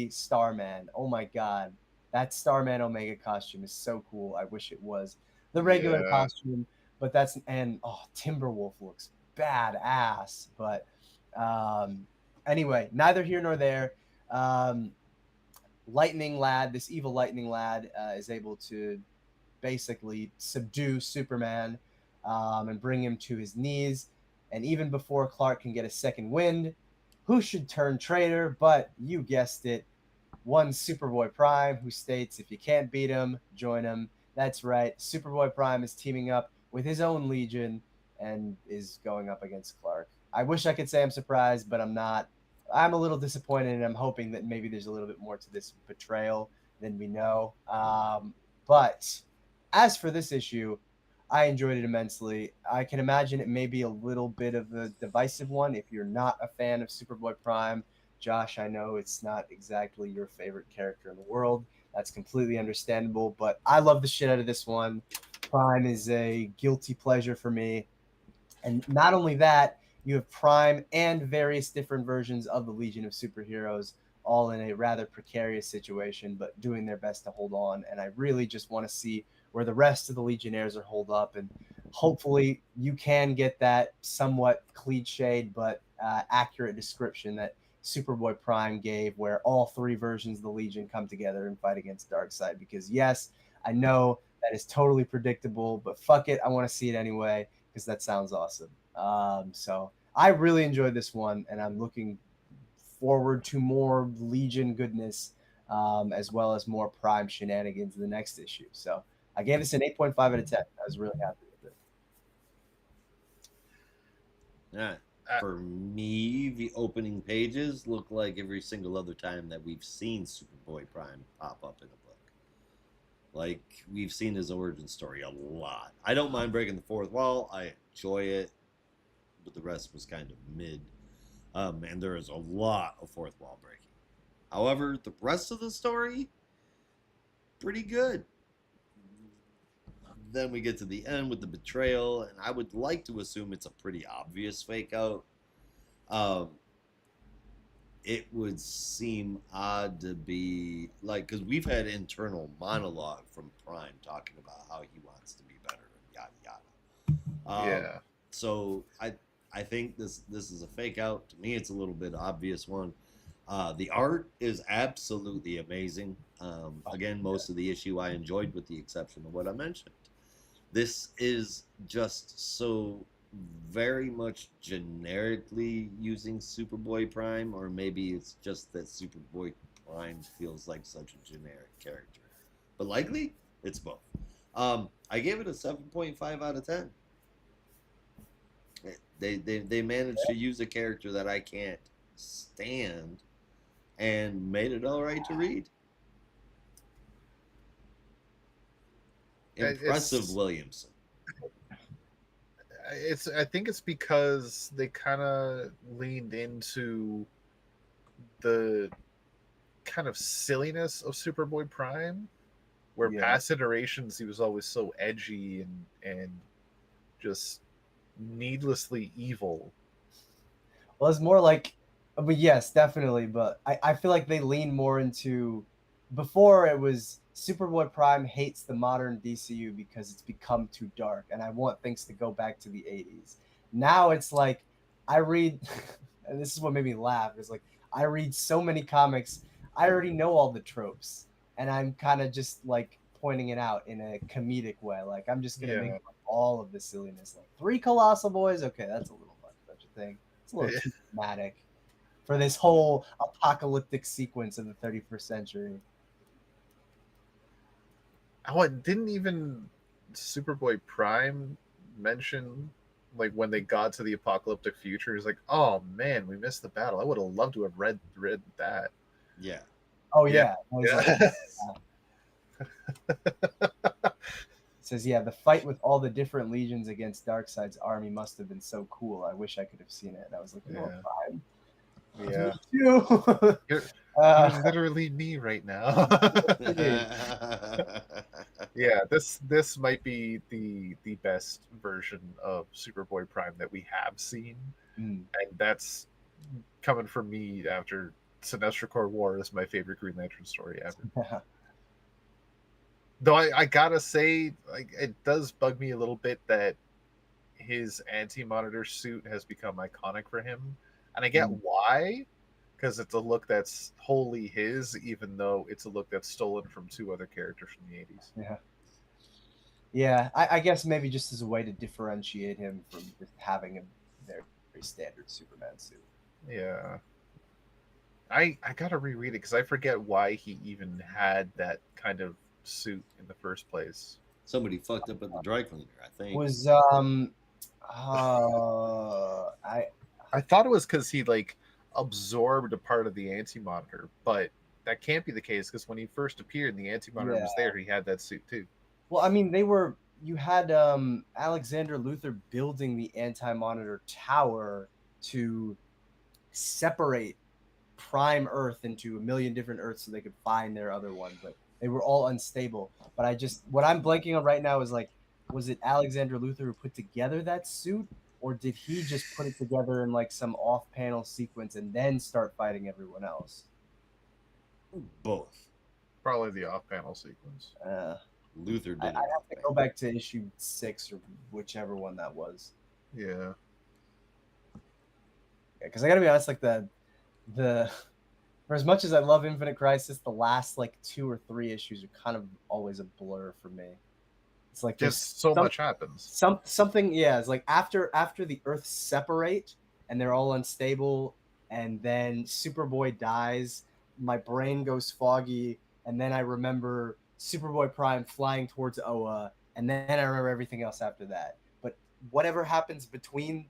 Starman. Oh my god. That Starman Omega costume is so cool. I wish it was the regular Yeah. costume, but that's and Timberwolf looks badass. But anyway, neither here nor there. Lightning Lad, this evil Lightning Lad, is able to basically subdue Superman and bring him to his knees. And even before Clark can get a second wind, who should turn traitor but, you guessed it, one Superboy Prime, who states if you can't beat him, join him. That's right, Superboy Prime is teaming up with his own Legion and is going up against Clark. I wish I could say I'm surprised, but I'm not. I'm a little disappointed, and I'm hoping that maybe there's a little bit more to this betrayal than we know. But as for this issue, I enjoyed it immensely. I can imagine it may be a little bit of a divisive one if you're not a fan of Superboy Prime. Josh, I know it's not exactly your favorite character in the world. That's completely understandable, but I love the shit out of this one. Prime is a guilty pleasure for me. And not only that, you have Prime and various different versions of the Legion of Superheroes, all in a rather precarious situation, but doing their best to hold on. And I really just want to see where the rest of the Legionnaires are holed up. And hopefully you can get that somewhat cliched but accurate description that Superboy Prime gave, where all three versions of the Legion come together and fight against Darkseid. Because yes, I know that is totally predictable, but fuck it, I want to see it anyway because that sounds awesome. So I really enjoyed this one, and I'm looking forward to more Legion goodness, as well as more Prime shenanigans in the next issue. So I gave this an 8.5 out of 10. I was really happy with it. Yeah. For me, the opening pages look like every single other time that we've seen Superboy Prime pop up in a book. Like, we've seen his origin story a lot. I don't mind breaking the fourth wall. I enjoy it. But the rest was kind of mid. And there is a lot of fourth wall breaking. However, the rest of the story, pretty good. Then we get to the end with the betrayal, and I would like to assume it's a pretty obvious fake out. It would seem odd to be like, because we've had internal monologue from Prime talking about how he wants to be better and yada yada. Yeah. So I think this is a fake out. To me, it's a little bit obvious one. The art is absolutely amazing. Again, most of the issue I enjoyed, with the exception of what I mentioned. This is just so very much generically using Superboy Prime, or maybe it's just that Superboy Prime feels like such a generic character. But likely, it's both. I gave it a 7.5 out of 10. They managed to use a character that I can't stand and made it all right to read. Impressive Williamson. I think it's because they kind of leaned into the kind of silliness of Superboy Prime, where Yeah. past iterations he was always so edgy and just needlessly evil. Well, it's more like, but yes, definitely. But I feel like they lean more into, before it was Superboy Prime hates the modern DCU because it's become too dark, and I want things to go back to the 80s. Now it's like, I read, and this is what made me laugh, is like, I read so many comics, I already know all the tropes, and I'm kind of just like pointing it out in a comedic way. Like, I'm just going to make Yeah. fun of all of the silliness. Like, 3 Colossal Boys, okay, that's a little much, don't you think? It's a little too dramatic for this whole apocalyptic sequence of the 31st century. Oh, it didn't even Superboy Prime mention like when they got to the apocalyptic future. He's like, "Oh man, we missed the battle. I would have loved to have read that." Yeah. Oh Yeah. yeah, he's like, Yeah. says, yeah, the fight with all the different legions against Darkseid's army must have been so cool. I wish I could have seen it. And I was like, you know, fine. Yeah. Me too. You're literally me right now. Yeah, this might be the best version of Superboy Prime that we have seen, and that's coming from me after Sinestro Corps War is my favorite Green Lantern story ever. Though I gotta say, like, it does bug me a little bit that his anti-monitor suit has become iconic for him, and I get why, because it's a look that's wholly his, even though it's a look that's stolen from 2 other characters from the 80s. Yeah. Yeah, I guess maybe just as a way to differentiate him from just having a very, very standard Superman suit. Yeah. I gotta reread it because I forget why he even had that kind of suit in the first place. Somebody fucked up at the dry cleaner, I think. Was I thought it was because he like absorbed a part of the anti-monitor, but that can't be the case because when he first appeared and the anti-monitor was there, he had that suit too. Well, I mean, you had Alexander Luthor building the anti-monitor tower to separate Prime Earth into a million different Earths so they could find their other one, but they were all unstable. But what I'm blanking on right now is like, was it Alexander Luthor who put together that suit, or did he just put it together in like some off-panel sequence and then start fighting everyone else? Both. Probably the off-panel sequence. Luther did. I have to go back to issue 6 or whichever one that was. Yeah. Because I gotta be honest, like the for as much as I love Infinite Crisis, the last like 2 or 3 issues are kind of always a blur for me. It's like just so much happens. Something, yeah. It's like after the Earths separate and they're all unstable, and then Superboy dies, my brain goes foggy, and then I remember Superboy Prime flying towards Oa, and then I remember everything else after that. But whatever happens between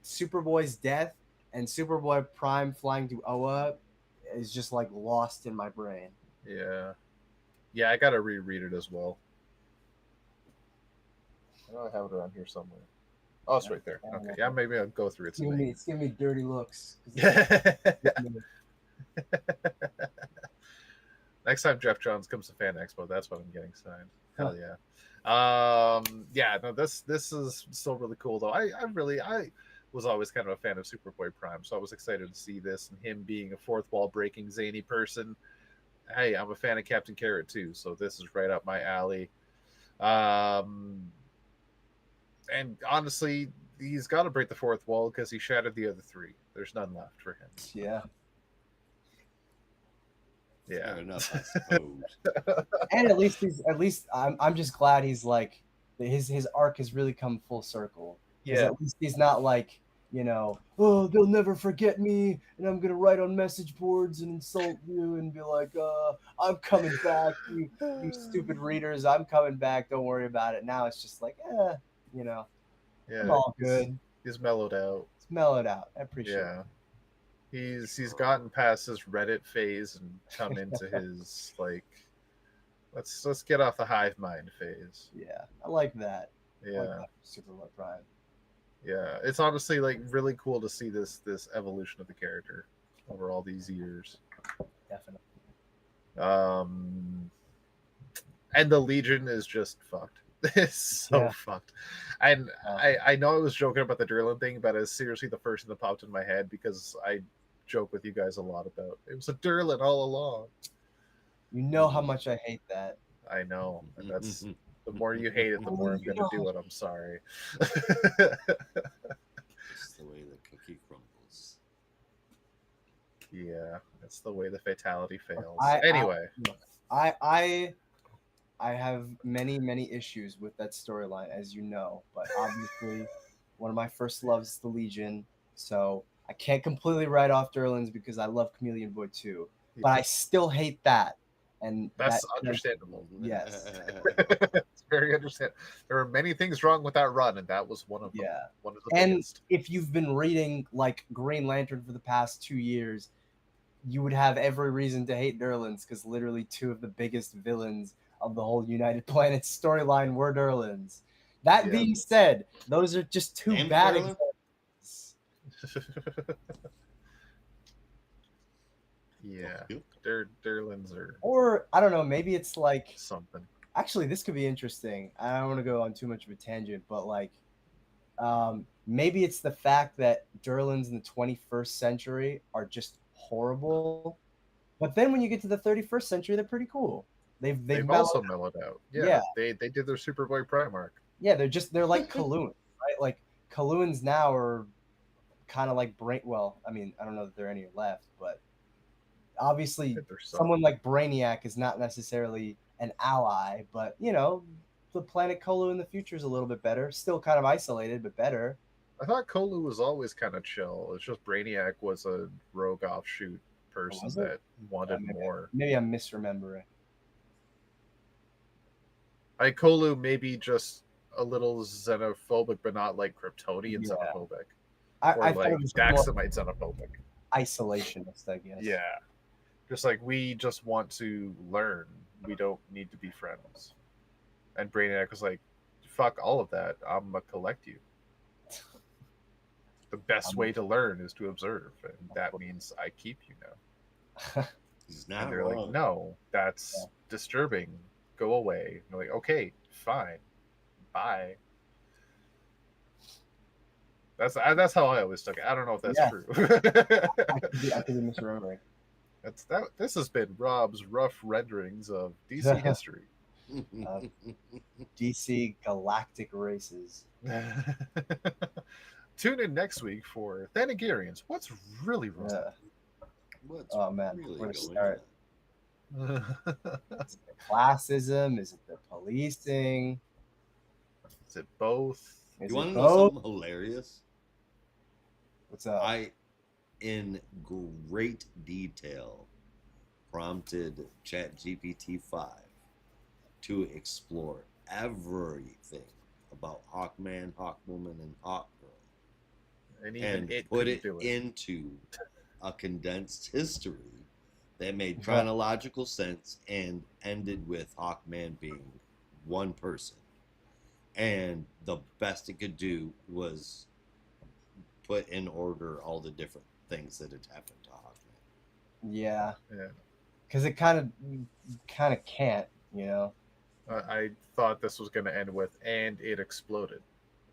Superboy's death and Superboy Prime flying to Oa is just like lost in my brain. Yeah. Yeah, I gotta reread it as well. I know I have it around here somewhere. Oh, it's right there. Okay, yeah, maybe I'll go through it today. It's giving me dirty looks. Next time Jeff Johns comes to Fan Expo, that's what I'm getting signed. Hell yeah. Yeah, no, this is still really cool though. I was always kind of a fan of Superboy Prime, so I was excited to see this and him being a fourth wall breaking zany person. Hey, I'm a fan of Captain Carrot too, so this is right up my alley. And honestly, he's got to break the fourth wall because he shattered the other 3. There's none left for him. Yeah. Yeah. Enough, I suppose. And at least I'm just glad he's like his arc has really come full circle. Yeah. At least he's not like, you know, oh, they'll never forget me, and I'm gonna write on message boards and insult you and be like, I'm coming back, you stupid readers, I'm coming back, don't worry about it. Now it's just like, you know, yeah, I'm all good. He's mellowed out. It's mellowed out. I appreciate it. Yeah. He's gotten past his Reddit phase and come into his like Let's get off the hive mind phase. Yeah, I like that. I like Yeah. that for Superboy Prime. Yeah. It's honestly like really cool to see this evolution of the character over all these years. Definitely. And the Legion is just fucked. It's so Yeah. fucked. And I know I was joking about the Durlin thing, but it's seriously the first thing that popped in my head because I joke with you guys a lot about it was a Durlin all along. You know how much I hate that. I know. And that's the more you hate it, the more I'm gonna do it. I'm sorry. Just the way the cookie crumbles. Yeah, that's the way the fatality fails. I- Anyway, I have many issues with that storyline, as you know. But obviously, one of my first loves is the Legion, so I can't completely write off Durlin's because I love Chameleon Boy too. But I still hate that, and that's that, understandable. Yes. It's very understandable. There are many things wrong with that run, and that was one of them. Yeah. One of the And biggest. if you've been reading like Green Lantern for the past 2 years, you would have every reason to hate Durlins because literally two of the biggest villains of the whole United Planets storyline were Durlins. That Yeah. being said, those are just two Name bad Durlin? examples. Yeah, Durlins are Or I don't know, maybe it's like something. actually this could be interesting. I don't want to go on too much of a tangent, but like maybe it's the fact that Durlins in the 21st century are just horrible. But then when you get to the 31st century, they're pretty cool. They've Also mellowed out. Yeah, Yeah. They did their Superboy Prime arc. Yeah, they're like Kalloons, right? Like Kalloons now are kind of like Well, I mean, I don't know that there are any left, but obviously There's some. someone like Brainiac is not necessarily an ally, but you know, the planet Kolu in the future is a little bit better. Still kind of isolated, but better. I thought Kolu was always kind of chill. It's just Brainiac was a rogue offshoot person Was it? that wanted more. Maybe I'm misremembering. Kolu maybe just a little xenophobic, but not like Kryptonian Yeah. xenophobic. I Or thought like it was more Daxamite xenophobic. isolationist, I guess. Yeah. Just like we just want to learn. We don't need to be friends. And Brainiac was like, fuck all of that. I'm gonna collect you. The best way to learn is to observe, and that means I keep you now. He's And not they're wrong. like, no, that's disturbing. Go away. And they're like, okay, fine, bye. That's how I always took it. I don't know if that's Yeah. true. I could be misremembering. That's that. This has been Rob's rough renderings of DC history. DC Galactic Races. Tune in next week for Thanagarians. What's really wrong? Yeah. What's Oh man, really where to going start? on? Is it the classism? Is it the policing? Is it both? Is You want it to know both? something hilarious? What's up? I, in great detail, prompted ChatGPT 5 to explore everything about Hawkman, Hawkwoman, and Hawkgirl, And even and it put couldn't it do it. into a condensed history that made chronological sense and ended with Hawkman being one person. And the best it could do was put in order all the different things that had happened to Hawkman. Yeah, Yeah. because it kind of can't, you know. I thought this was going to end with, and it exploded.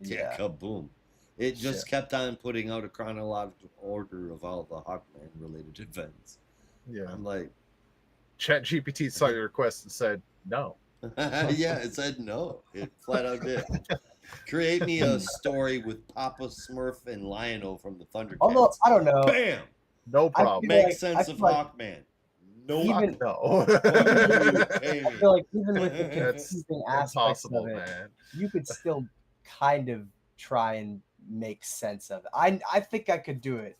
Yeah, kaboom. It just kept on putting out a chronological order of all the Hawkman related events. Yeah. I'm like, ChatGPT saw your request and said no. yeah, it said no. It flat out did. Create me a story with Papa Smurf and Lion-O from the Thundercats. Although I don't know, Bam! No problem. feel Make like- sense I of feel like Hawkman. No. even- No. I feel like even with the That's confusing aspects impossible, of it, man. you could still kind of try and make sense of it. I think I could do it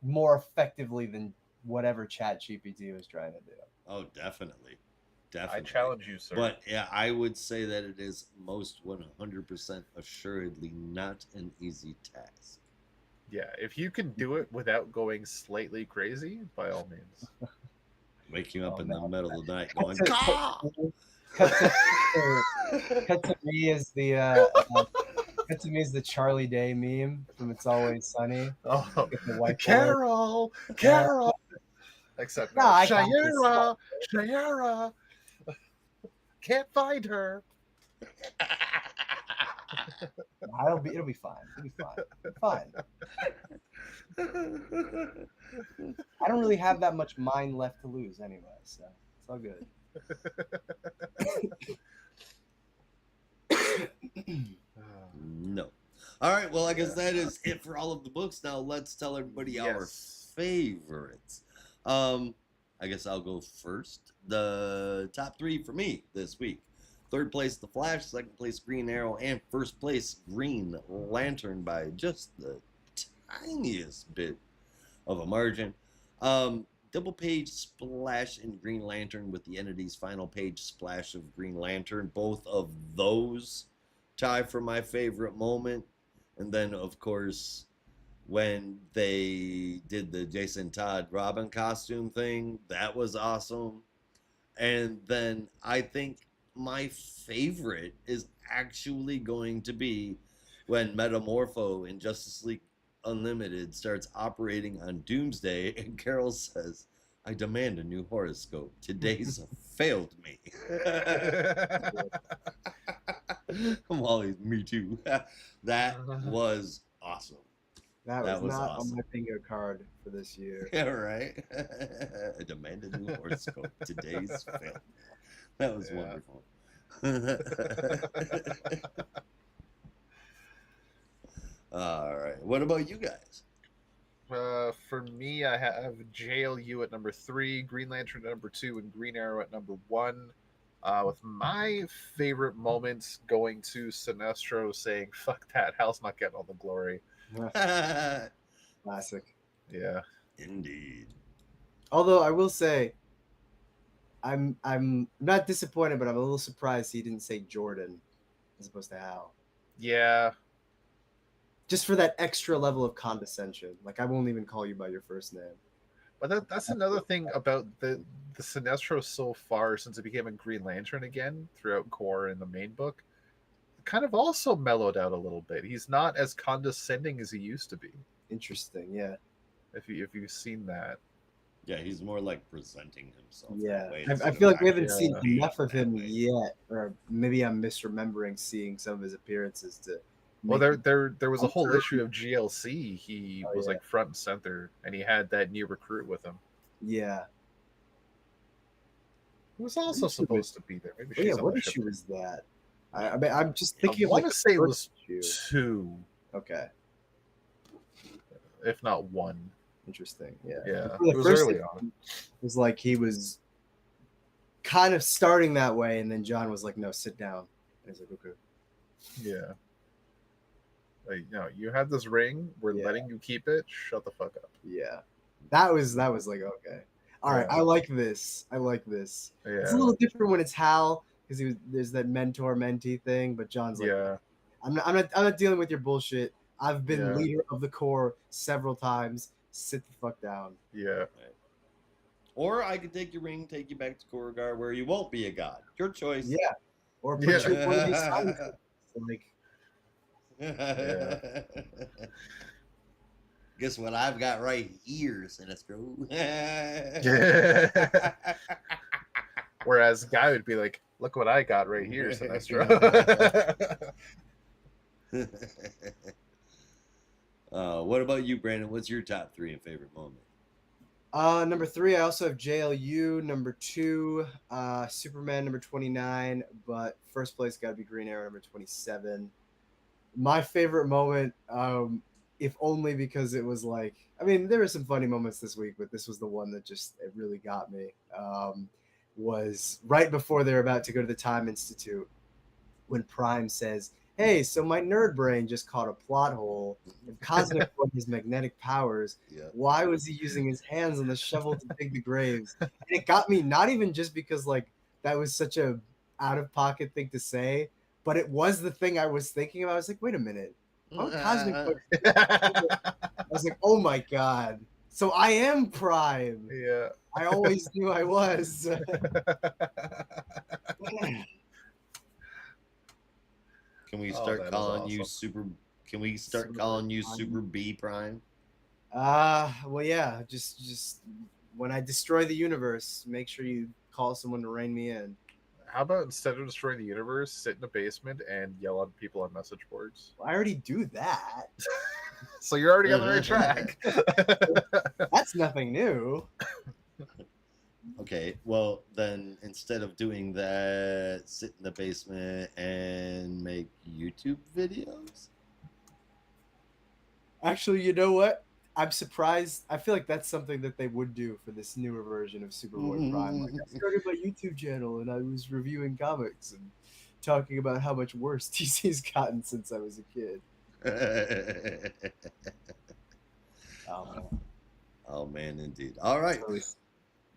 more effectively than whatever ChatGPT was trying to do. Oh, definitely. I Definitely. challenge you, sir. But yeah, I would say that it is most 100% assuredly not an easy task. Yeah, if you can do it without going slightly crazy, by all means. Waking up Oh, in the man. middle of the night Cut going, to, "Caw!" cut cut to me is the cut to me is the Charlie Day meme from It's Always Sunny. Oh, Get the whiteboard. Carol, Carol. Except No, no, I got this. Shayera, Shayera. Can't find her. It'll be fine. It'll be fine. Fine. I don't really have that much mind left to lose anyway, so it's all good. No. All right. Well, I guess that is it for all of the books. Now let's tell everybody our Yes. favorites. I guess I'll go first. The top 3 for me this week: third place, The Flash; second place, Green Arrow; and first place, Green Lantern by just the tiniest bit of a margin. Double page splash in Green Lantern with the Entity's final page splash of Green Lantern. Both of those tie for my favorite moment. And then, of course, when they did the Jason Todd Robin costume thing, that was awesome. And then I think my favorite is actually going to be when Metamorpho in Justice League Unlimited starts operating on Doomsday, and Carol says, "I demand a new horoscope. Today's failed me." Molly's me too. That was awesome. That That was was not awesome. on my bingo card for this year. Yeah, right. I demand a new horoscope. Today's failed me. That was Yeah. wonderful. All right. What about you guys? For me, I have JLU at number 3, Green Lantern at number 2, and Green Arrow at number 1. With my favorite moments going to Sinestro saying, "Fuck that, Hal's not getting all the glory." Classic. Yeah. Indeed. Although I will say, I'm not disappointed, but I'm a little surprised he didn't say Jordan as opposed to Hal. Yeah. Just for that extra level of condescension. Like, I won't even call you by your first name. But that's another thing about the Sinestro so far since it became a Green Lantern again throughout Core and the main book. Kind of also mellowed out a little bit. He's not as condescending as he used to be. Interesting, yeah. If you've seen that. Yeah, he's more like presenting himself. Yeah. that way I instead feel of like we haven't actually seen being enough of that him way. yet. Or maybe I'm misremembering seeing some of his appearances to Well, make there was a whole Sure. issue of GLC. He Oh, was yeah. like front and center, and he had that new recruit with him, Yeah. who was also issue supposed to be there. Maybe Oh, yeah, she's on what the ship. issue was that? I mean, I'm just thinking I of want like to the say it first was issue. 2, Okay, if not 1. interesting. Yeah. Yeah, The it was first early issue on. was like he was kind of starting that way, and then John was like, "No, sit down." And he's like, "Okay." Yeah. Like, you have this ring. We're Yeah. letting you keep it. Shut the fuck up. Yeah, that was like okay. All right, Yeah. I like this. I like this. Yeah. It's a little different when it's Hal because there's that mentor mentee thing, but John's like, Yeah. I'm not dealing with your bullshit. I've been Yeah. leader of the Corps several times. Sit the fuck down. Yeah. Or I could take your ring, take you back to Korugar, where you won't be a god. Your choice. Yeah. Or put Yeah. you in one of these signs. Like, Yeah. Guess what I've got right here, Sinestro. Whereas Guy would be like, "Look what I got right here, Sinestro." What about you, Brandon? What's your top 3 and favorite moment? number 3, I also have JLU. Number 2, Superman number 29, but first place got to be Green Arrow number 27. My favorite moment, if only because it was like, I mean, there were some funny moments this week, but this was the one that just it really got me. Was right before they're about to go to the Time Institute when Prime says, "Hey, so my nerd brain just caught a plot hole. If Cosmic Boy has magnetic powers, Yeah. why was he using his hands on the shovel to dig the graves?" And it got me not even just because like that was such a out of pocket thing to say, but it was the thing I was thinking about. I was like, wait a minute. Oh, Cosmic Boy. I was like, oh my god. So I am Prime. Yeah. I always knew I was. Can we Oh, start that is calling you awesome. Super? Can we start Super calling you Prime. Super B Prime? Well, yeah. Just when I destroy the universe, make sure you call someone to rein me in. How about instead of destroying the universe, sit in a basement and yell at people on message boards? Well, I already do that. So you're already on the right track. That's nothing new. Okay, well then instead of doing that, sit in the basement and make YouTube videos. Actually, you know what? I'm surprised. I feel like that's something that they would do for this newer version of Superboy Prime. Like, I started my YouTube channel and I was reviewing comics and talking about how much worse DC's gotten since I was a kid. Oh man. Oh man, indeed. All right. Totally.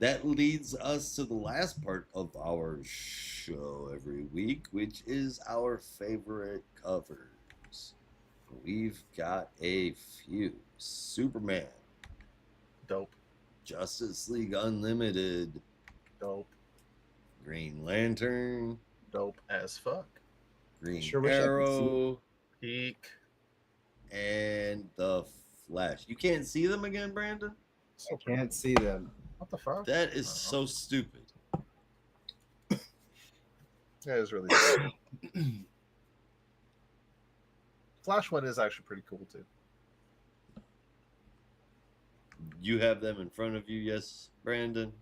That leads us to the last part of our show every week, which is our favorite covers. We've got a few. Superman, Dope. Justice League Unlimited, Dope. Green Lantern, Dope as fuck. Green Sure wish I could see Arrow, Geek. and The Flash. You can't see them again, Brandon? I can't see them. What the fuck? That is so stupid. That is really cool. Flash one is actually pretty cool too. You have them in front of you, yes, Brandon?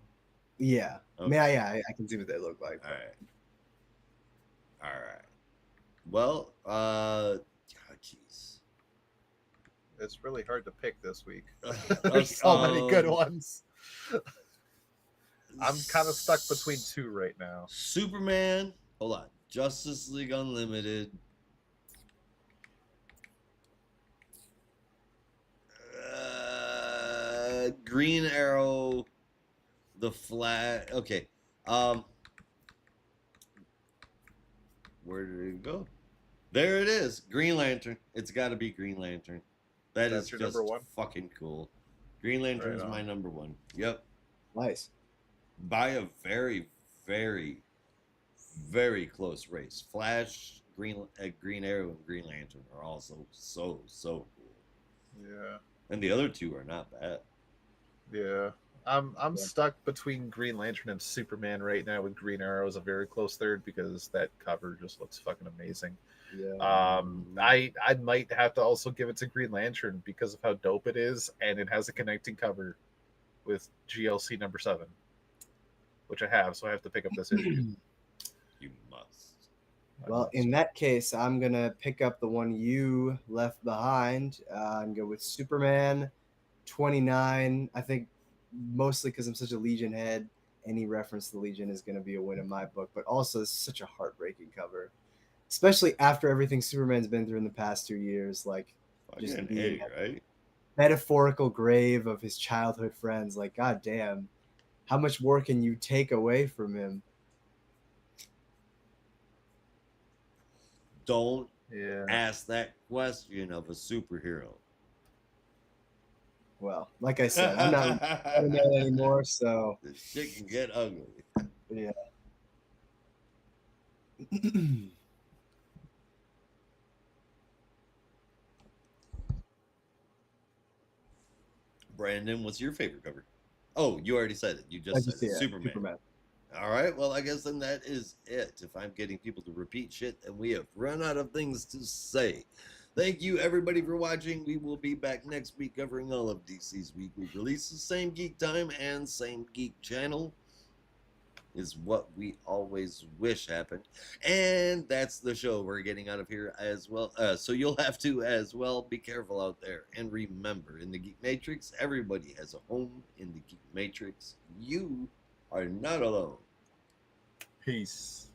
Yeah. Okay. I can see what they look like. All right. All right. Well, jeez. It's really hard to pick this week. Okay, There's so many good um, ones. I'm kind of stuck between two right now. Superman. Hold on. Justice League Unlimited. Green Arrow. The Flash. Okay. Where did it go? There it is. Green Lantern. It's got to be Green Lantern. That's That's your just number one? fucking cool. Green Lantern's Right on. my number one. Yep. Nice. By a very, very, very close race. Flash, Green Arrow, and Green Lantern are also so cool. Yeah. And the other two are not bad. Yeah. I'm stuck between Green Lantern and Superman right now, with Green Arrow as a very close third because that cover just looks fucking amazing. Yeah. I might have to also give it to Green Lantern because of how dope it is, and it has a connecting cover with GLC number 7, which I have, so I have to pick up this issue. You must. Well, in that case, I'm gonna pick up the one you left behind and go with Superman 29. I think mostly because I'm such a Legion head, any reference to Legion is gonna be a win in my book. But also, it's such a heartbreaking cover, especially after everything Superman's been through in the past 2 years. Like, just Fucking being A, right? metaphorical grave of his childhood friends. Like, goddamn, how much more can you take away from him? Don't Yeah. ask that question of a superhero. Well, like I said, I'm not a man anymore, so This shit can get ugly. yeah. Brandon, what's your favorite cover? Oh, you already said it. You I just said it. Superman. All right. Well, I guess then that is it. If I'm getting people to repeat shit, then we have run out of things to say. Thank you, everybody, for watching. We will be back next week covering all of DC's weekly releases. Same geek time and same geek channel is what we always wish happened. And that's the show. We're getting out of here as well. So you'll have to as well. Be careful out there. And remember, in the Geek Matrix, everybody has a home in the Geek Matrix. You are not alone. Peace.